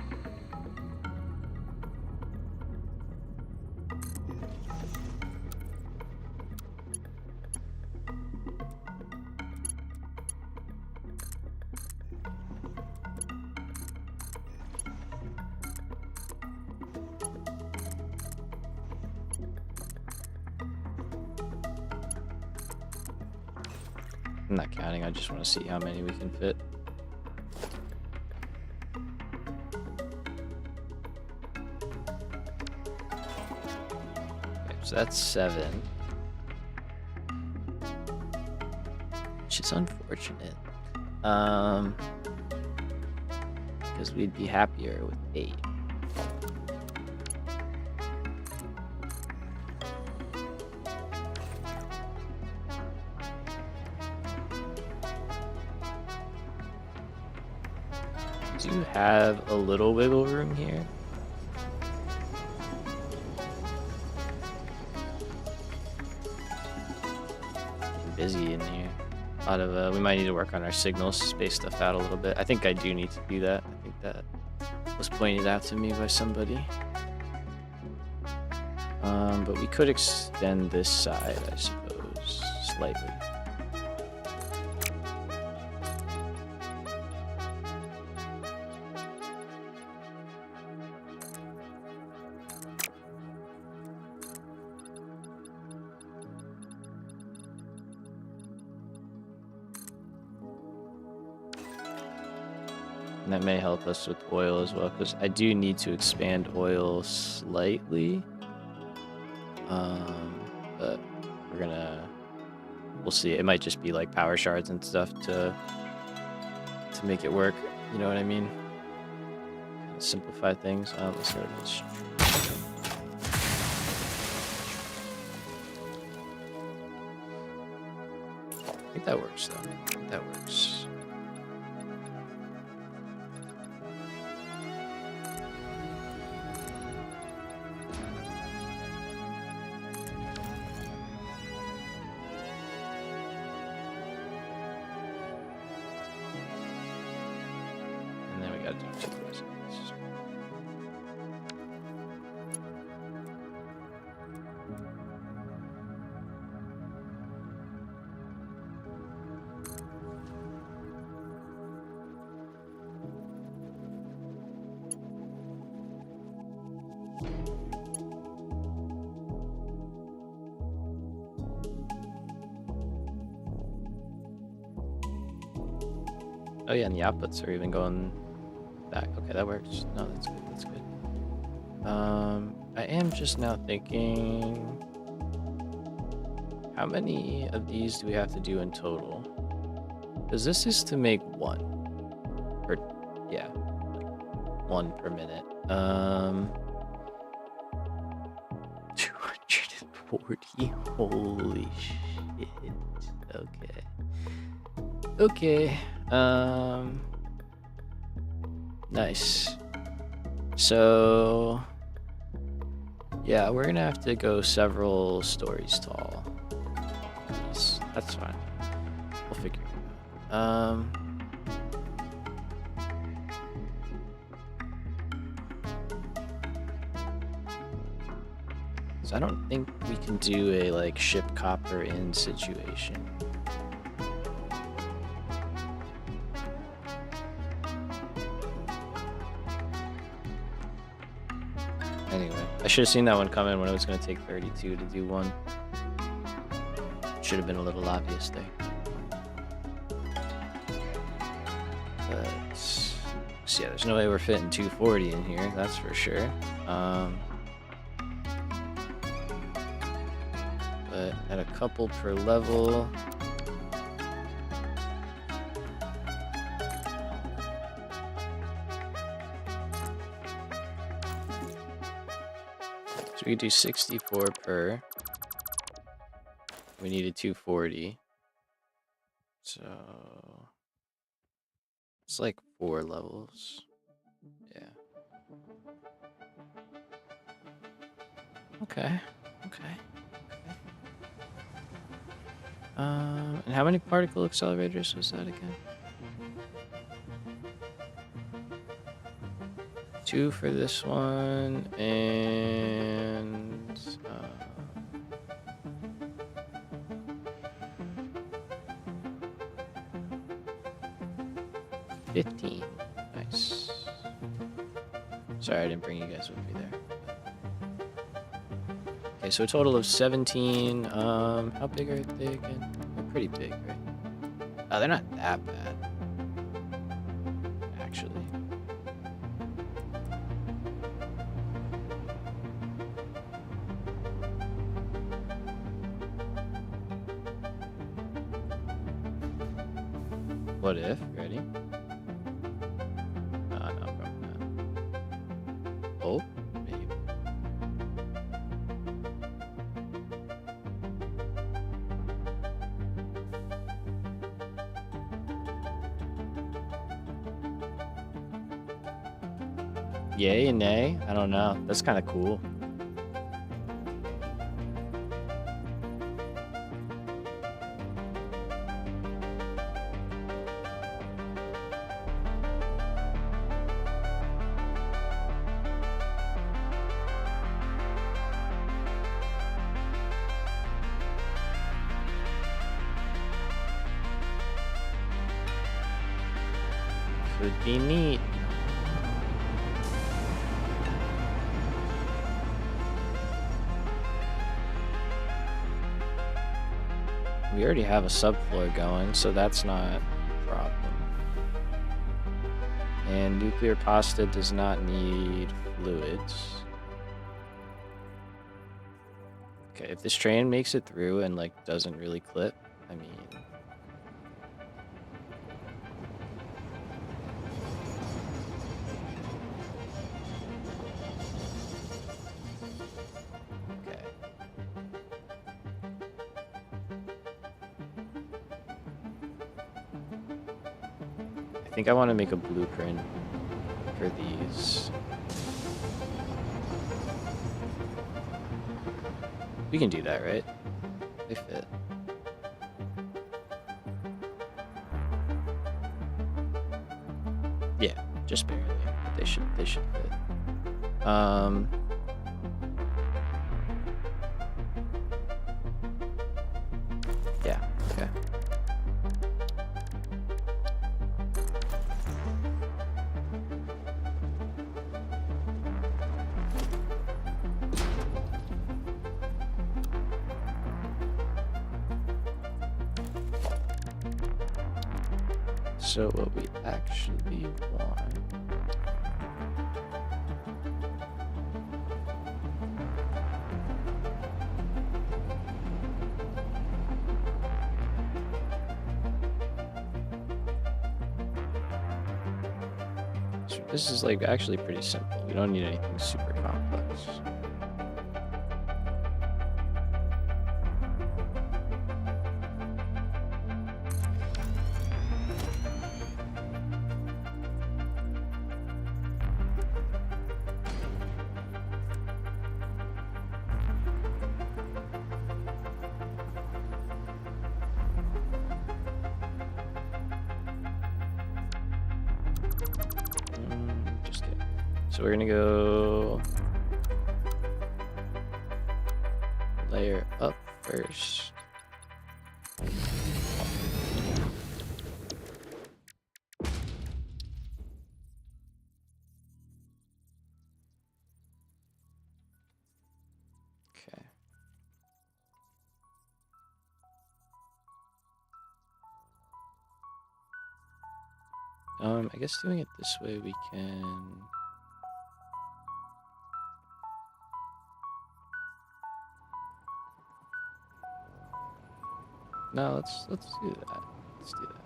I'm not counting, I just want to see how many we can fit. Okay, so that's 7. Which is unfortunate. Because we'd be happier with 8. Do have a little wiggle room here. Busy in here. A lot of we might need to work on our signals, space stuff out a little bit. I think I do need to do that. I think that was pointed out to me by somebody. But we could extend this side, I suppose, slightly. And that may help us with oil as well, because I do need to expand oil slightly. But we'll see. It might just be like power shards and stuff to make it work. You know what I mean? Kind of simplify things. Let's go to this. I think that works though. I think that works. Gotta do 2 residents. Oh yeah, and the outputs are even going back. Okay, that works. No, that's good. That's good. I am just now thinking, how many of these do we have to do in total? Because this is to make 1. Or, yeah, 1 per minute. 240. Holy shit. Okay. Okay. Nice. So, yeah, we're gonna have to go several stories tall. That's fine. We'll figure it out. So I don't think we can do a like ship copper in situation. Anyway, I should have seen that one coming when it was going to take 32 to do one. Should have been a little obvious there. But so yeah, there's no way we're fitting 240 in here, that's for sure. But at a couple per level. So we could do 64 per. We needed 240. So it's like 4 levels. Yeah. Okay. And how many particle accelerators was that again? 2 for this one, and 15. Nice. Sorry, I didn't bring you guys with me there. Okay, so a total of 17. How big are they again? They're pretty big, right? Oh, they're not that bad, actually. What if? Ready? No, probably not. Oh, maybe. Yay and nay? I don't know. That's kind of cool. Could be neat. We already have a subfloor going, so that's not a problem. And nuclear pasta does not need fluids. Okay, if this train makes it through and like doesn't really clip, I mean, okay. I think I want to make a blueprint for these. We can do that, right? They fit. Yeah, just barely. They should fit. Yeah, okay. So what we actually want. So this is like actually pretty simple. We don't need anything super complex. Just kidding. So we're gonna go layer up first. Okay. I guess doing it this way we can... No, let's do that. Let's do that.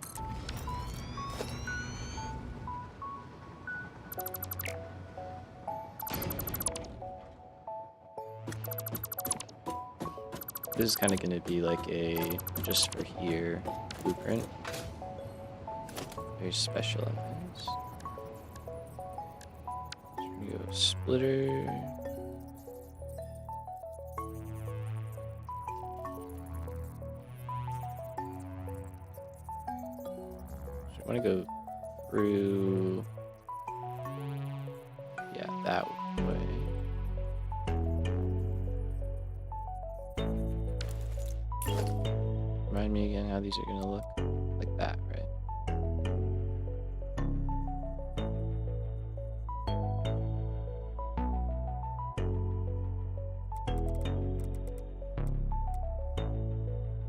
This is kind of going to be like a just for here blueprint. Very special elements. So we're gonna go splitter. So I want to go through, yeah, that way. Remind me again how these are going to look like that, right?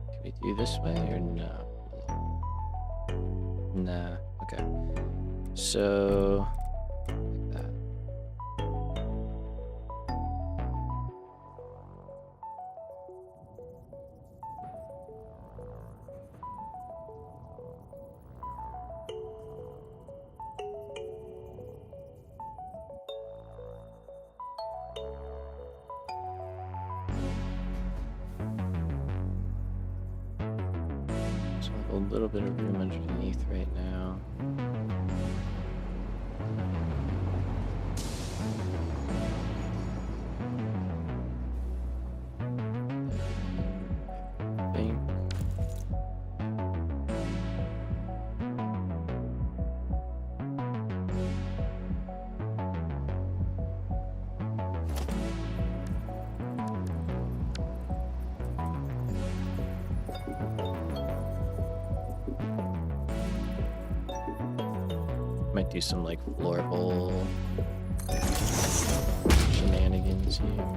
Can we do this way or no? Nah, okay. So, like that. So a little bit of room underneath right now. Might do some like floor hole shenanigans here.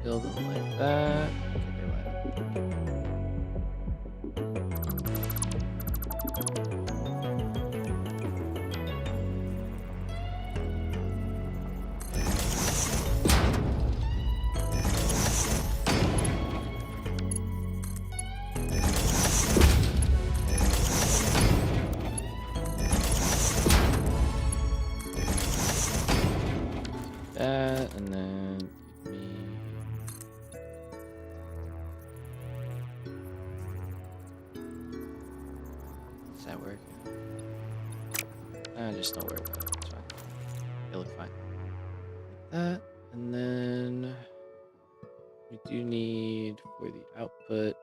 Build them like that. That, and then give me... Does that work? Just don't worry about it. It's fine. It'll look fine. Like that, and then we do need for the output.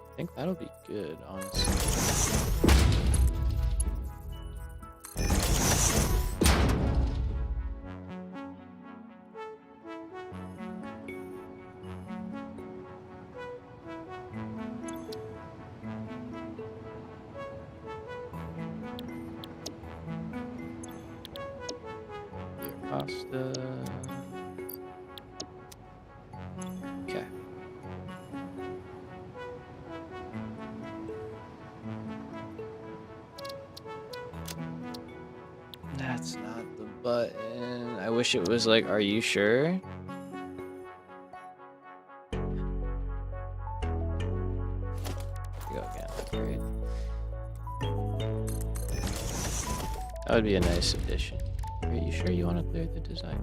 I think that'll be good, honestly. Pasta. Okay. That's not the button. I wish it was like, are you sure? Go again. Great. That would be a nice addition. Are you sure you want to clear the design?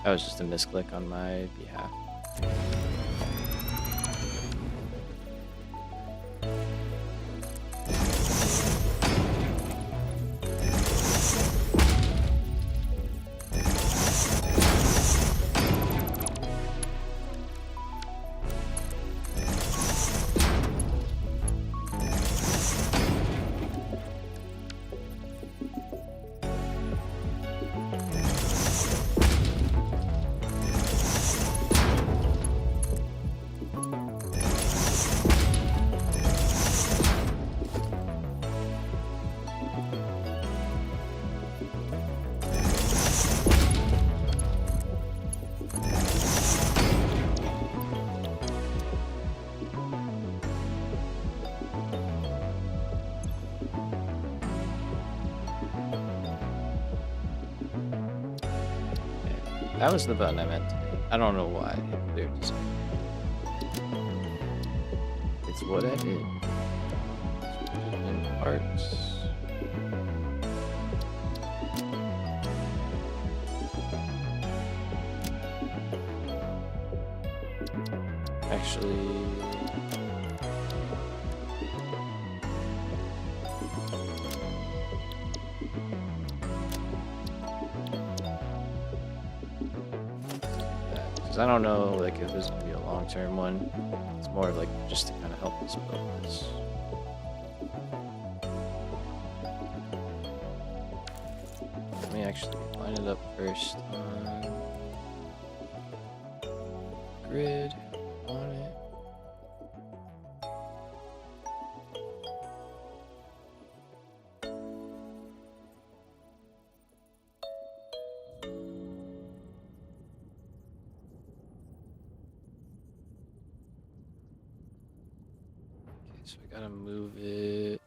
That was just a misclick on my behalf. That was the button I meant to hit. I don't know why it cleared this. It's what I did. In parts. Actually, because I don't know, like, if this is gonna be a long-term one. It's more of like just to kind of help us build this. Let me actually line it up first on grid on it. So I gotta move it.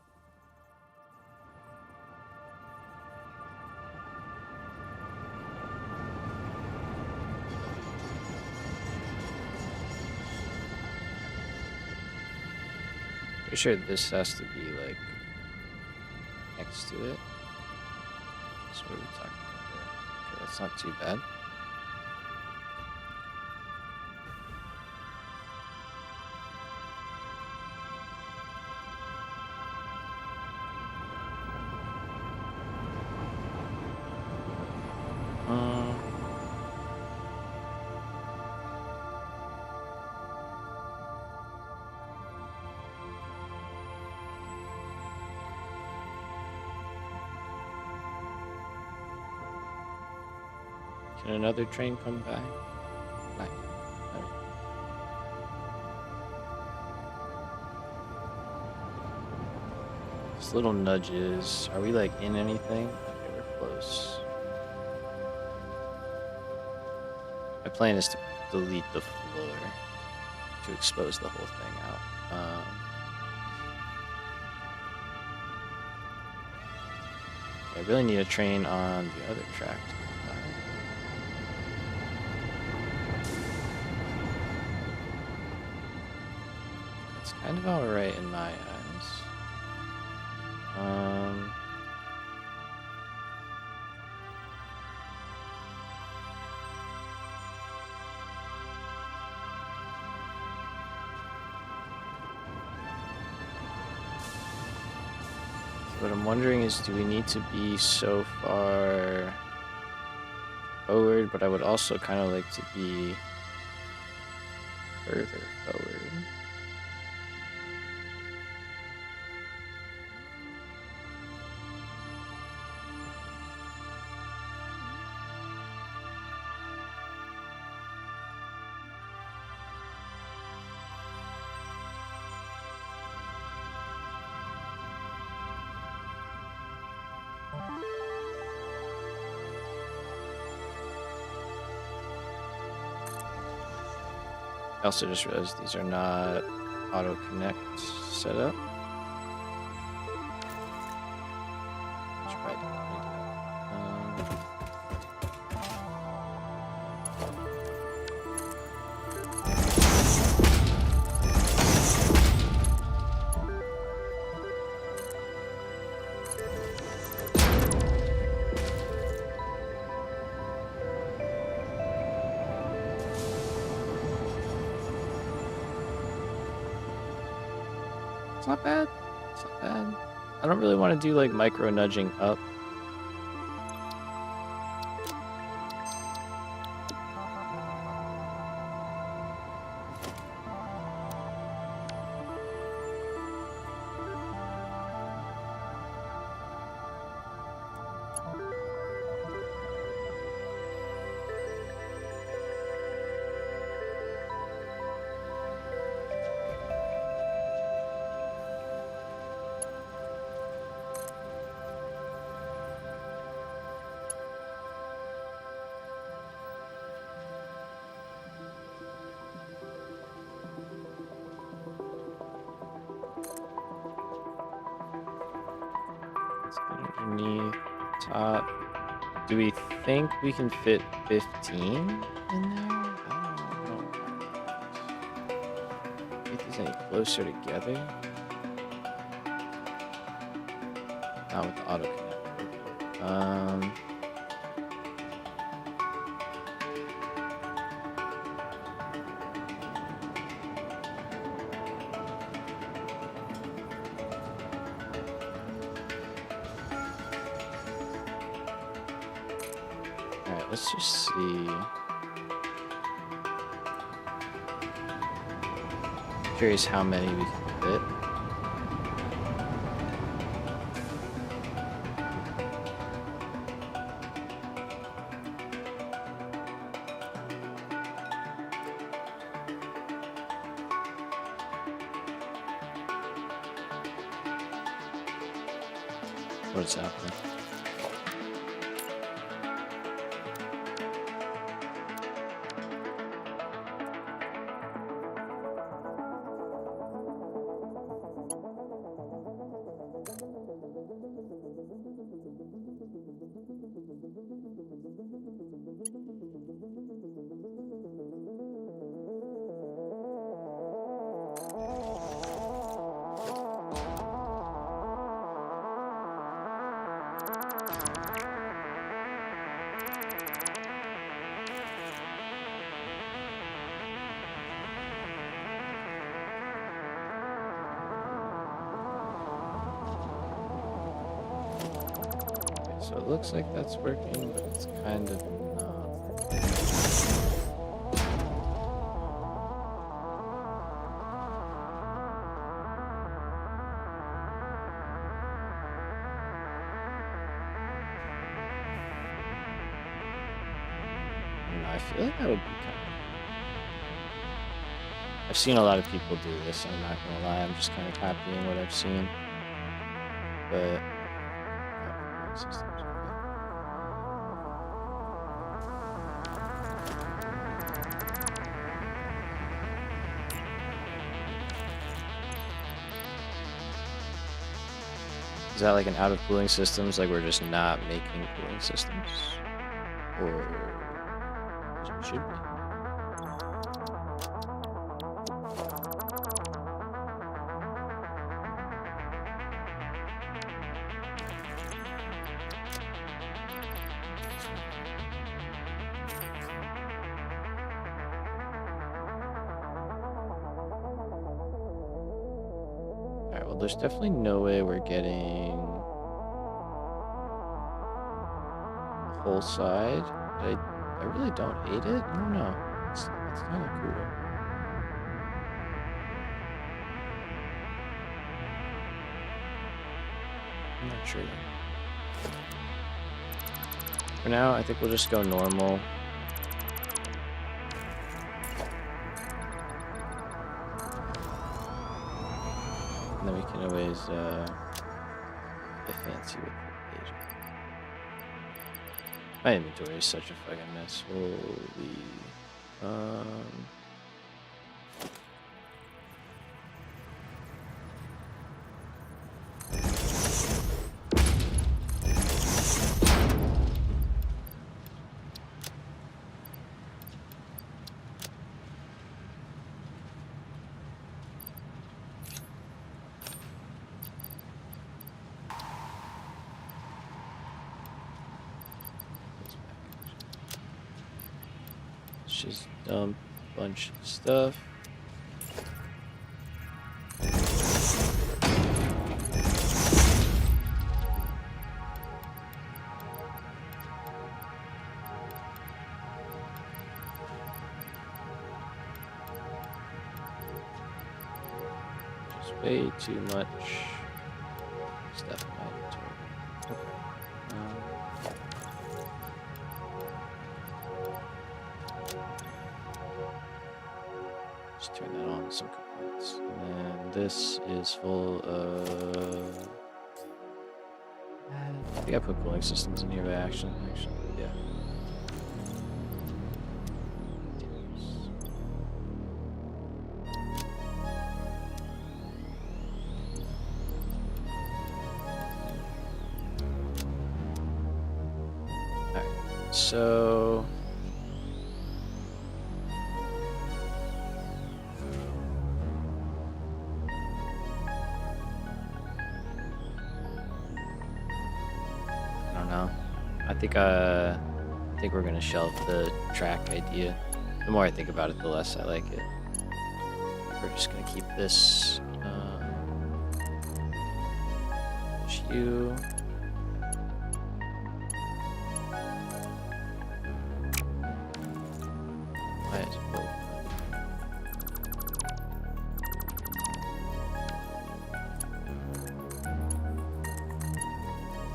Pretty sure this has to be like next to it. So what are we talking about there? Okay, that's not too bad. Can another train come by? Right. Alright. Just little nudges. Are we like in anything? Okay, we're close. My plan is to delete the floor to expose the whole thing out. I really need a train on the other track to come by. It's kind of alright in my eyes. What I'm wondering is, do we need to be so far forward? But I would also kind of like to be further forward. I also just realized these are not auto connect set up. Should probably make that. It's not bad. It's not bad. I don't really want to do like micro nudging up. Let's get underneath, top. Do we think we can fit 15 in there? I don't know. Get these any closer together? Not with the auto connector. Alright, let's just see. Curious how many we can fit. What's happening? So it looks like that's working, but it's kind of not working. I don't know, I feel like that would be kind of... I've seen a lot of people do this, I'm not gonna lie, I'm just kind of copying what I've seen. But... systems, okay. Is that like an out of cooling systems? Like we're just not making cooling systems? Or we should be? Alright, well there's definitely no way we're getting the whole side. I really don't hate it. I don't know. It's kind of cool. I'm not sure. For now, I think we'll just go normal. And then we can always get fancy with the page. My inventory is such a fucking mess. Holy. Let's just dump a bunch of stuff. Way too much stuff in my inventory. Just turn that on some components. And then this is full of... I think I put cooling systems in here by accident, actually. Yeah. Alright, so I don't know. I think we're gonna shelve the track idea. The more I think about it, the less I like it. We're just gonna keep this you.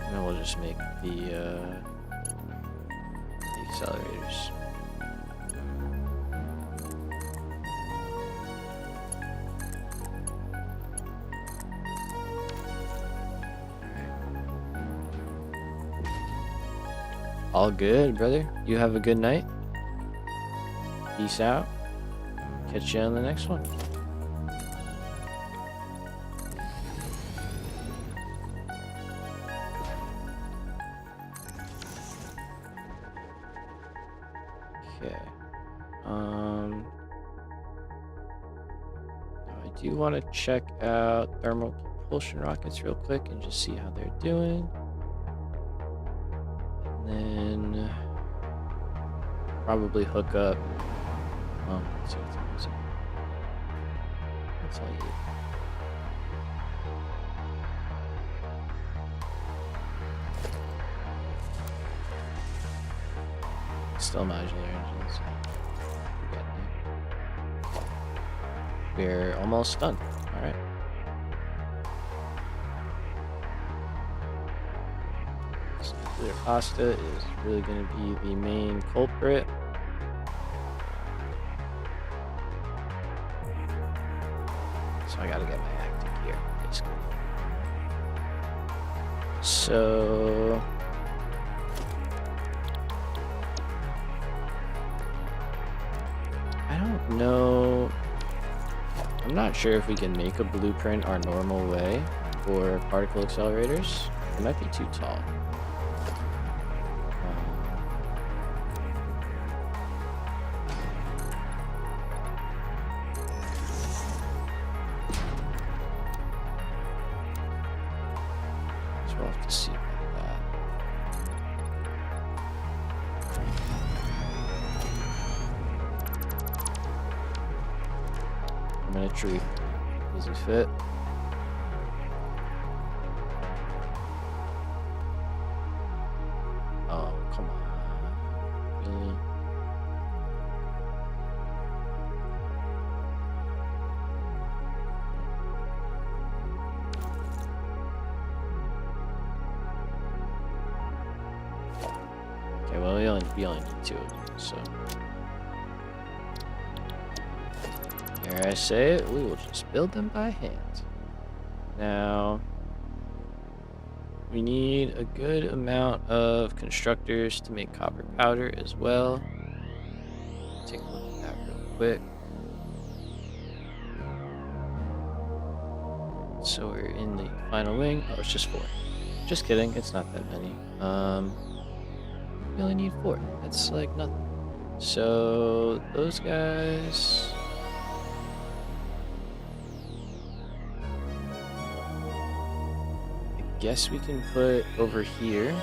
And then we'll just make the accelerators. All good, brother. You have a good night. Peace out. Catch you on the next one. Okay. I do want to check out thermal propulsion rockets real quick and just see how they're doing. And then probably hook up. Let's see what's using. That's all you. Still modular engines. We're almost done. All right. So nuclear pasta is really going to be the main culprit. So I got to get my act in gear, basically. So I don't know. I'm not sure if we can make a blueprint our normal way for particle accelerators. It might be too tall. So we'll have to see about that. Tree. Easy fit. Oh, come on. Really? Okay, well, we only need 2 of them, so. Dare I say it, we will just build them by hand. Now, we need a good amount of constructors to make copper powder as well. Take a look at that real quick. So we're in the final wing. Oh, it's just 4. Just kidding, it's not that many. We only need 4. That's like nothing. So those guys. Guess we can put over here,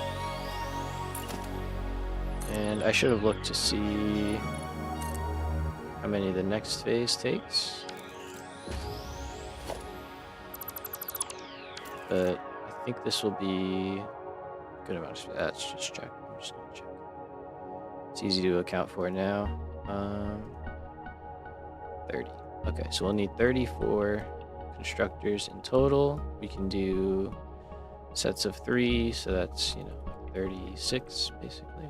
and I should have looked to see how many the next phase takes, but I think this will be a good amount of, let's just check. I'm just gonna check. It's easy to account for now. 30. Okay, so we'll need 34 constructors in total. We can do sets of 3, so that's, 36 basically.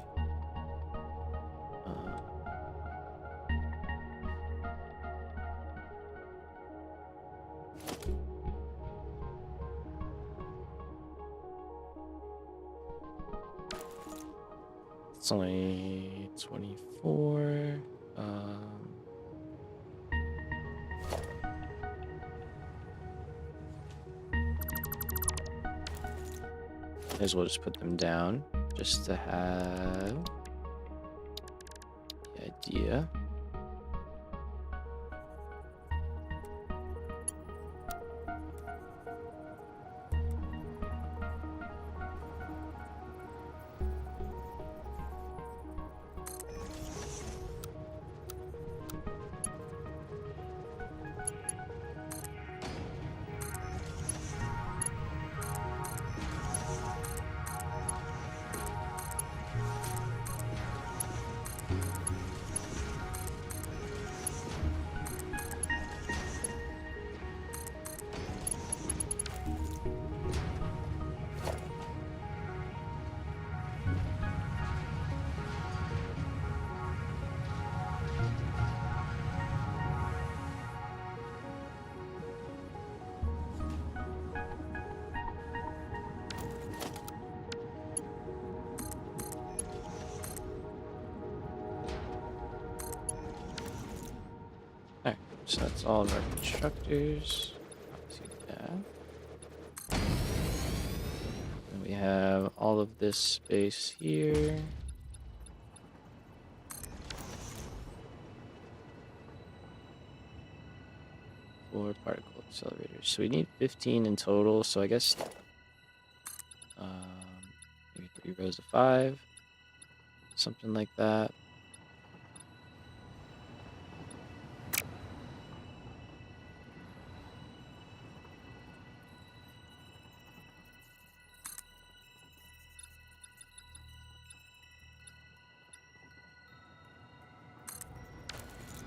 It's only 24. May as well just put them down just to have idea. Alright, so that's all of our constructors. Not too bad. And we have all of this space here. For particle accelerators. So we need 15 in total, so I guess maybe 3 rows of 5. Something like that.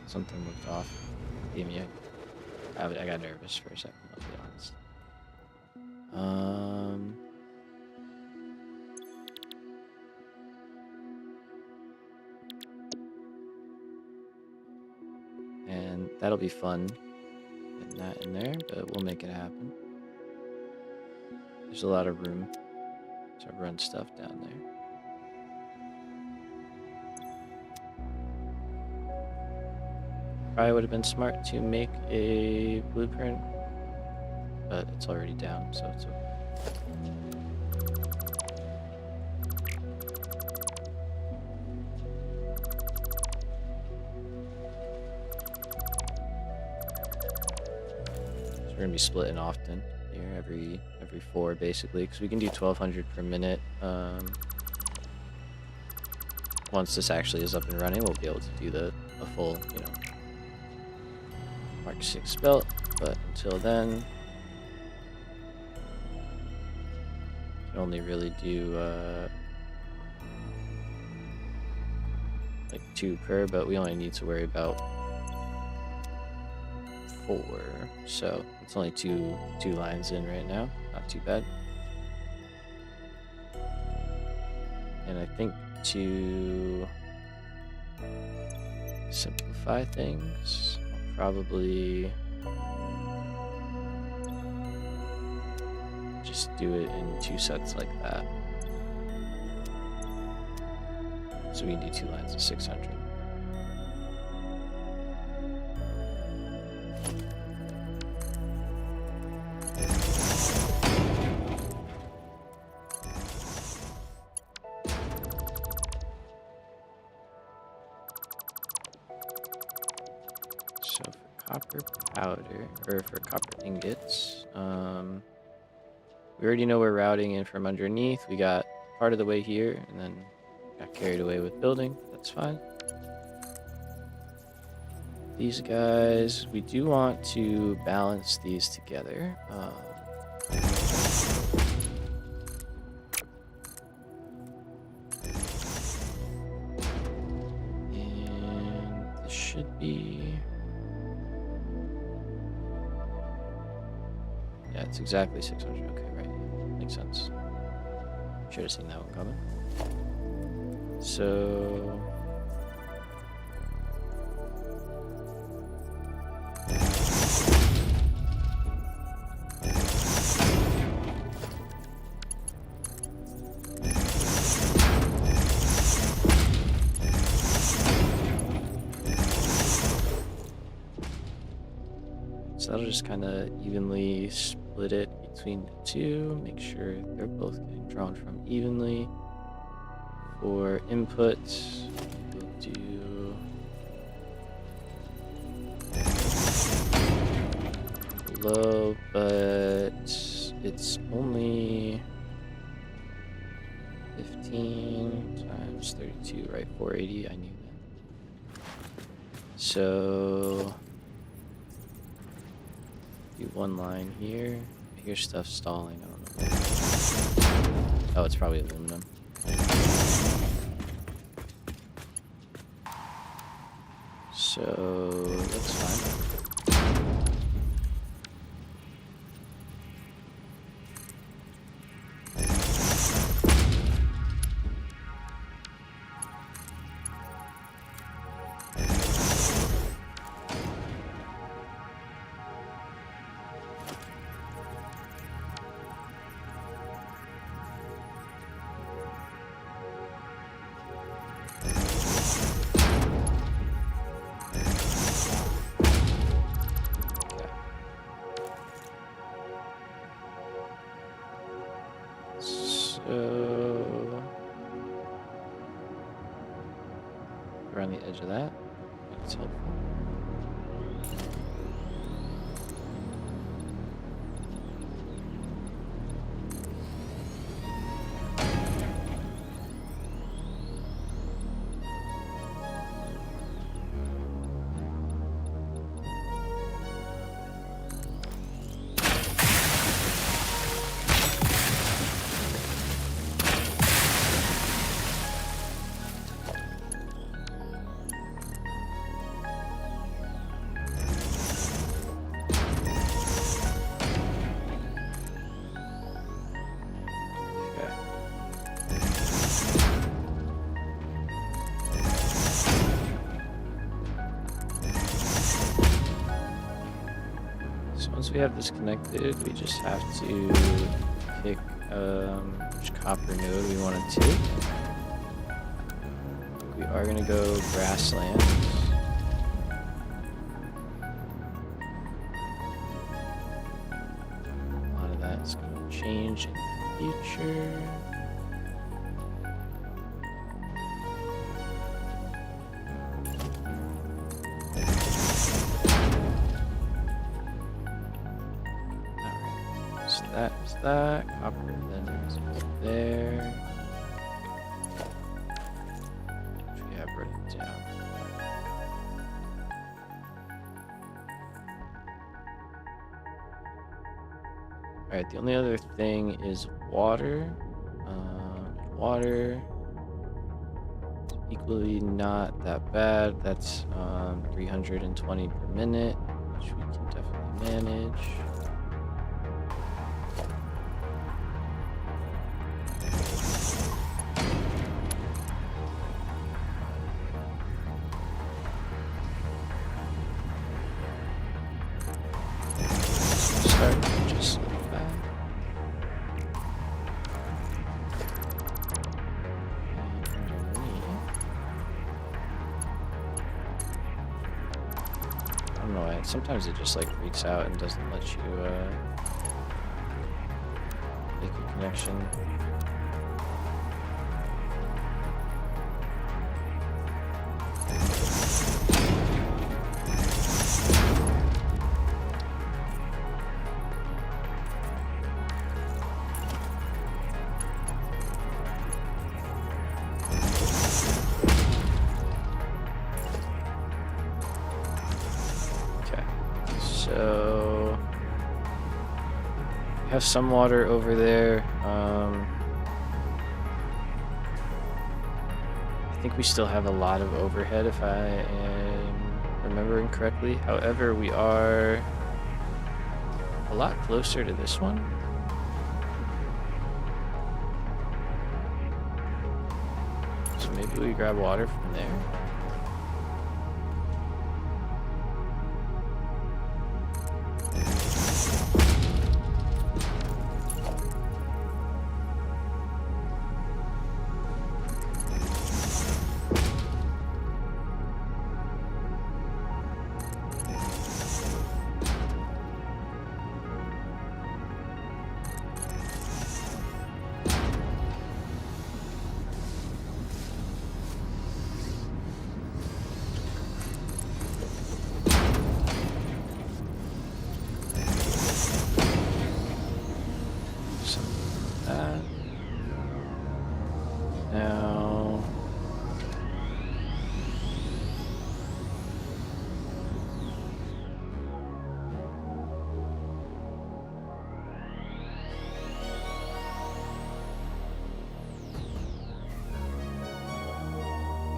Something looked off. Gave me I got nervous for a second, I'll be honest. And that'll be fun, getting that in there, but we'll make it happen. There's a lot of room to run stuff down there. Probably would have been smart to make a blueprint, but it's already down, so it's okay. So we're gonna be splitting often here, every 4 basically, because we can do 1200 per minute. Once this actually is up and running, we'll be able to do the full, Mark 6 belt, but until then, you can only really do like 2 per, but we only need to worry about 4, so it's only two lines in right now, not too bad. And I think to simplify things, probably just do it in 2 sets like that. So we can do 2 lines of 600. So for copper powder, or for copper ingots, we already know we're routing in from underneath. We got part of the way here, and then got carried away with building. That's fine. These guys, we do want to balance these together. And this should be... Yeah, it's exactly 600. Okay, right. Makes sense. Should have seen that one coming. So... So that'll just kind of evenly split it between the 2, make sure they're both getting drawn from evenly. For input, we'll do low, but it's only 15 times 32, right? 480. I knew that. So do one line here. I hear stuff stalling. I don't know. Oh, it's probably aluminum. So that's fine. So around the edge of that, that's helpful. Once we have this connected, we just have to pick which copper node we want to take. We are going to go grasslands. A lot of that's going to change in the future. That copper then is there, which we have written down. All right, the only other thing is water. Water is equally not that bad. That's 320 per minute, which we can definitely manage. Sometimes it just like freaks out and doesn't let you make a connection. So we have some water over there. I think we still have a lot of overhead if I am remembering correctly. However, we are a lot closer to this one. So maybe we grab water from there.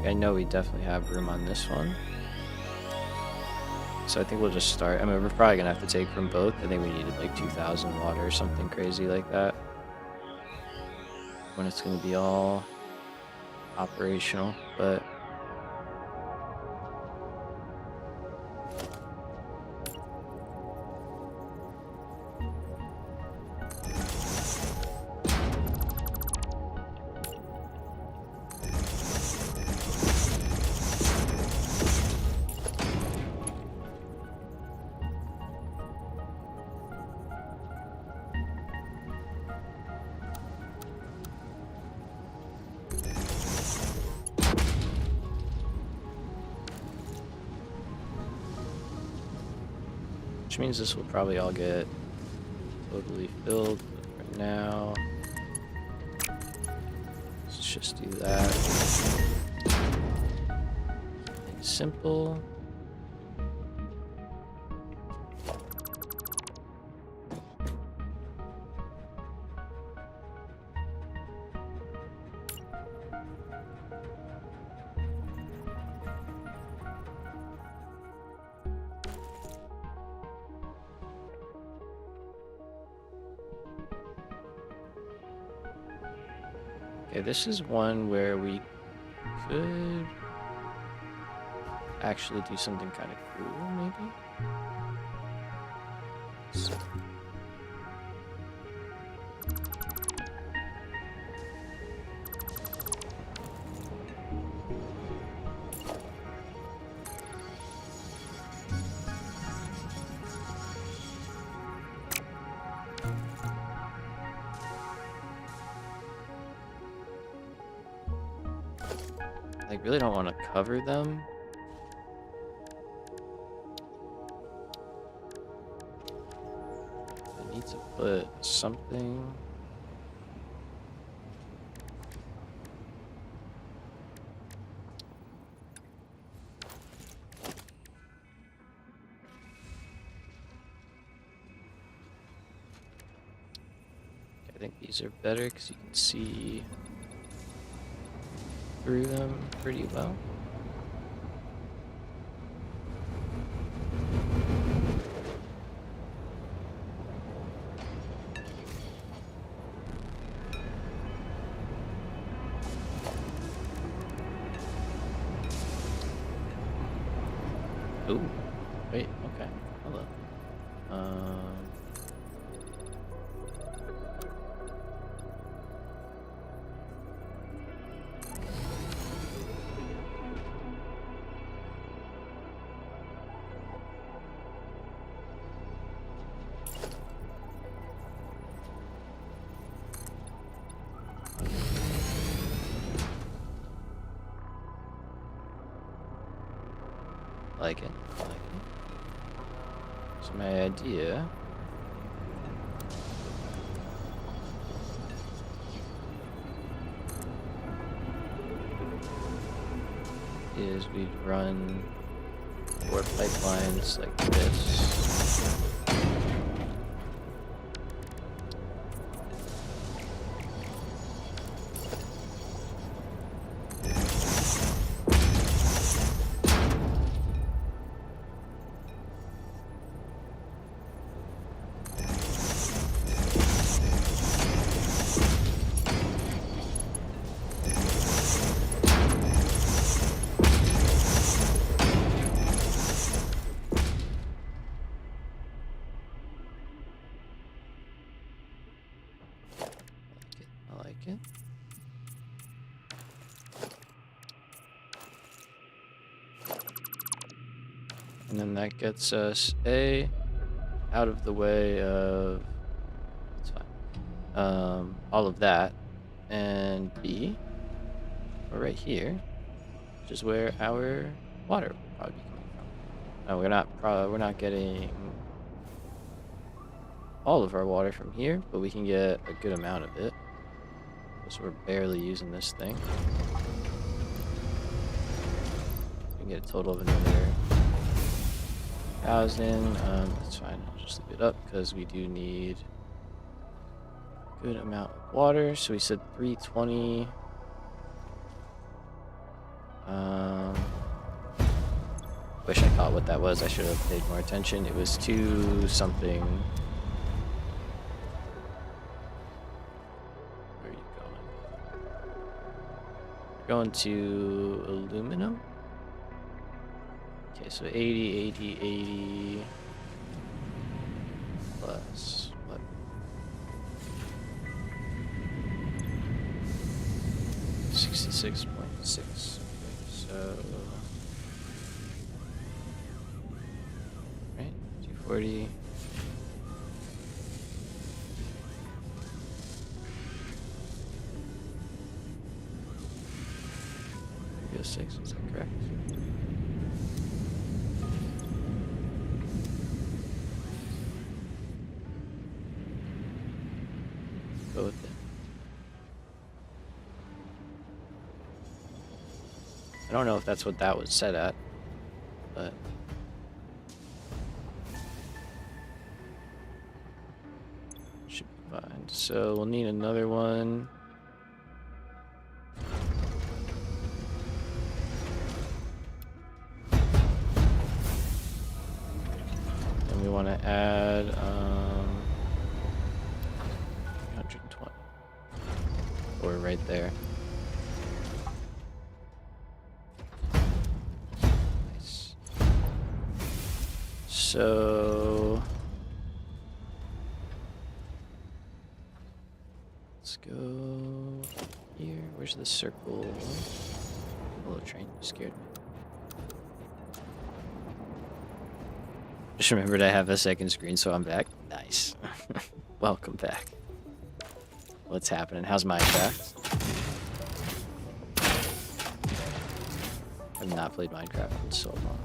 I know we definitely have room on this one. So I think we'll just start. I mean, we're probably going to have to take from both. I think we needed like 2,000 water or something crazy like that. When it's going to be all operational, but... which means this will probably all get totally filled. But for now, let's just do that. Things simple. Okay, this is one where we could actually do something kind of cool, maybe? So, I really don't want to cover them. I need to put something. I think these are better because you can see through them pretty well. Ooh, wait, okay, hold up. Like it, like it. So my idea is we'd run 4 pipelines like this. I like it. And then that gets us A, out of the way of, that's fine, all of that, and B, we're right here, which is where our water will probably be coming from. Now we're not getting all of our water from here, but we can get a good amount of it. So we're barely using this thing. We can get a total of another 1,000. That's fine. I'll just leave it up because we do need a good amount of water. So we said 320. Wish I caught what that was. I should have paid more attention. It was to something. Where are you going? Going to aluminum. Okay, so 80, 80, 80 plus what? 66.6. So, right, 240. Six, is that correct? Go with it. I don't know if that's what that was set at, but should be fine. So we'll need another one. And we want to add 120. Or right there. Nice. So let's go here. Where's the circle? Hello, train. You scared me. Just remembered I have a second screen, so I'm back. Nice. Welcome back. What's happening? How's Minecraft? I've not played Minecraft in so long.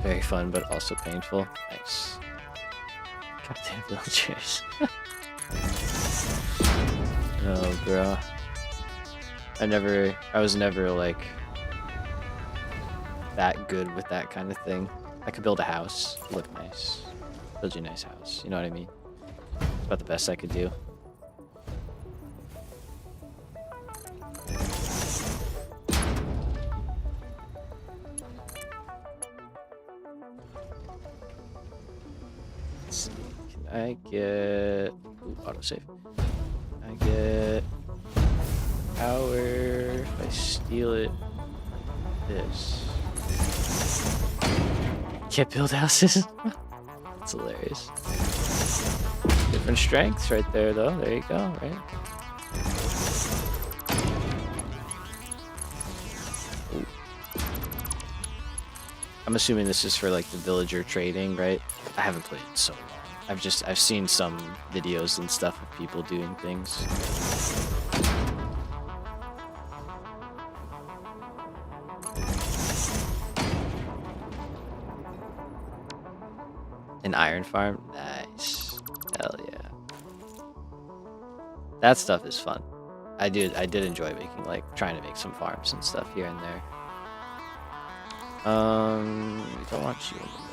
Very fun, but also painful. Nice. Goddamn villagers. Oh, bro. I was never, like, that good with that kind of thing. I could build a house, look nice, build you a nice house, you know what I mean? It's about the best I could do. Let's see, can I get... Ooh, autosave. I get power if I steal it. This. Can't build houses? That's hilarious. Different strengths right there, though. There you go, right? Ooh. I'm assuming this is for like the villager trading, right? I haven't played in so long. I've seen some videos and stuff of people doing things. An iron farm? Nice. Hell yeah. That stuff is fun. I did enjoy making, like, trying to make some farms and stuff here and there. We don't want you in the middle.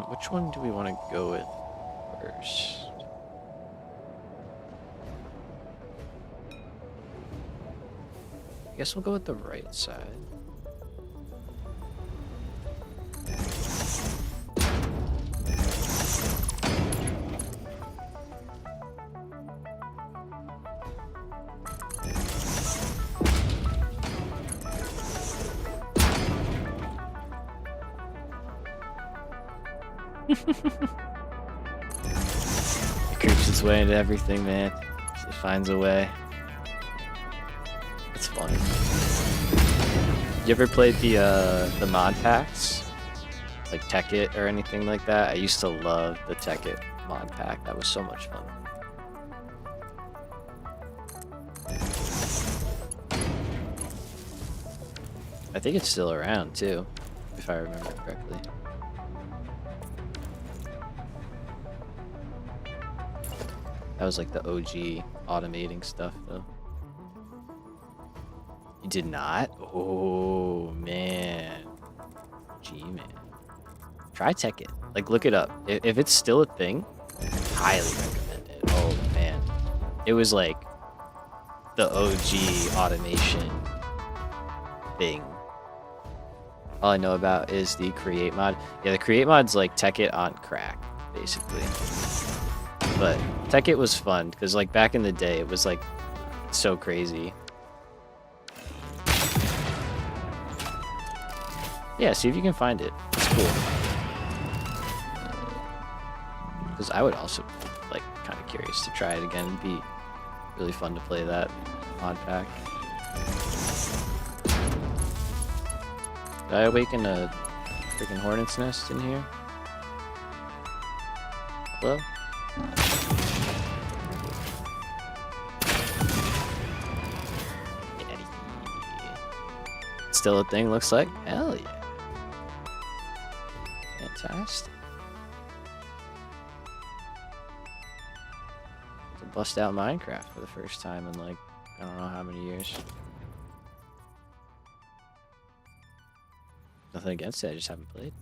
Which one do we want to go with first? I guess we'll go with the right side. It creeps its way into everything, man. It finds a way. It's fun. You ever played the mod packs? Like Tekkit or anything like that? I used to love the Tekkit mod pack. That was so much fun. I think it's still around too, if I remember correctly. That was like the OG automating stuff, though. You did not? Oh, man. Gee, man. Try Tech It. Like, look it up. If it's still a thing, highly recommend it. Oh, man. It was like the OG automation thing. All I know about is the Create mod. Yeah, the Create mod's like Tech It on crack, basically. But Tech It was fun, because like back in the day, it was like so crazy. Yeah, see if you can find it. It's cool. Because I would also like kind of curious to try it again. It'd be really fun to play that mod pack. Did I awaken a freaking hornet's nest in here? Hello? Still a thing, looks like? Hell yeah. Fantastic. To bust out Minecraft for the first time in like, I don't know how many years. Nothing against it, I just haven't played.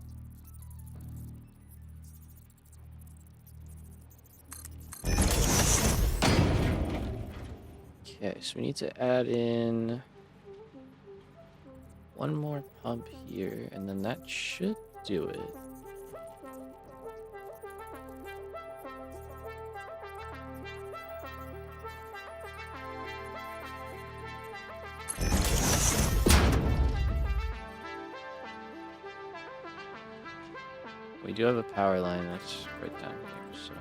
Okay, so we need to add in one more pump here, and then that should do it. We do have a power line that's right down here, so.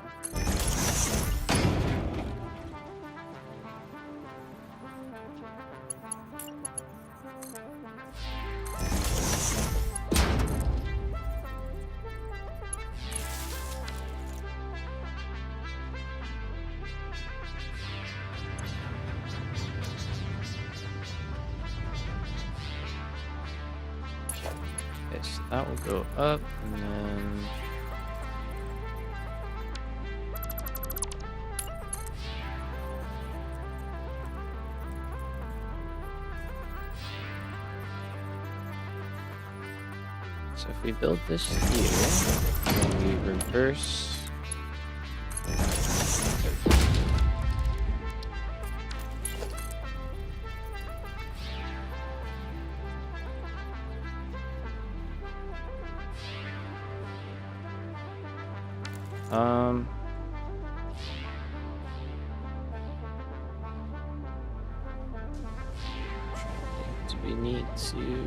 Okay, so that will go up, and then so if we build this here, and we reverse. Do we need to?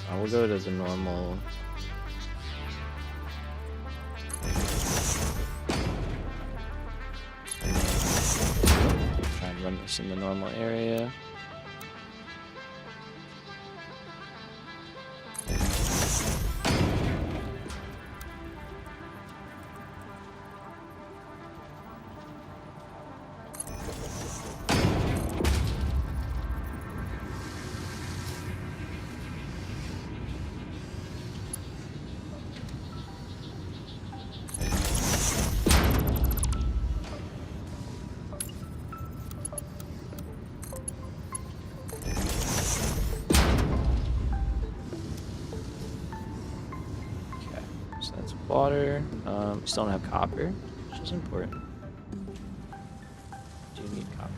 I will go to the normal. Try and run this in the normal area. So that's water. We still don't have copper, which is important. Do need copper.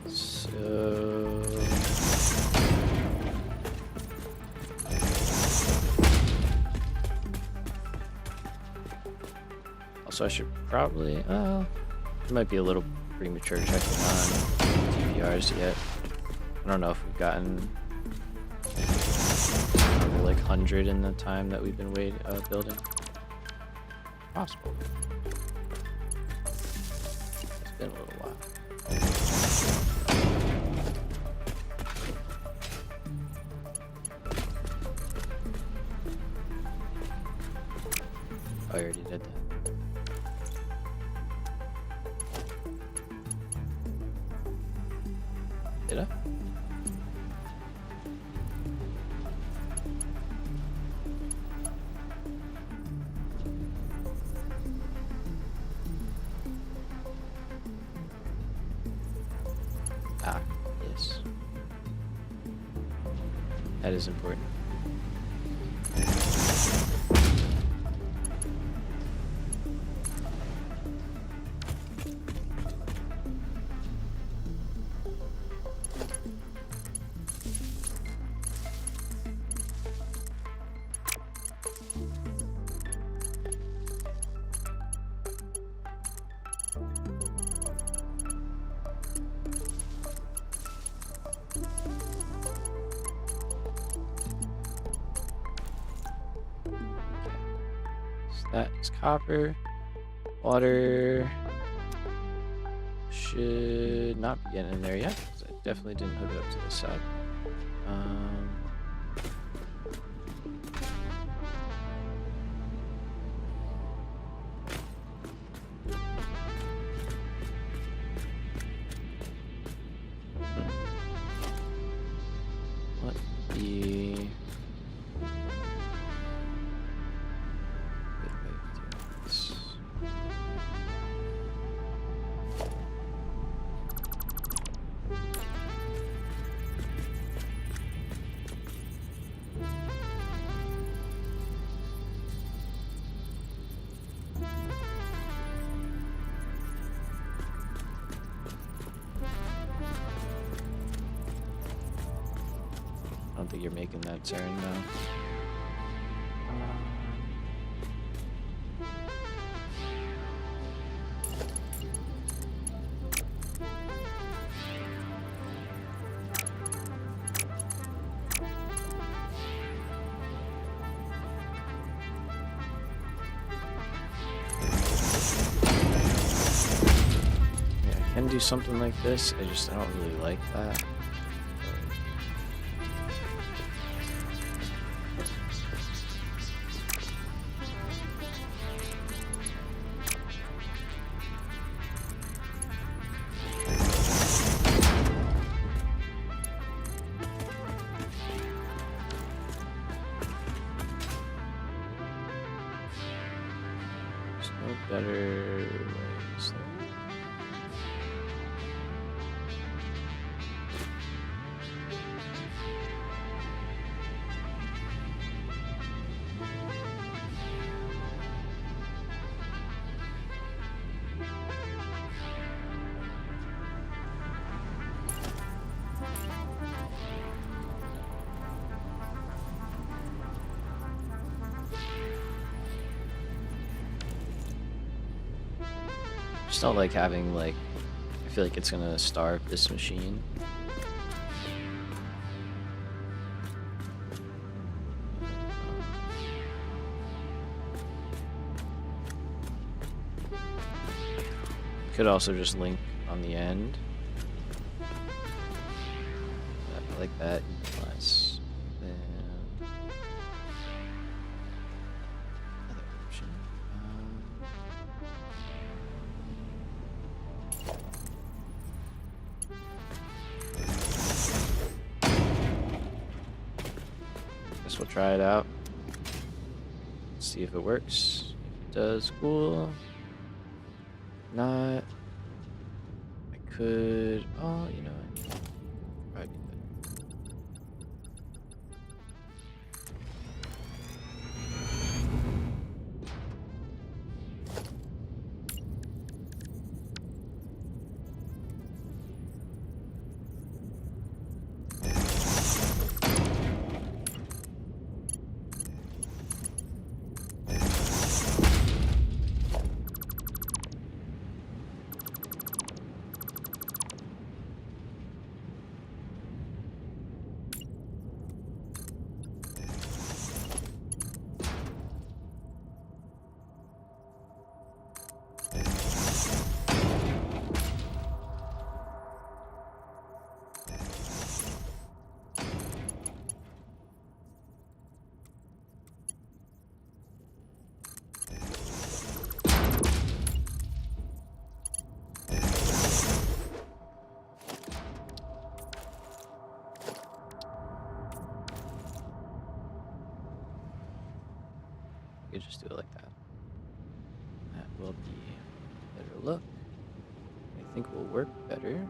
So also I should probably it might be a little premature checking on TPRs yet. I don't know if we've gotten probably like 100 in the time that we've been building. Possible. It's been a little while. Oh, I already did that. Did I? Ah, yes. That is important. That is copper. Water should not be getting in there yet, because I definitely didn't hook it up to this side. What the... Good way of doing this. I don't think you're making that turn now. Yeah, I can do something like this. I don't really like that. There's no better ways there. Just don't like having, like, I feel like it's gonna starve this machine. Could also just link on the end. I like that. Less than other option. Guess we'll try it out. See if it works. If it does, cool. Not. I could. Oh, you know what? Probably do that. could just do it like that. That will be a better look. I think will work better.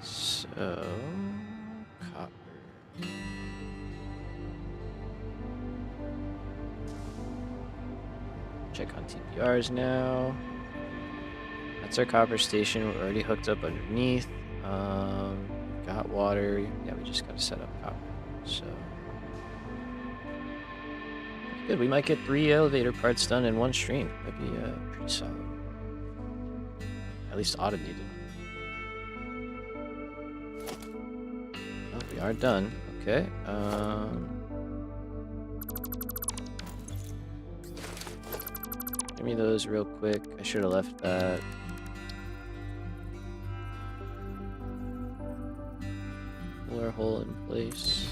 So, copper. Check on TPRs now. That's our copper station. We're already hooked up underneath. Got water. Yeah, we just got to set up copper. So, good. We might get 3 elevator parts done in one stream. That'd be pretty solid. At least automated. Oh, we are done. Okay. Give me those real quick. I should have left that. Pull our hole in place.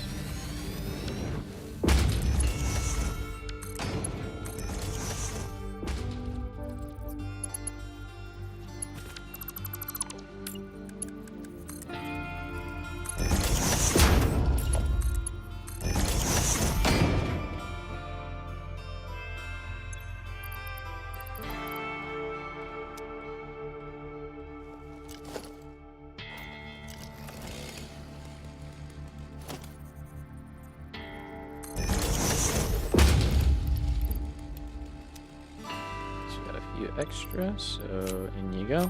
Extra, so in you go.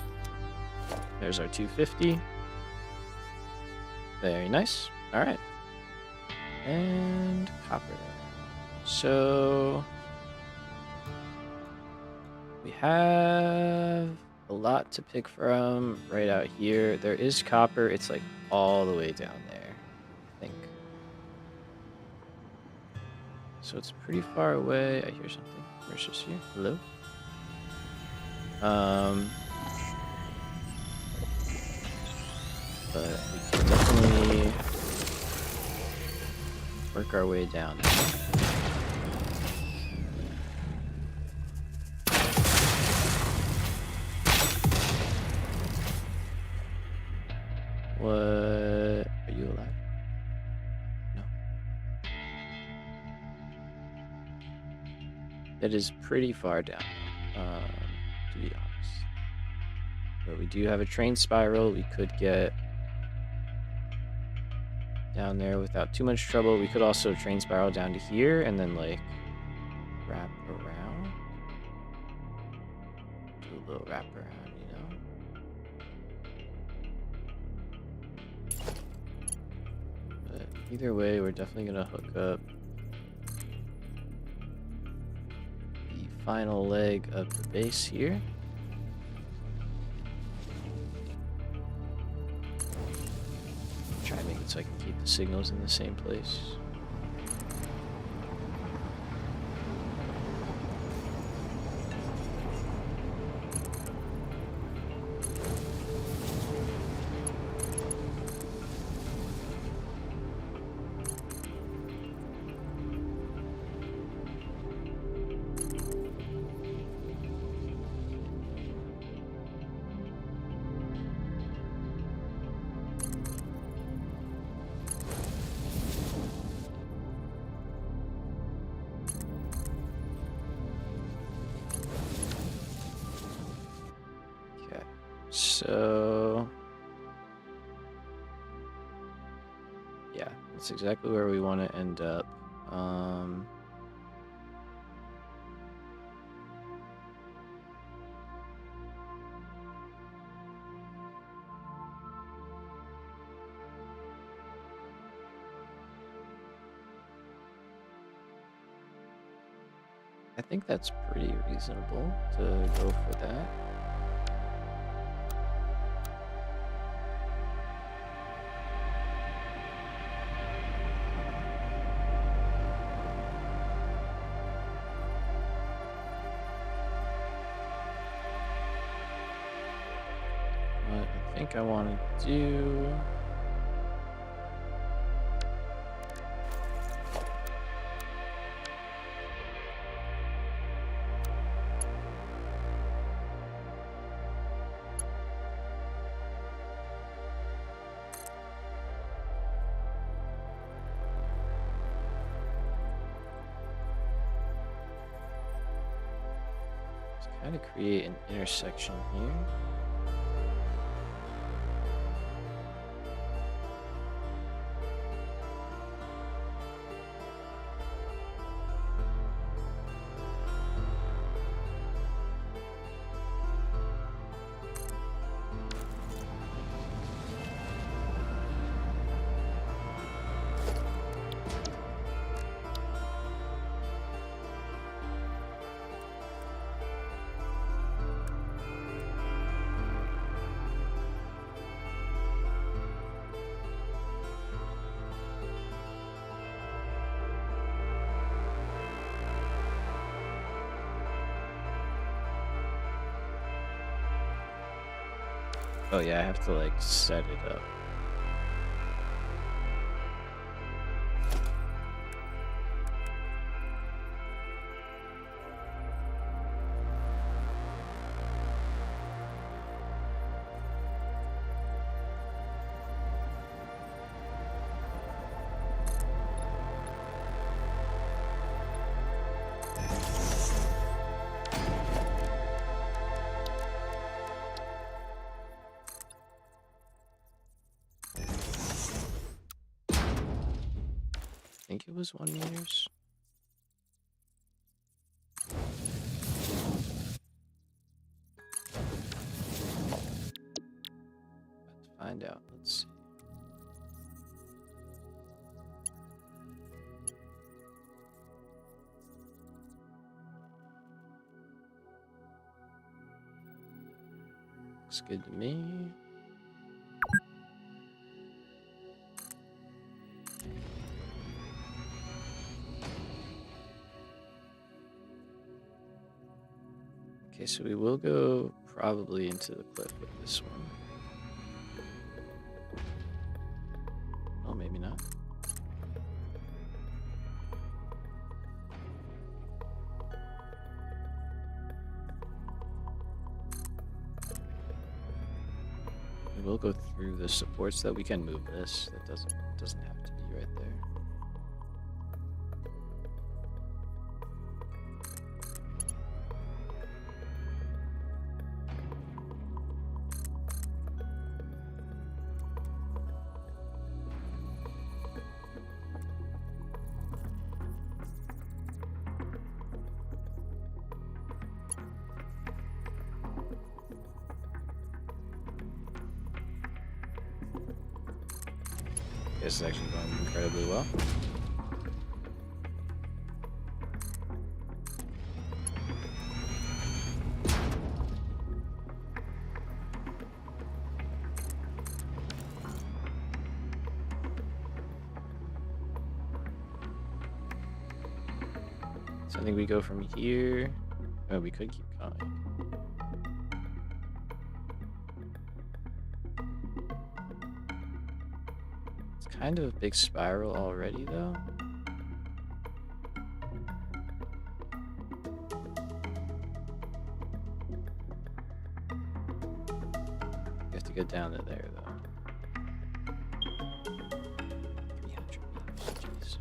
There's our 250. Very nice. All right. And copper. So we have a lot to pick from right out here. There is copper. It's like all the way down there, I think. So it's pretty far away. I hear something. Where's this here? Hello? But we can definitely work our way down. What? Are you alive? No. That is pretty far down, to be honest. But we do have a train spiral. We could get down there without too much trouble. We could also train spiral down to here and then like wrap around. Do a little wrap around, you know? But either way, we're definitely gonna hook up the final leg of the base here. Try and make it so I can keep the signals in the same place. So, yeah, that's exactly where we want to end up. I think that's pretty reasonable to go for that. I think I want to do... kind of create an intersection here. Oh yeah, I have to like set it up. I think it was 1 meters. Let's find out. Let's see. Looks good to me. Okay, so we will go probably into the cliff with this one. Oh, maybe not. We will go through the supports that we can move this. That doesn't have to be right there. This is actually going incredibly well. So I think we go from here. Oh, we could keep going. Kind of a big spiral already, though. You have to go down to there, though. 300 meters, jeez.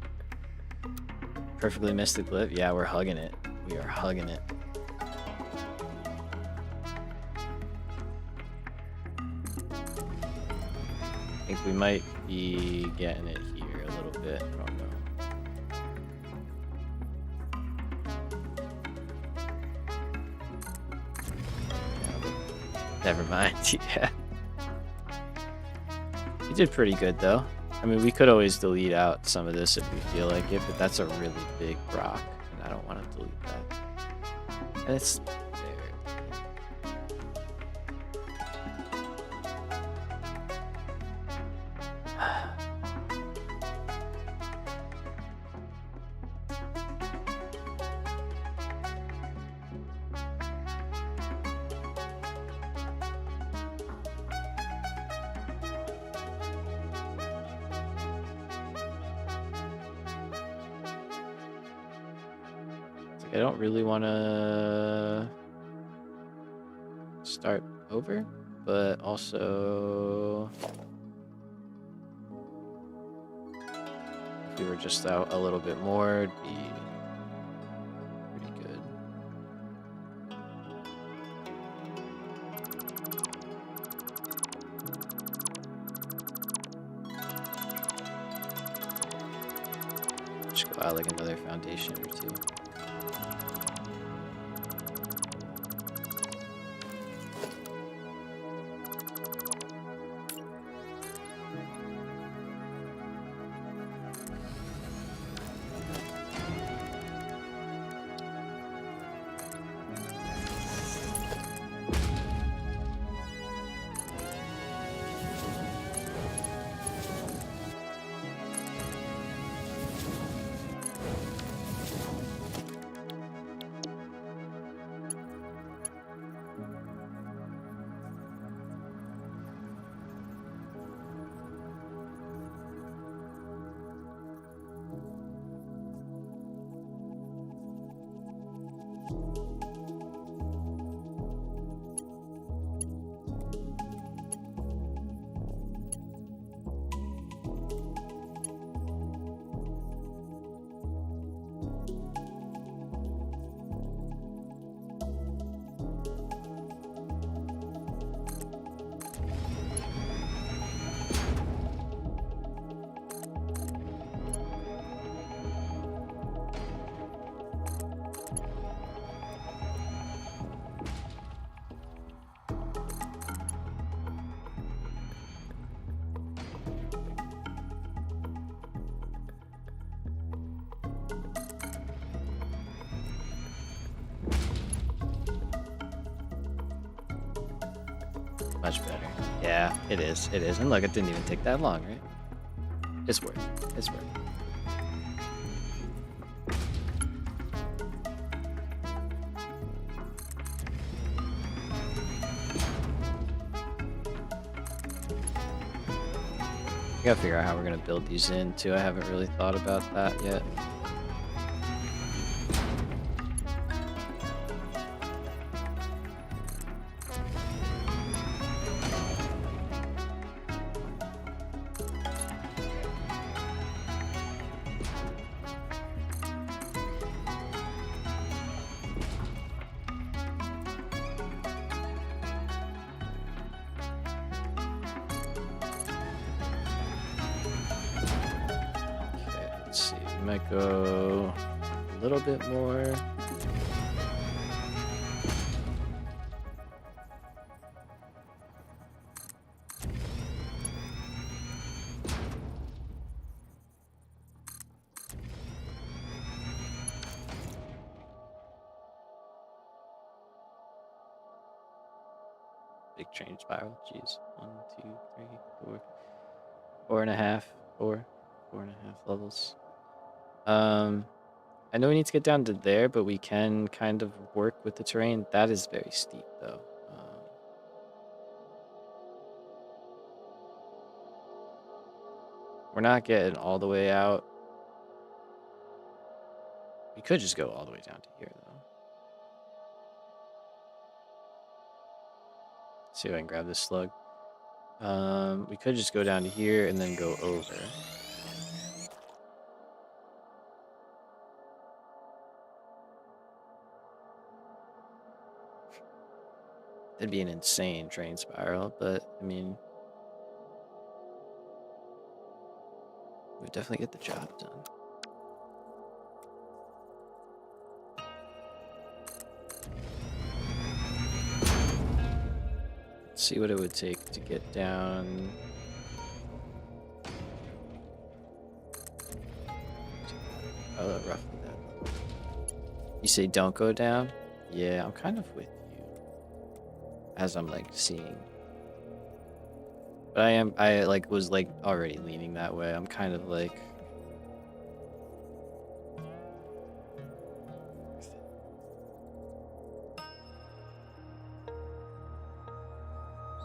Perfectly missed the cliff. Yeah, we're hugging it. We are hugging it. I think we might be getting it here a little bit. I don't know. Never mind. Yeah. We did pretty good, though. I mean, we could always delete out some of this if we feel like it, but that's a really big rock, and I don't want to delete that. And it's... I don't really want to start over, but also if we were just out a little bit more, it'd be pretty good. Just go out like another foundation or two. Much better. Yeah, it is. It is. And look, it didn't even take that long, right? It's worth it. It's worth it. I gotta figure out how we're gonna build these in too. I haven't really thought about that yet. Might go a little bit more. Big train spiral. Jeez. 1, 2, 3, 4, 4.5, 4.5 levels. I know we need to get down to there, but we can kind of work with the terrain. That is very steep, though. We're not getting all the way out. We could just go all the way down to here, though. See if I can grab this slug. We could just go down to here and then go over. It'd be an insane train spiral, but I mean, we definitely get the job done. Let's see what it would take to get down. Oh, roughly that. You say don't go down? Yeah, I'm kind of with you. As I'm like seeing. But I like was like already leaning that way. I'm kind of like.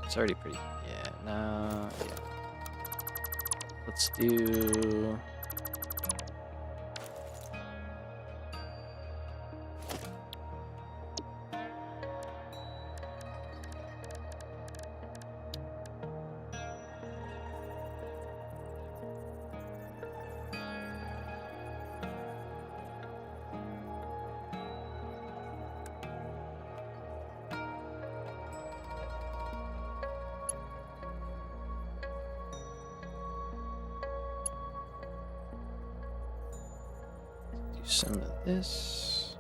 It's already pretty. Yeah, no, yeah. Let's do. some of this.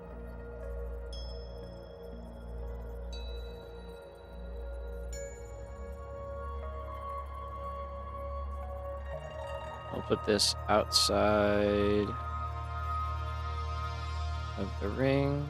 I'll put this outside of the ring.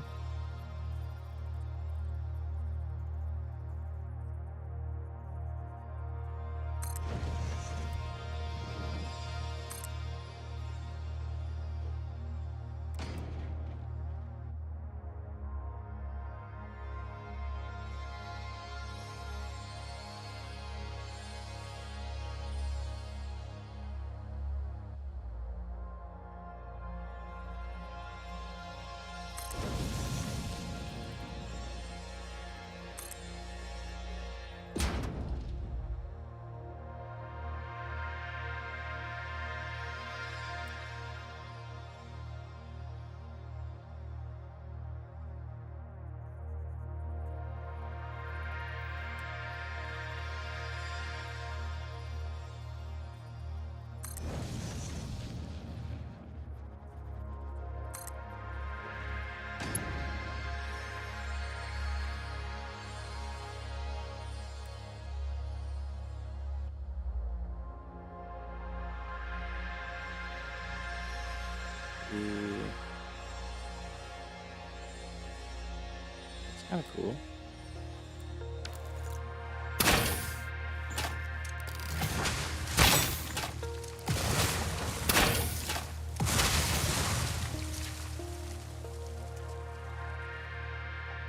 It's kind of cool.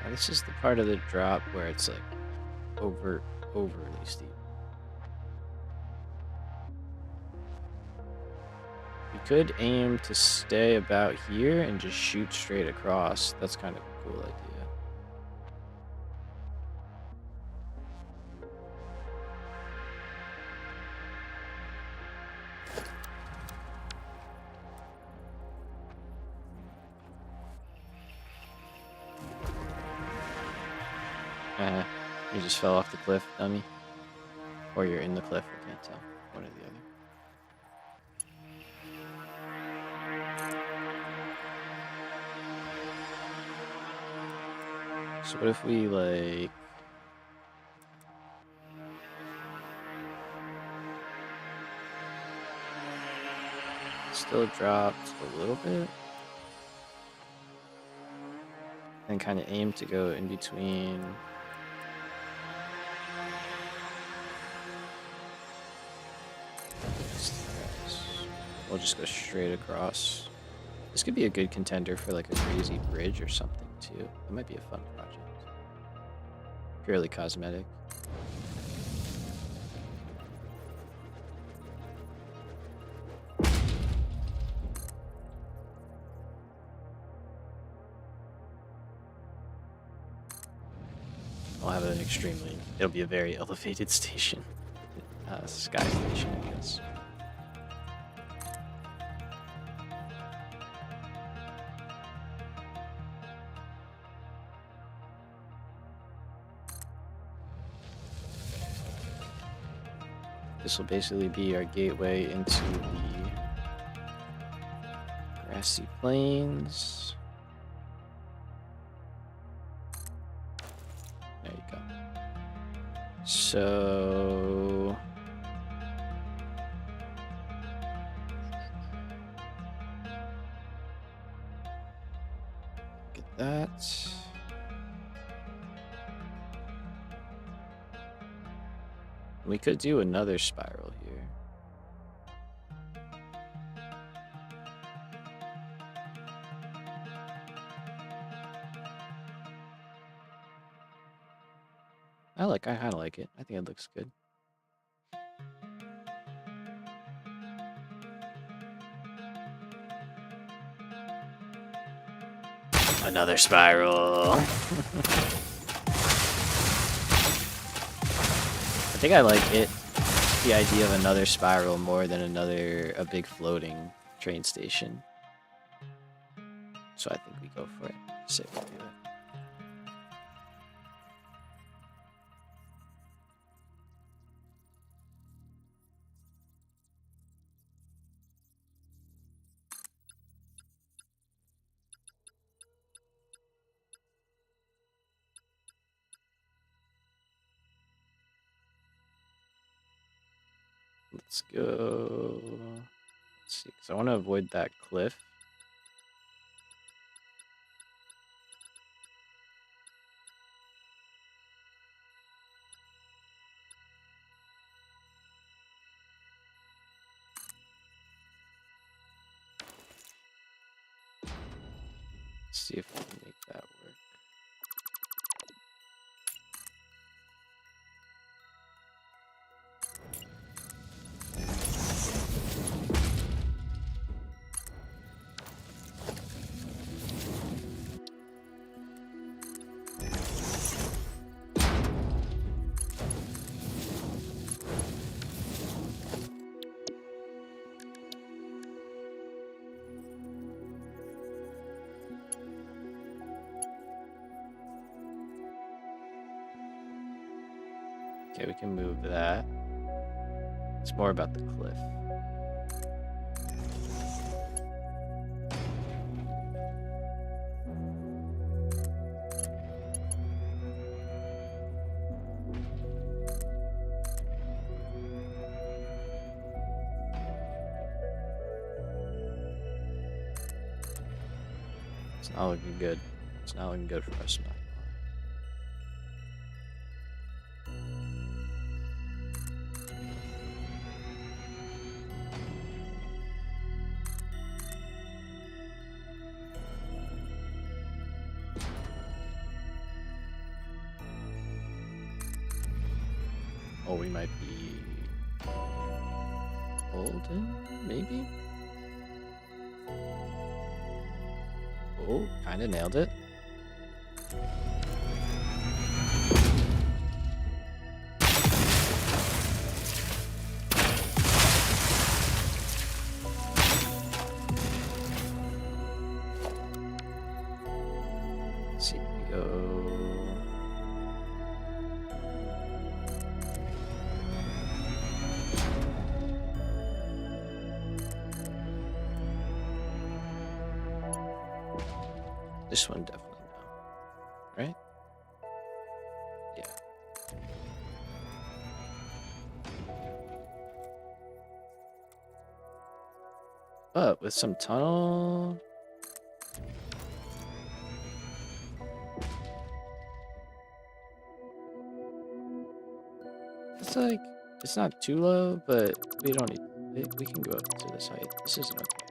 Now this is the part of the drop where it's like overly steep. We could aim to stay about here and just shoot straight across. That's kind of a cool idea. You just fell off the cliff, dummy. Or you're in the cliff, I can't tell. One or the other. So what if we, like... still dropped a little bit? And kind of aim to go in between... We'll just go straight across. This could be a good contender for like a crazy bridge or something too. That might be a fun project. Purely cosmetic. I'll have an extremely, it'll be a very elevated station. Sky station, I guess. This will basically be our gateway into the grassy plains. There you go. So... get that. We could do another spiral here. I kind of like it. I think it looks good. Another spiral. I think I like it, the idea of another spiral more than a big floating train station. So I think we go for it. Say we'll do it. Let's go. Let's see, because I want to avoid that cliff. Let's see if we can make that work. Okay, we can move that. It's more about the cliff. It's not looking good. It's not looking good for us. Not. Oh, we might be golden, maybe? Oh, kind of nailed it. Let's see, we go. This one definitely no, right? Yeah. But with some tunnel. It's like, it's not too low, but we don't need, we can go up to this height. This is an okay height.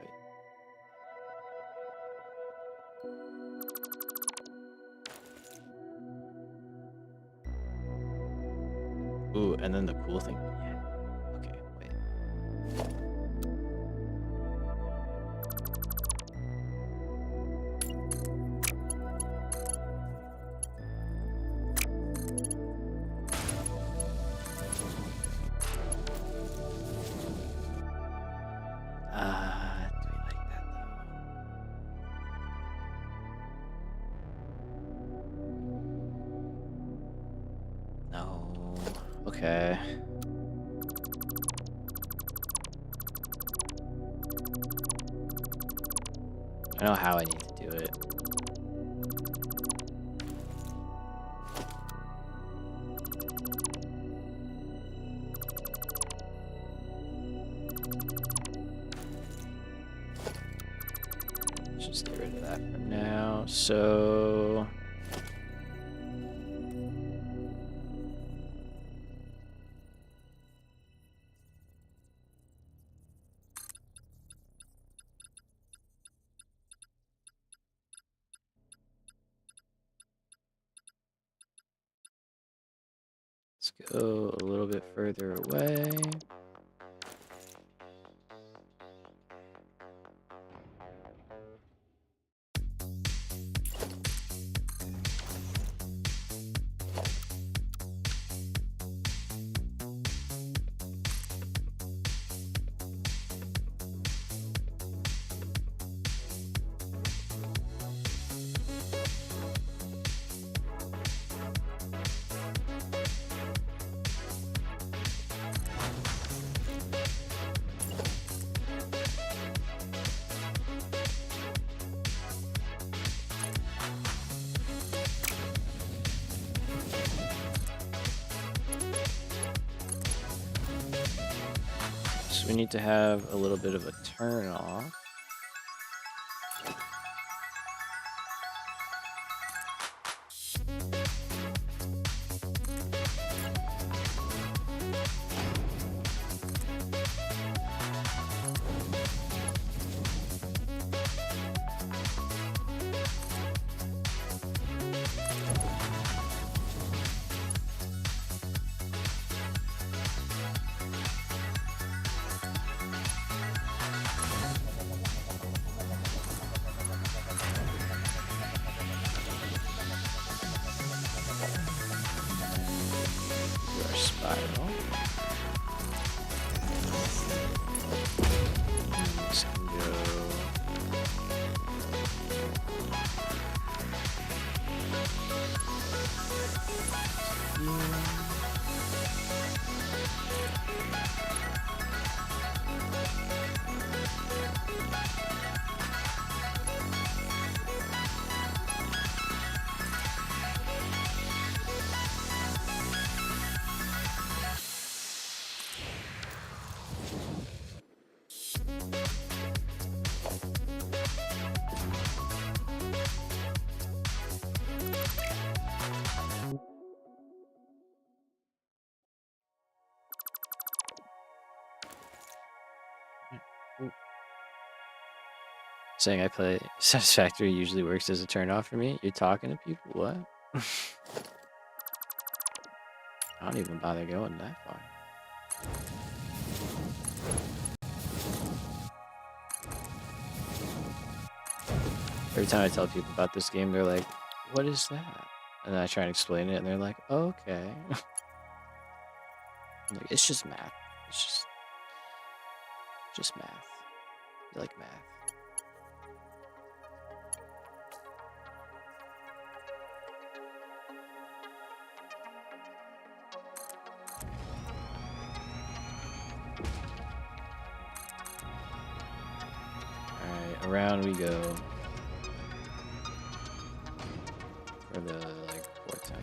Ooh, and then the cool thing. Yeah. Okay, wait. Do we like that though? No. Okay. I know how I need to do it. Let's just get rid of that for now. So let's go a little bit further away. works, we need to have a little bit of a turn off. Do our spiral. This can go. Saying I play Satisfactory usually works as a turn off for me. You're talking to people? What? I don't even bother going that far. Every time I tell people about this game, they're like, what is that? And then I try and explain it, and they're like, oh, okay. I'm like, it's just math. It's just math. You like math. Alright, around we go. For the, like, fourth time.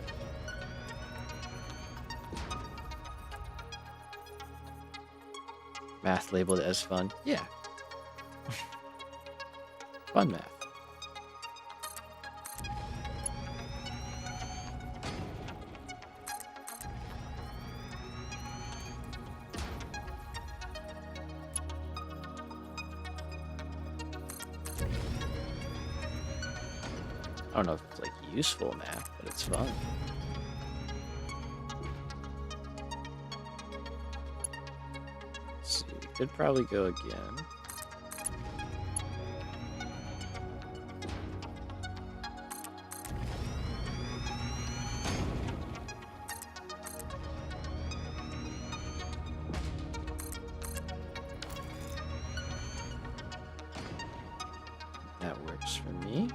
Math labeled as fun. Yeah. Fun math. I don't know if it's like useful math, but it's fun. Let's see, we could probably go again. That works for me.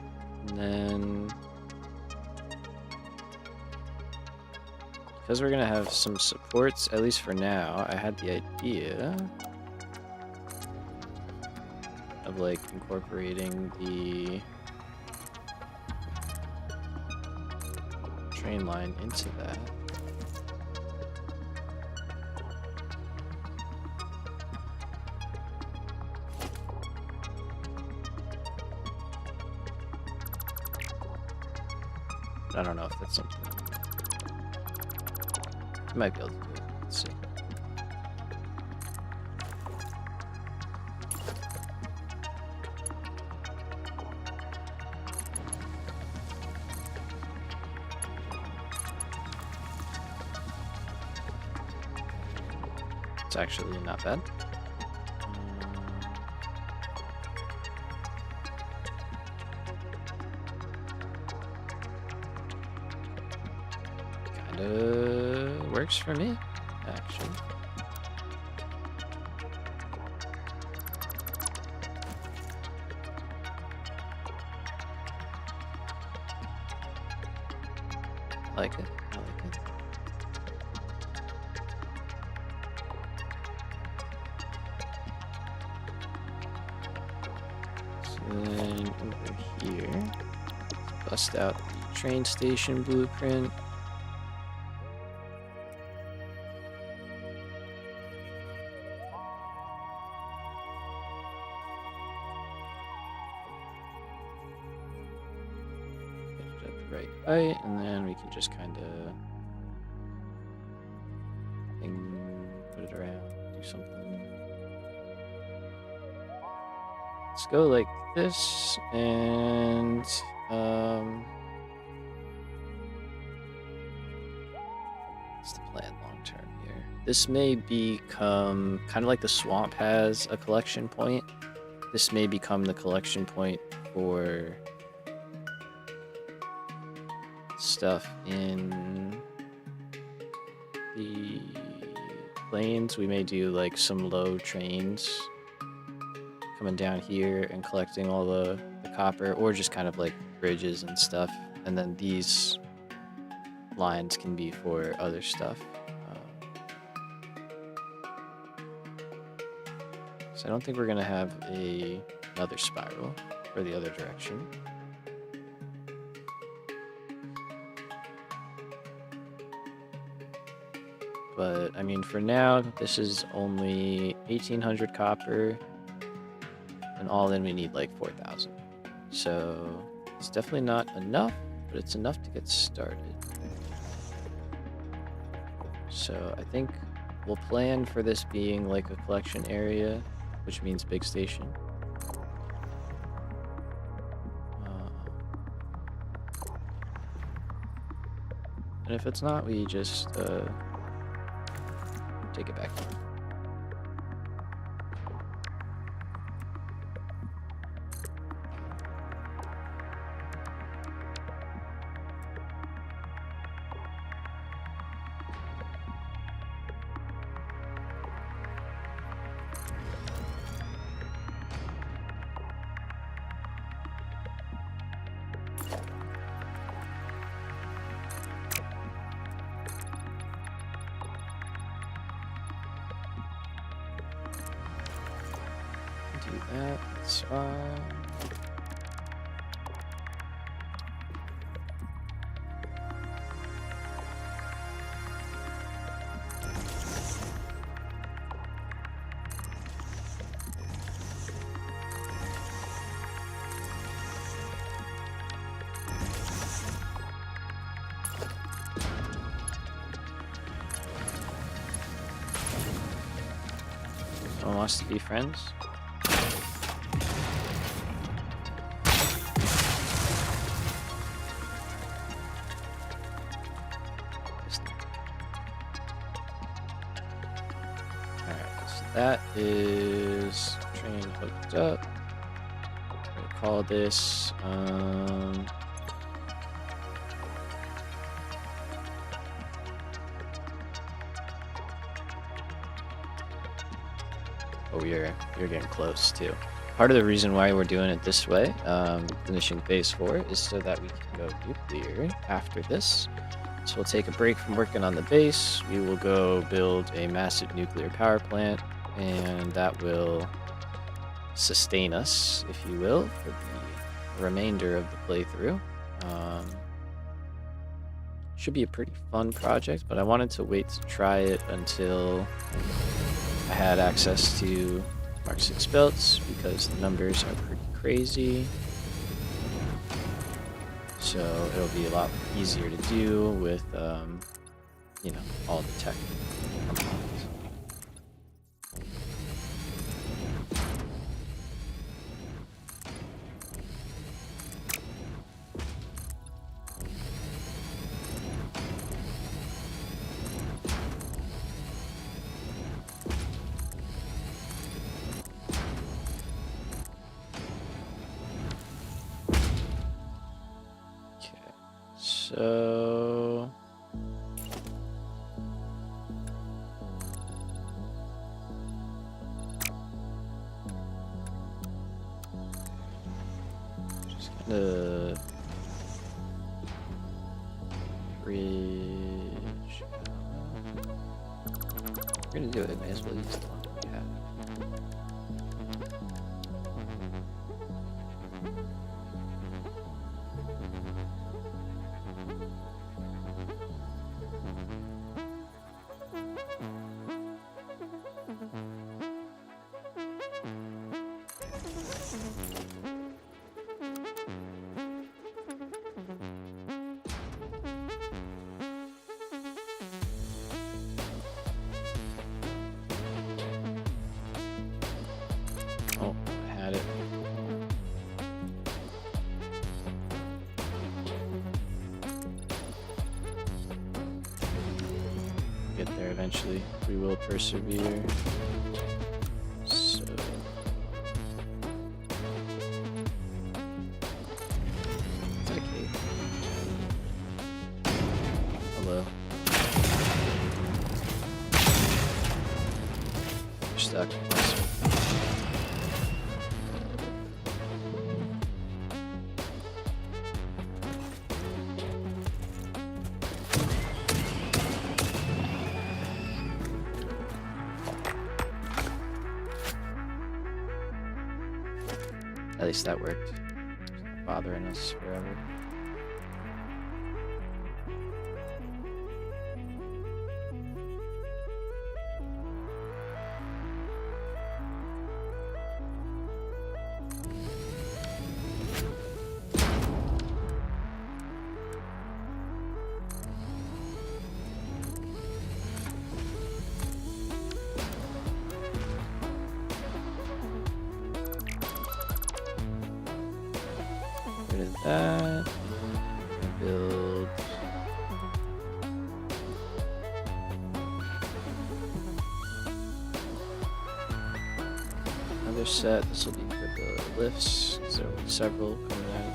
And then, because we're gonna have some supports, at least for now, I had the idea of like incorporating the train line into that. I don't know if that's something you might be able to do it. Let's see. It's actually not bad. Works for me, actually. I like it. I like it. So then over here, bust out the train station blueprint. right height, and then we can just kind of put it around, do something. Let's go like this, and what's the plan long term here? This may become kind of like the swamp has a collection point. This may become the collection point for stuff in the plains. We may do like some low trains coming down here and collecting all the copper, or just kind of like bridges and stuff. And then these lines can be for other stuff. So I don't think we're gonna have another spiral for the other direction. But I mean, for now, this is only 1,800 copper, and all in we need like 4,000. So it's definitely not enough, but it's enough to get started. So I think we'll plan for this being like a collection area, which means big station. And if it's not, we just take it back down. Do that, that's fine. Someone wants to be friends? That is train hooked up. I'm gonna call this oh, you're getting close too. Part of the reason why we're doing it this way, finishing phase 4, is so that we can go nuclear after this. So we'll take a break from working on the base. We will go build a massive nuclear power plant, and that will sustain us, if you will, for the remainder of the playthrough. Should be a pretty fun project, but I wanted to wait to try it until I had access to Mark 6 belts, because the numbers are pretty crazy. So it'll be a lot easier to do with, you know, all the tech components. So just gonna bridge. We're gonna do it. May as well use the one we have. We will persevere. So... Is that a cave? Hello. You're stuck. Awesome. At least that worked. It's not bothering us forever. Rid of that. Build. Another set. This will be for the lifts. So there will be several coming out of here.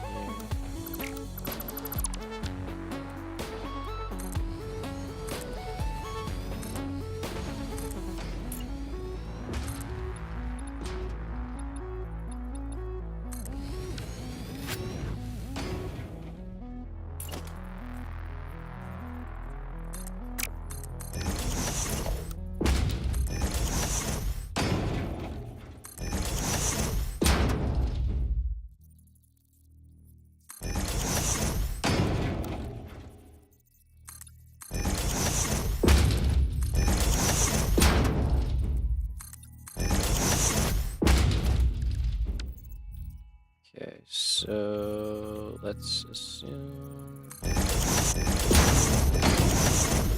Okay, so let's assume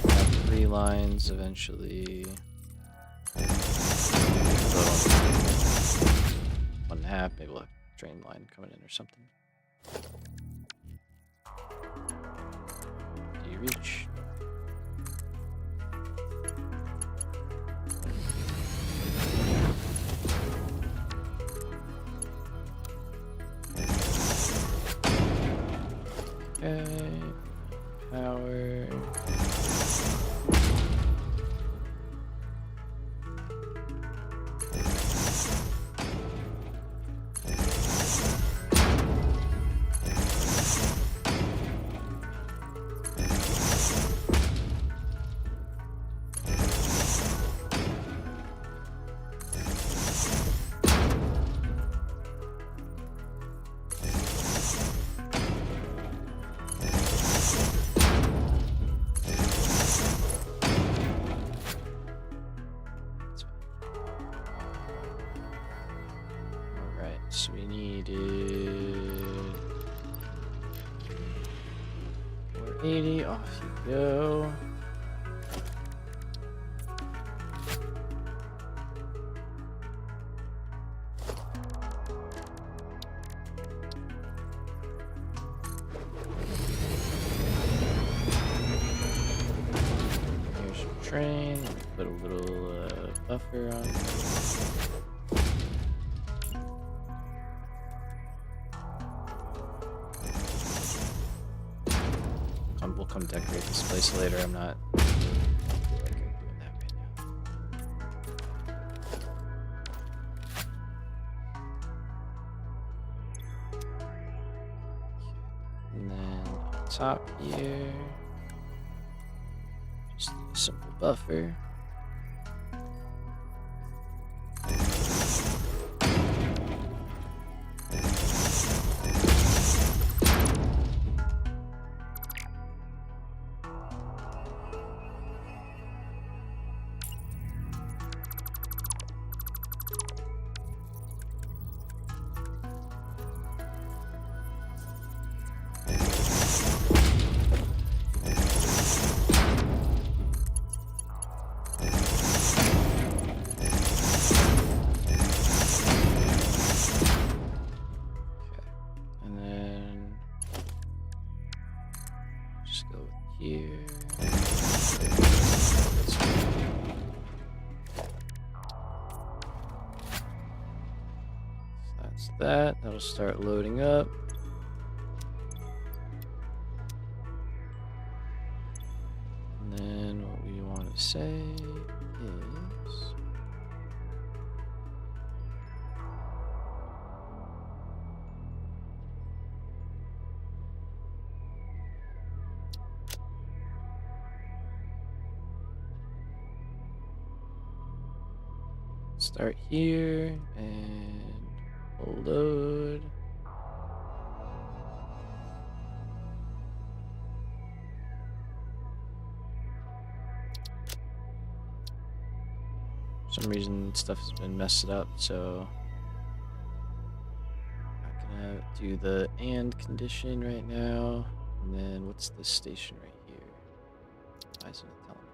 have 3 lines eventually. One and a half, maybe we'll have a train line coming in or something. Do you reach? Okay, power. So we needed 480, off you go. Here's your train, put a little buffer on. We'll come decorate this place later. I'm not doing that right now. And then on top here, just a simple buffer. that. That'll start loading up. And then what we want to say is... Start here and load. For some reason stuff has been messed up, so I'm not gonna do the and condition right now. And then what's the station right here? Why isn't it telling me?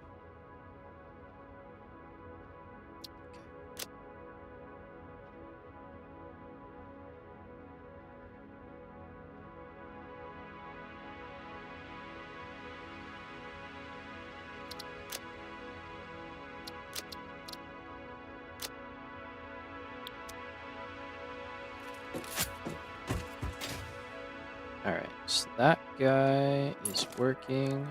Alright, so that guy is working.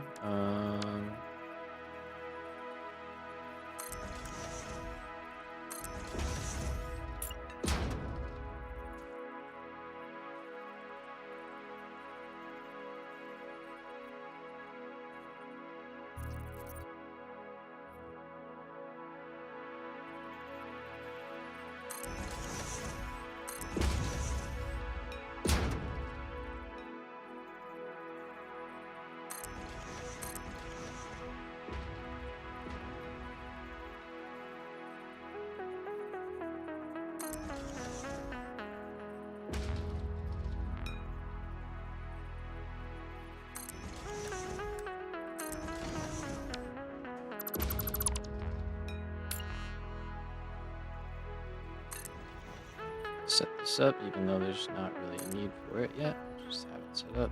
Set this up, even though there's not really a need for it yet. Just have it set up.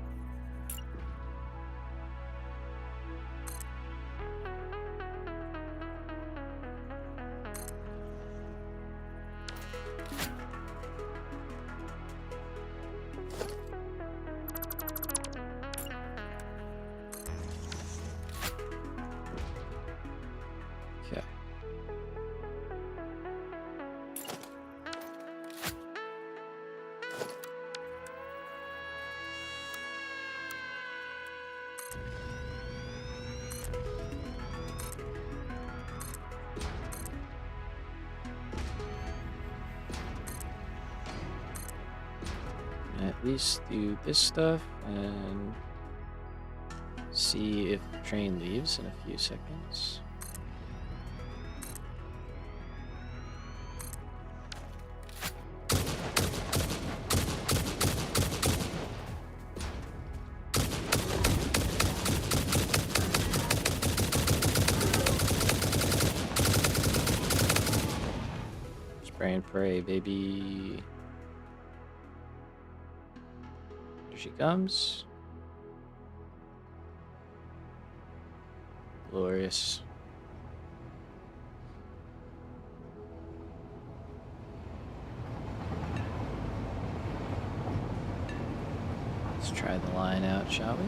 Okay. At least do this stuff and see if the train leaves in a few seconds. Spray and pray, baby. Here she comes. Glorious. Let's try the line out, shall we?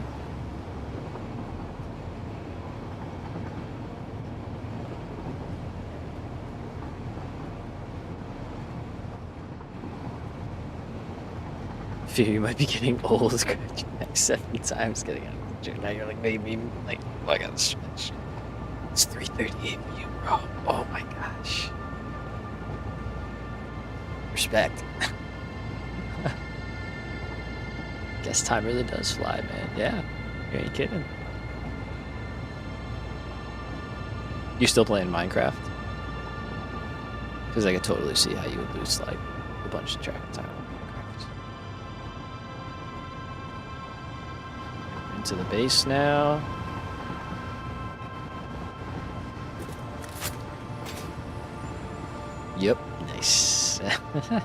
Fear you might be getting old, scratching back 7 times getting out of the picture. Now you're like, maybe, like, oh, I gotta stretch. It's 3:38 for you, bro. Oh my gosh. Respect. Guess time really does fly, man. Yeah, you ain't kidding. You still playing Minecraft? Because I could totally see how you would lose, like, a bunch of track of time on Minecraft. Into the base now. Yep, nice. Hell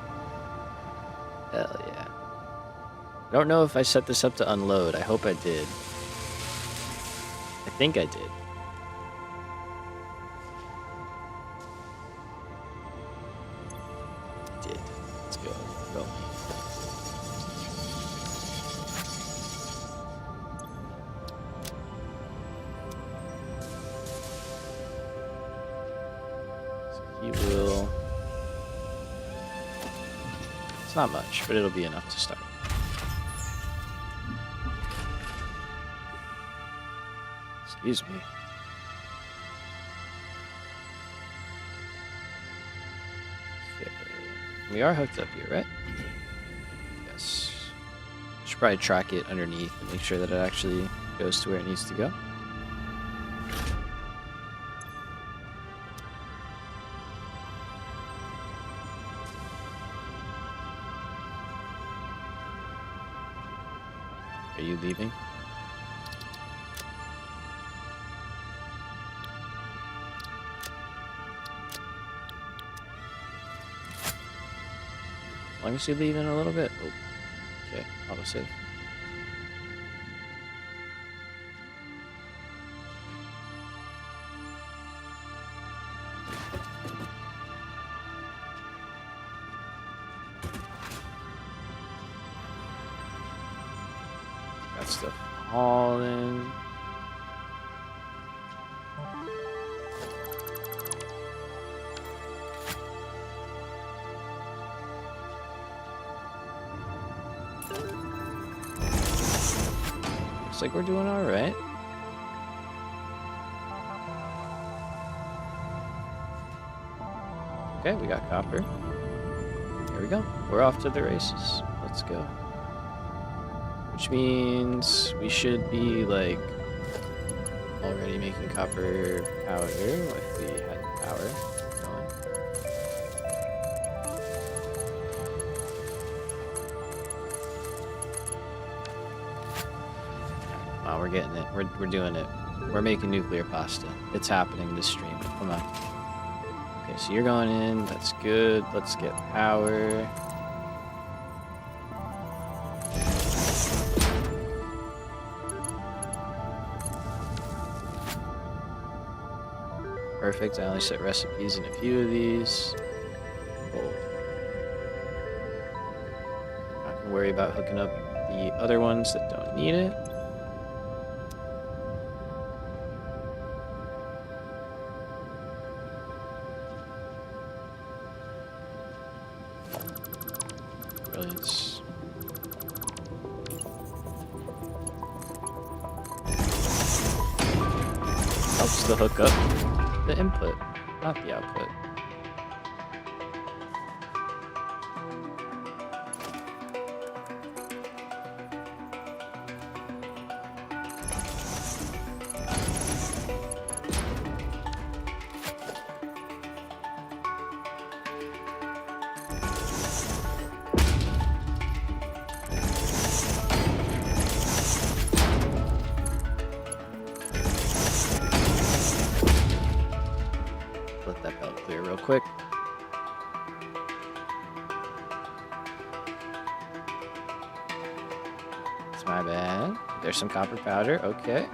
yeah. I don't know if I set this up to unload. I hope I did. I think I did. I did. Let's go. Go. he will... It's not much, but it'll be enough to start. Excuse me. Okay. We are hooked up here, right? Yes. Should probably track it underneath and make sure that it actually goes to where it needs to go. Are you leaving? As long as you leave in a little bit. Oh, okay, autosave. Got stuff all in. Looks like we're doing all right. Okay, we got copper. Here we go. We're off to the races. Let's go. Which means we should be like already making copper powder if we had the power going. Wow, we're getting it. We're doing it. We're making nuclear pasta. It's happening this stream. Come on. Okay, so you're going in. That's good. Let's get power. Perfect. I only set recipes in a few of these. Gold. Not gonna worry about hooking up the other ones that don't need it. Brilliance. Helps to hook up the input, not the output. Let that belt clear real quick. It's my bad. There's some copper powder. Okay.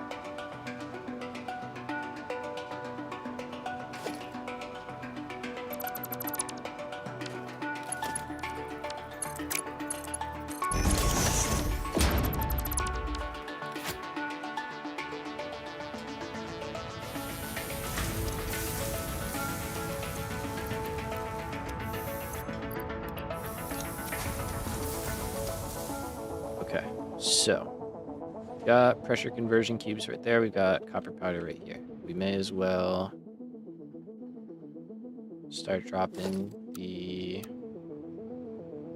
Okay, so got pressure conversion cubes right there. We've got copper powder right here. We may as well start dropping the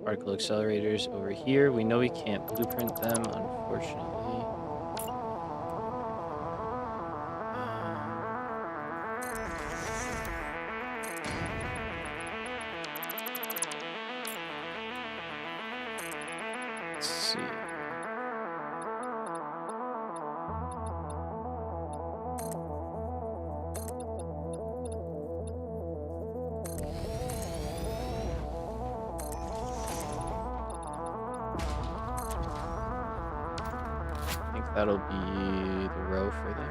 particle accelerators over here. We know we can't blueprint them, unfortunately. Let's see. I think that'll be the row for them.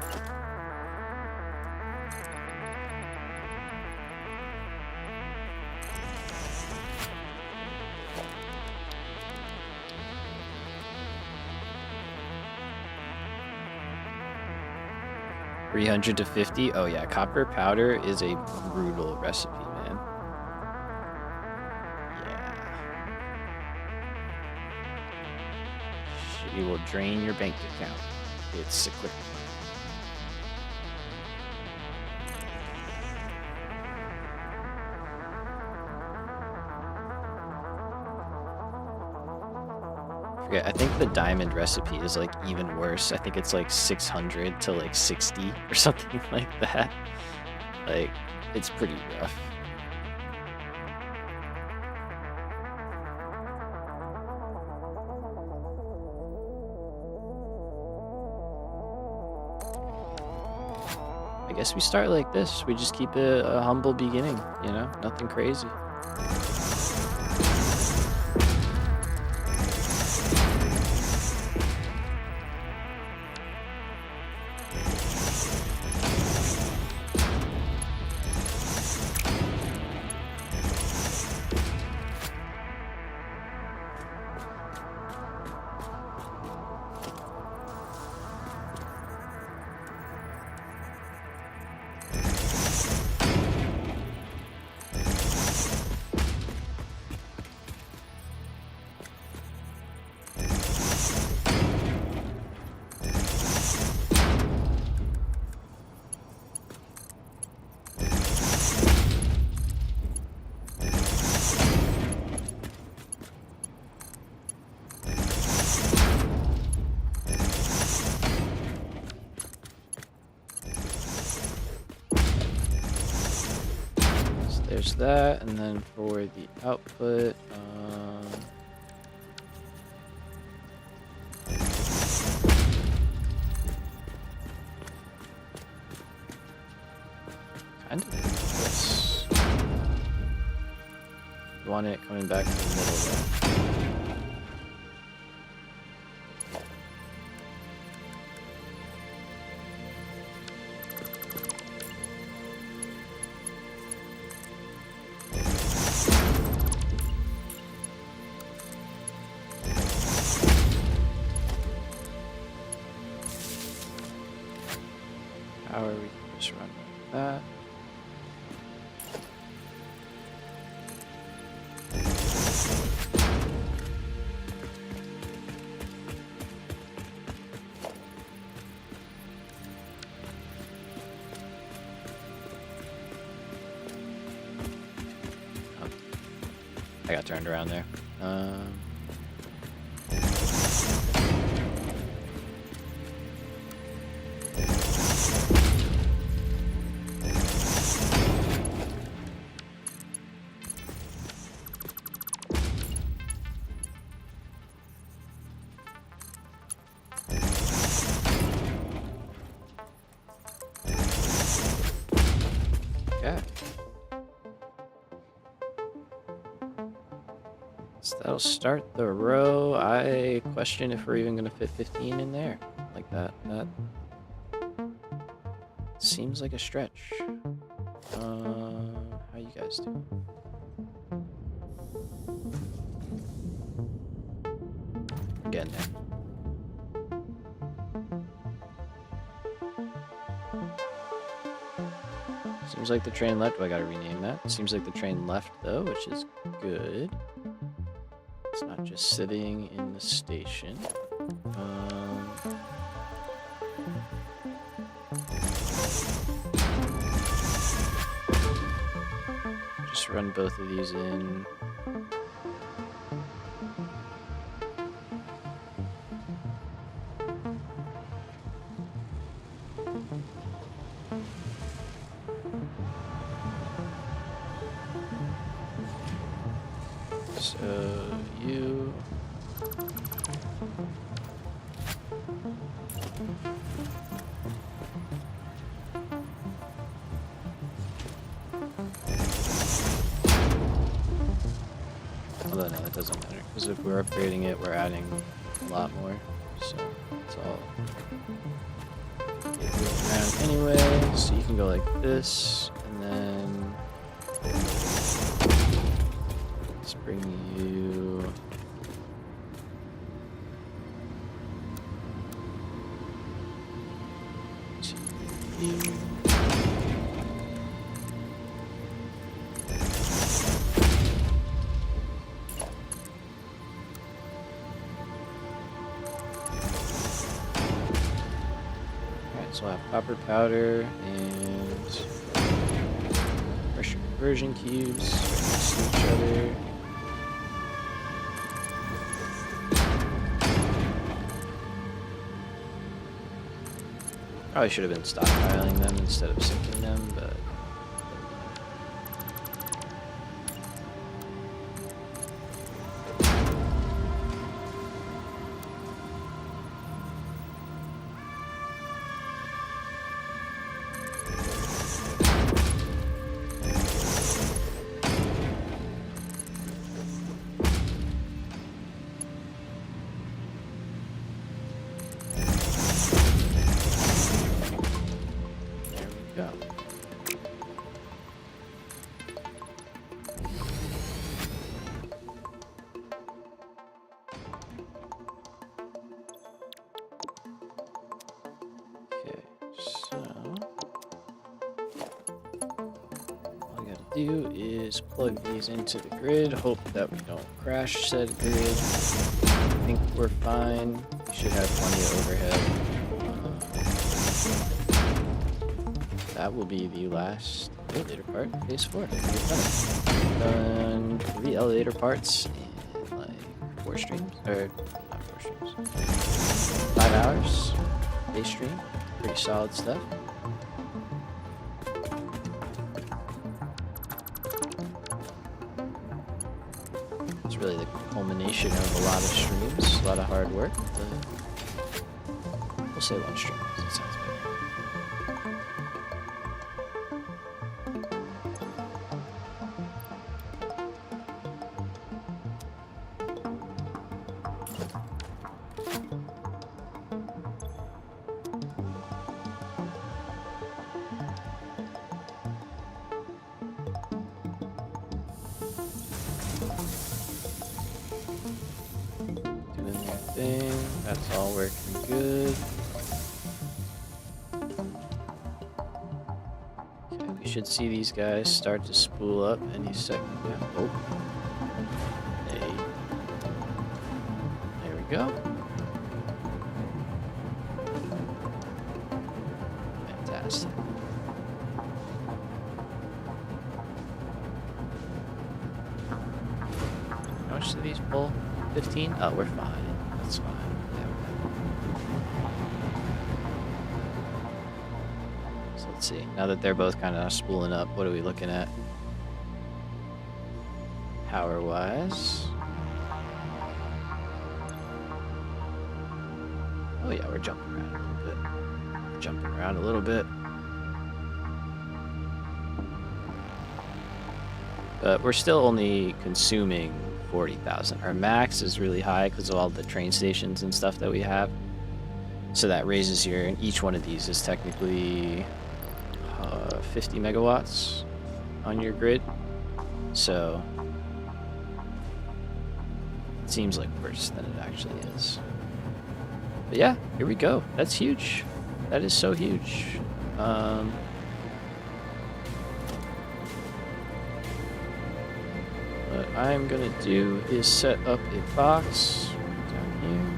$300 to $50. Oh yeah, copper powder is a brutal recipe, man. we will drain your bank account. It's a quick. I think the diamond recipe is like even worse. I think it's like 600 to like 60 or something like that. Like, it's pretty rough. I guess we start like this. We just keep it a humble beginning, you know? Nothing crazy. There's that, and then for the output, kind of this. You want it coming back to the middle there. Power, we can just run like that. Oh, I got turned around there. Okay. So that'll start the row. I question if we're even going to fit 15 in there like that. That seems like a stretch. How you guys doing? Getting there. Seems like the train left. Oh, I gotta rename that. Seems like the train left though, which is good. It's not just sitting in the station. Just run both of these in. So you although no, that doesn't matter because if we're upgrading it, we're adding a lot more. So it's all around anyway. So you can go like this, and then let's bring you. So I have copper powder and pressure conversion cubes right next to each other. Probably should have been stockpiling them instead of sinking them, but there we go. Okay, so all I gotta do is plug these into the grid, hope that we don't crash said grid. I think we're fine. We should have plenty of overhead. That will be the last elevator part, phase 4. We've done 3 elevator parts in like 4 streams, or not 4 streams, 5 hours, base stream. Pretty solid stuff. It's really the culmination of a lot of streams, a lot of hard work, but we'll say 1 stream because it sounds better. That's all working good. Okay, we should see these guys start to spool up any second now. Oh. Hey. There we go. Fantastic. How much do these pull? 15? Oh, we're fine. That's fine. So let's see. Now that they're both kind of spooling up, what are we looking at? Power-wise. Oh yeah, we're jumping around a little bit. We're jumping around a little bit. But we're still only consuming 40,000. Our max is really high because of all the train stations and stuff that we have. So that raises your, and each one of these is technically 50 megawatts on your grid. So it seems like worse than it actually is. But yeah, here we go. That's huge. That is so huge. What I'm gonna do is set up a box down here.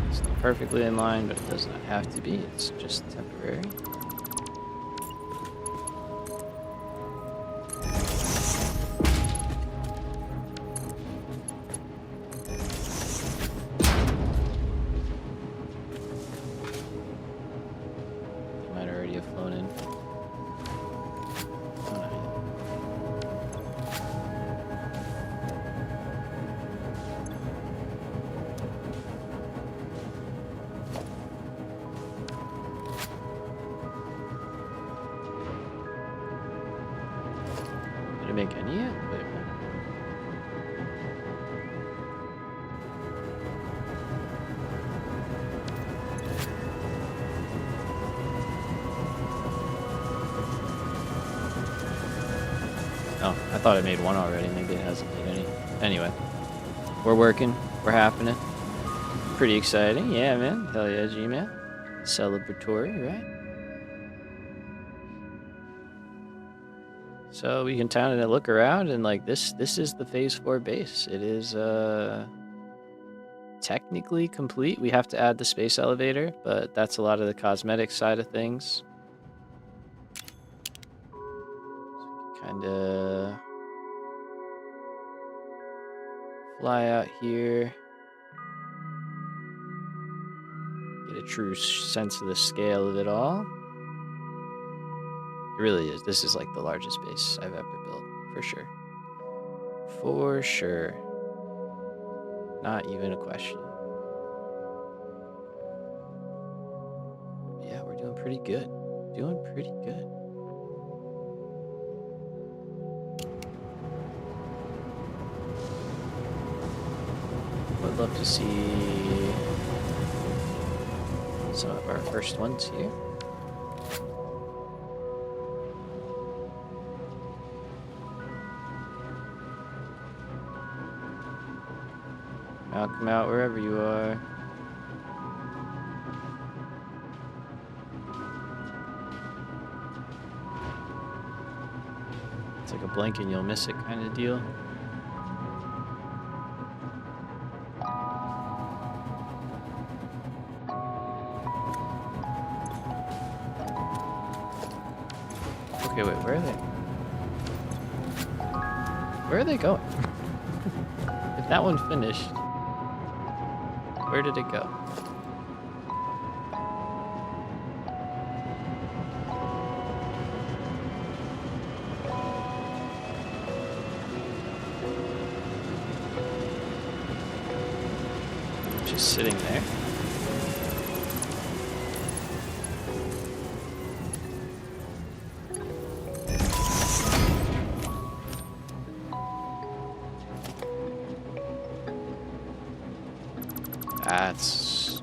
It's not perfectly in line, but it does not have to be. It's just temporary. Did I make any yet? Wait a minute. Oh, I thought I made one already. Maybe it hasn't made any. Anyway, we're working we're happening. Pretty exciting. Yeah, man. Hell yeah, G-Man. Celebratory, right? So we can kind of look around and like this is the phase 4 base. It is technically complete. We have to add the space elevator, but that's a lot of the cosmetic side of things. Kind of fly out here. Get a true sense of the scale of it all. It really is. This is like the largest base I've ever built, for sure. For sure. Not even a question. Yeah, we're doing pretty good. Doing pretty good. Would love to see some of our first ones here. Come out wherever you are. It's like a blink and you'll miss it kind of deal. Okay, wait, where are they? Where are they going? If that one finished, where did it go? Just sitting there. That's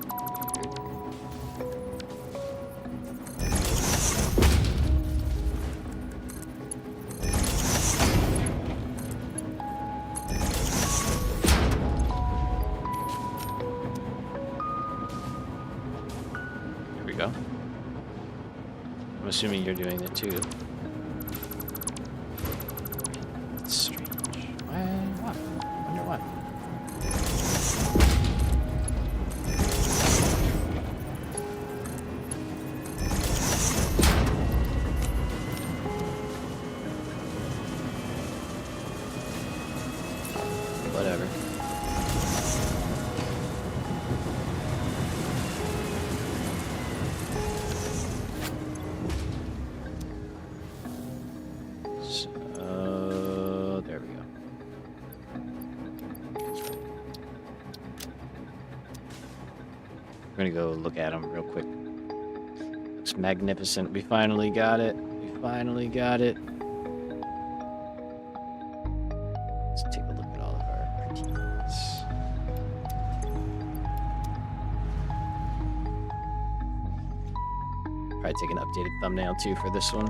Here we go. I'm assuming you're doing it too. It's strange. Why? I wonder why. Whatever. So there we go. We're gonna go look at them real quick. Looks magnificent. We finally got it. We finally got it. Let's take a look at all of our critiques. Probably take an updated thumbnail too for this one.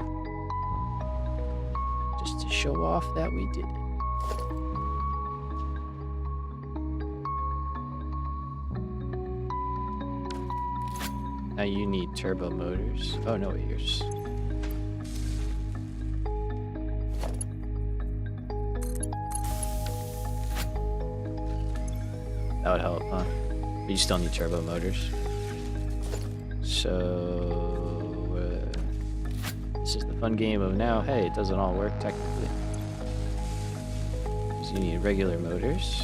Just to show off that we did it. Now you need turbo motors. Oh no, wait, yours. That would help, huh? But you still need turbo motors. So this is the fun game of now, hey, it doesn't all work technically. So you need regular motors.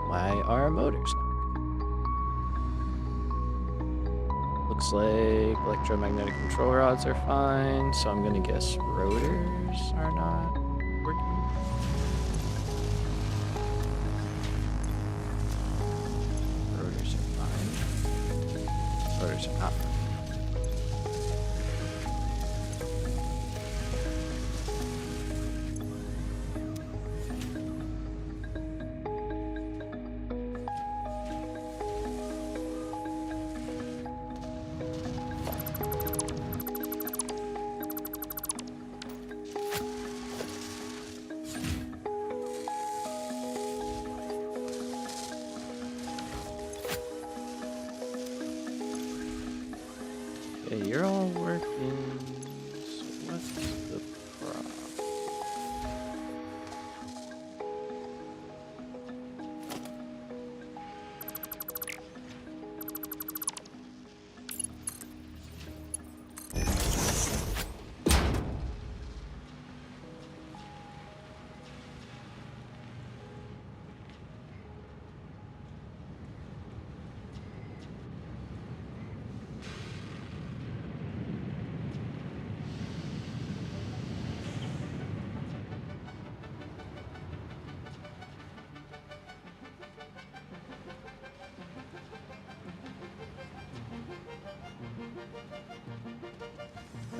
Why are motors not working? Looks like electromagnetic control rods are fine, so I'm gonna guess rotors are not working. Rotors are fine. Rotors are not fine.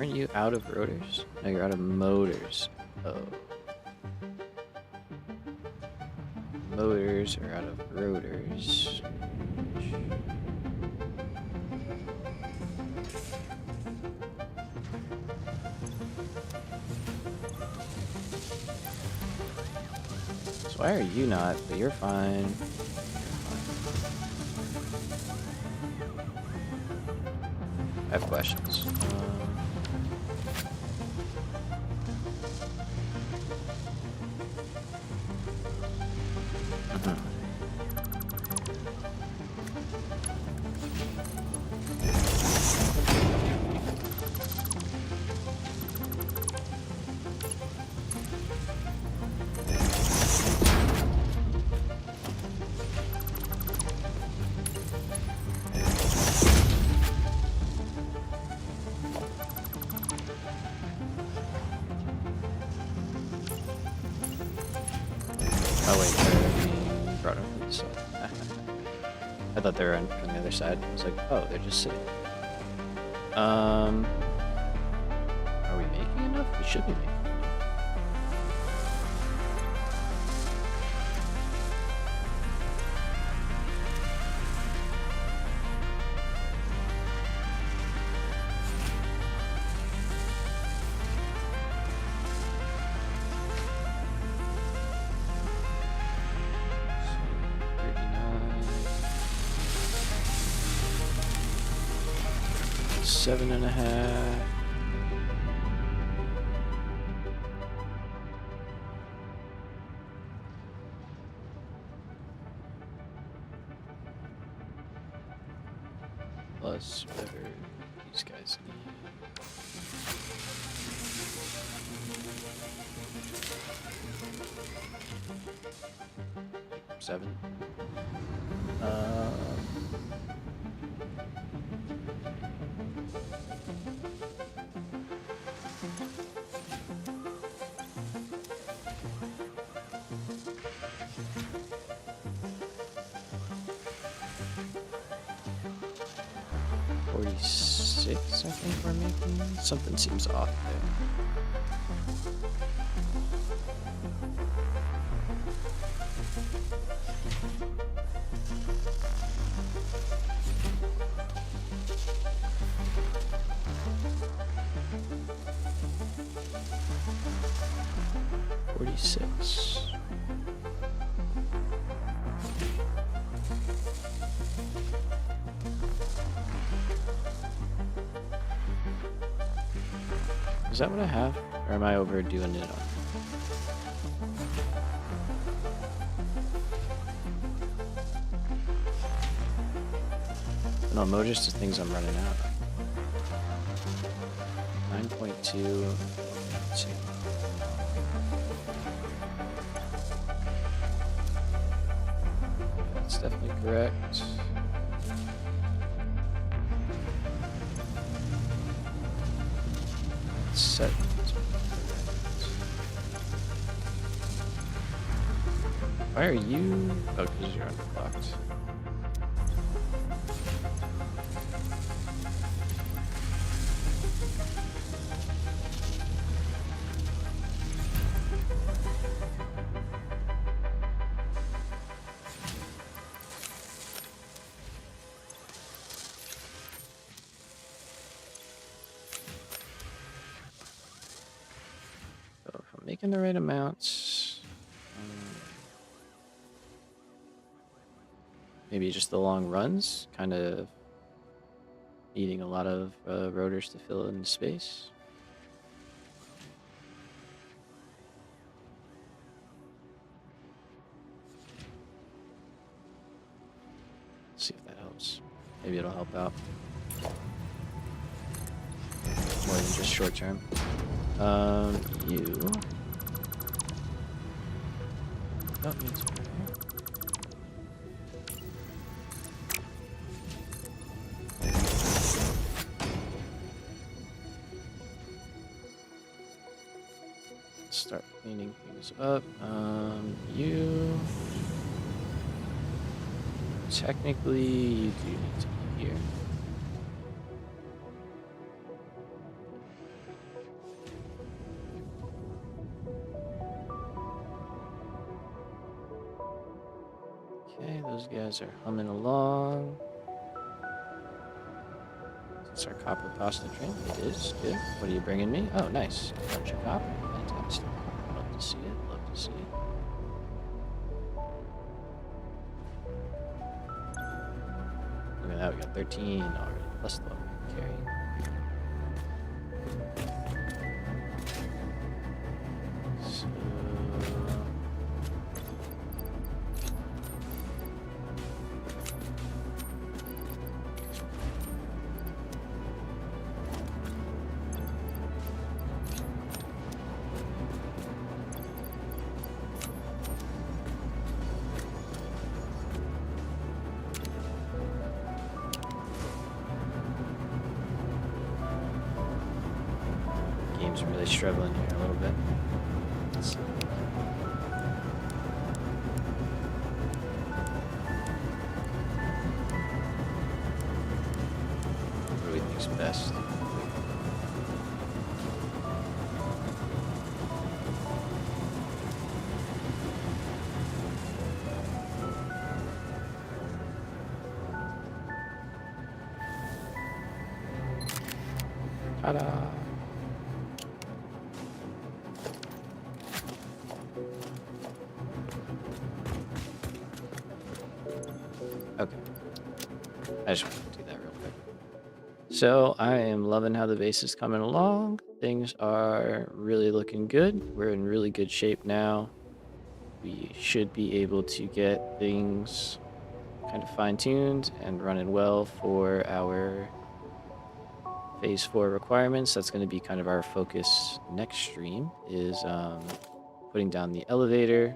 Weren't you out of rotors? No, you're out of motors. Oh. Motors are out of rotors. So why are you not? But you're fine. I have questions. Oh wait, they brought them from the side. I thought they were on the other side. I was like, oh, they're just sitting. Are we making enough? We should be making enough. So, 7.5. Plus whatever these guys need. Like 7. I think we're making. Something seems off there. Is that what I have? Or am I overdoing it on? No, motors to things I'm running out of. 9.2. That's definitely correct. Set. Why are you? Oh, because you're unblocked. Making the right amounts. Maybe just the long runs, kind of needing a lot of rotors to fill in space. Let's see if that helps. Maybe it'll help out more than just short term. You. Oh, it's right here. Start cleaning things up. You. Technically, you do need to be here. Okay, those guys are humming along. Is our copper pasta train? It is. Good. What are you bringing me? Oh, nice. A bunch of copper. Fantastic. Love to see it. Love to see it. Look at that. We got 13 already. Plus the one we're carrying. So... game's really struggling here a little bit. Let's see. What do we think's best? Ta-da! Okay. I just want to do that real quick. So I am loving how the base is coming along. Things are really looking good. We're in really good shape now. We should be able to get things kind of fine-tuned and running well for our phase 4 requirements. That's going to be kind of our focus next stream, is putting down the elevator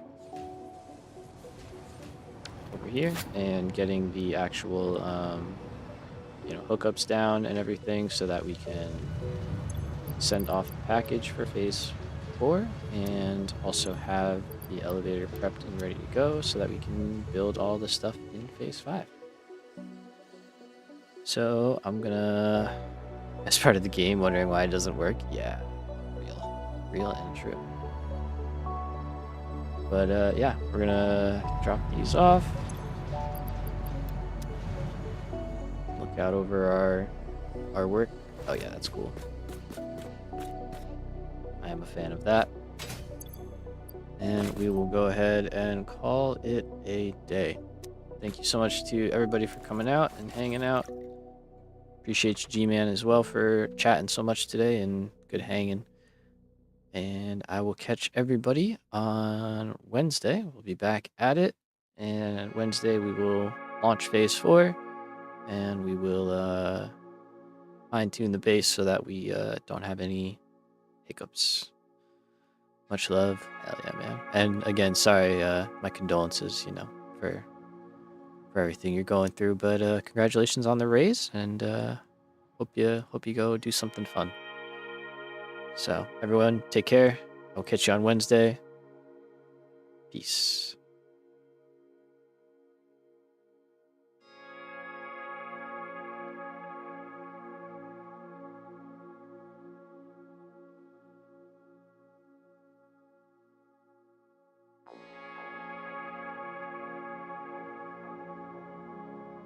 over here and getting the actual hookups down and everything so that we can send off the package for phase 4 and also have the elevator prepped and ready to go so that we can build all the stuff in phase 5. So I'm gonna, as part of the game, wondering why it doesn't work. Yeah, real and true. But yeah, we're gonna drop these off. Look out over our work. Oh yeah, that's cool. I am a fan of that. And we will go ahead and call it a day. Thank you so much to everybody for coming out and hanging out. Appreciate you, G-Man, as well, for chatting so much today and good hanging. And I will catch everybody on Wednesday. We'll be back at it. And Wednesday we will launch phase 4. And we will fine-tune the base so that we don't have any hiccups. Much love. Hell yeah, man. And again, sorry, my condolences, for everything you're going through. But congratulations on the raise, and hope you go do something fun. So everyone, take care. I'll catch you on Wednesday. Peace.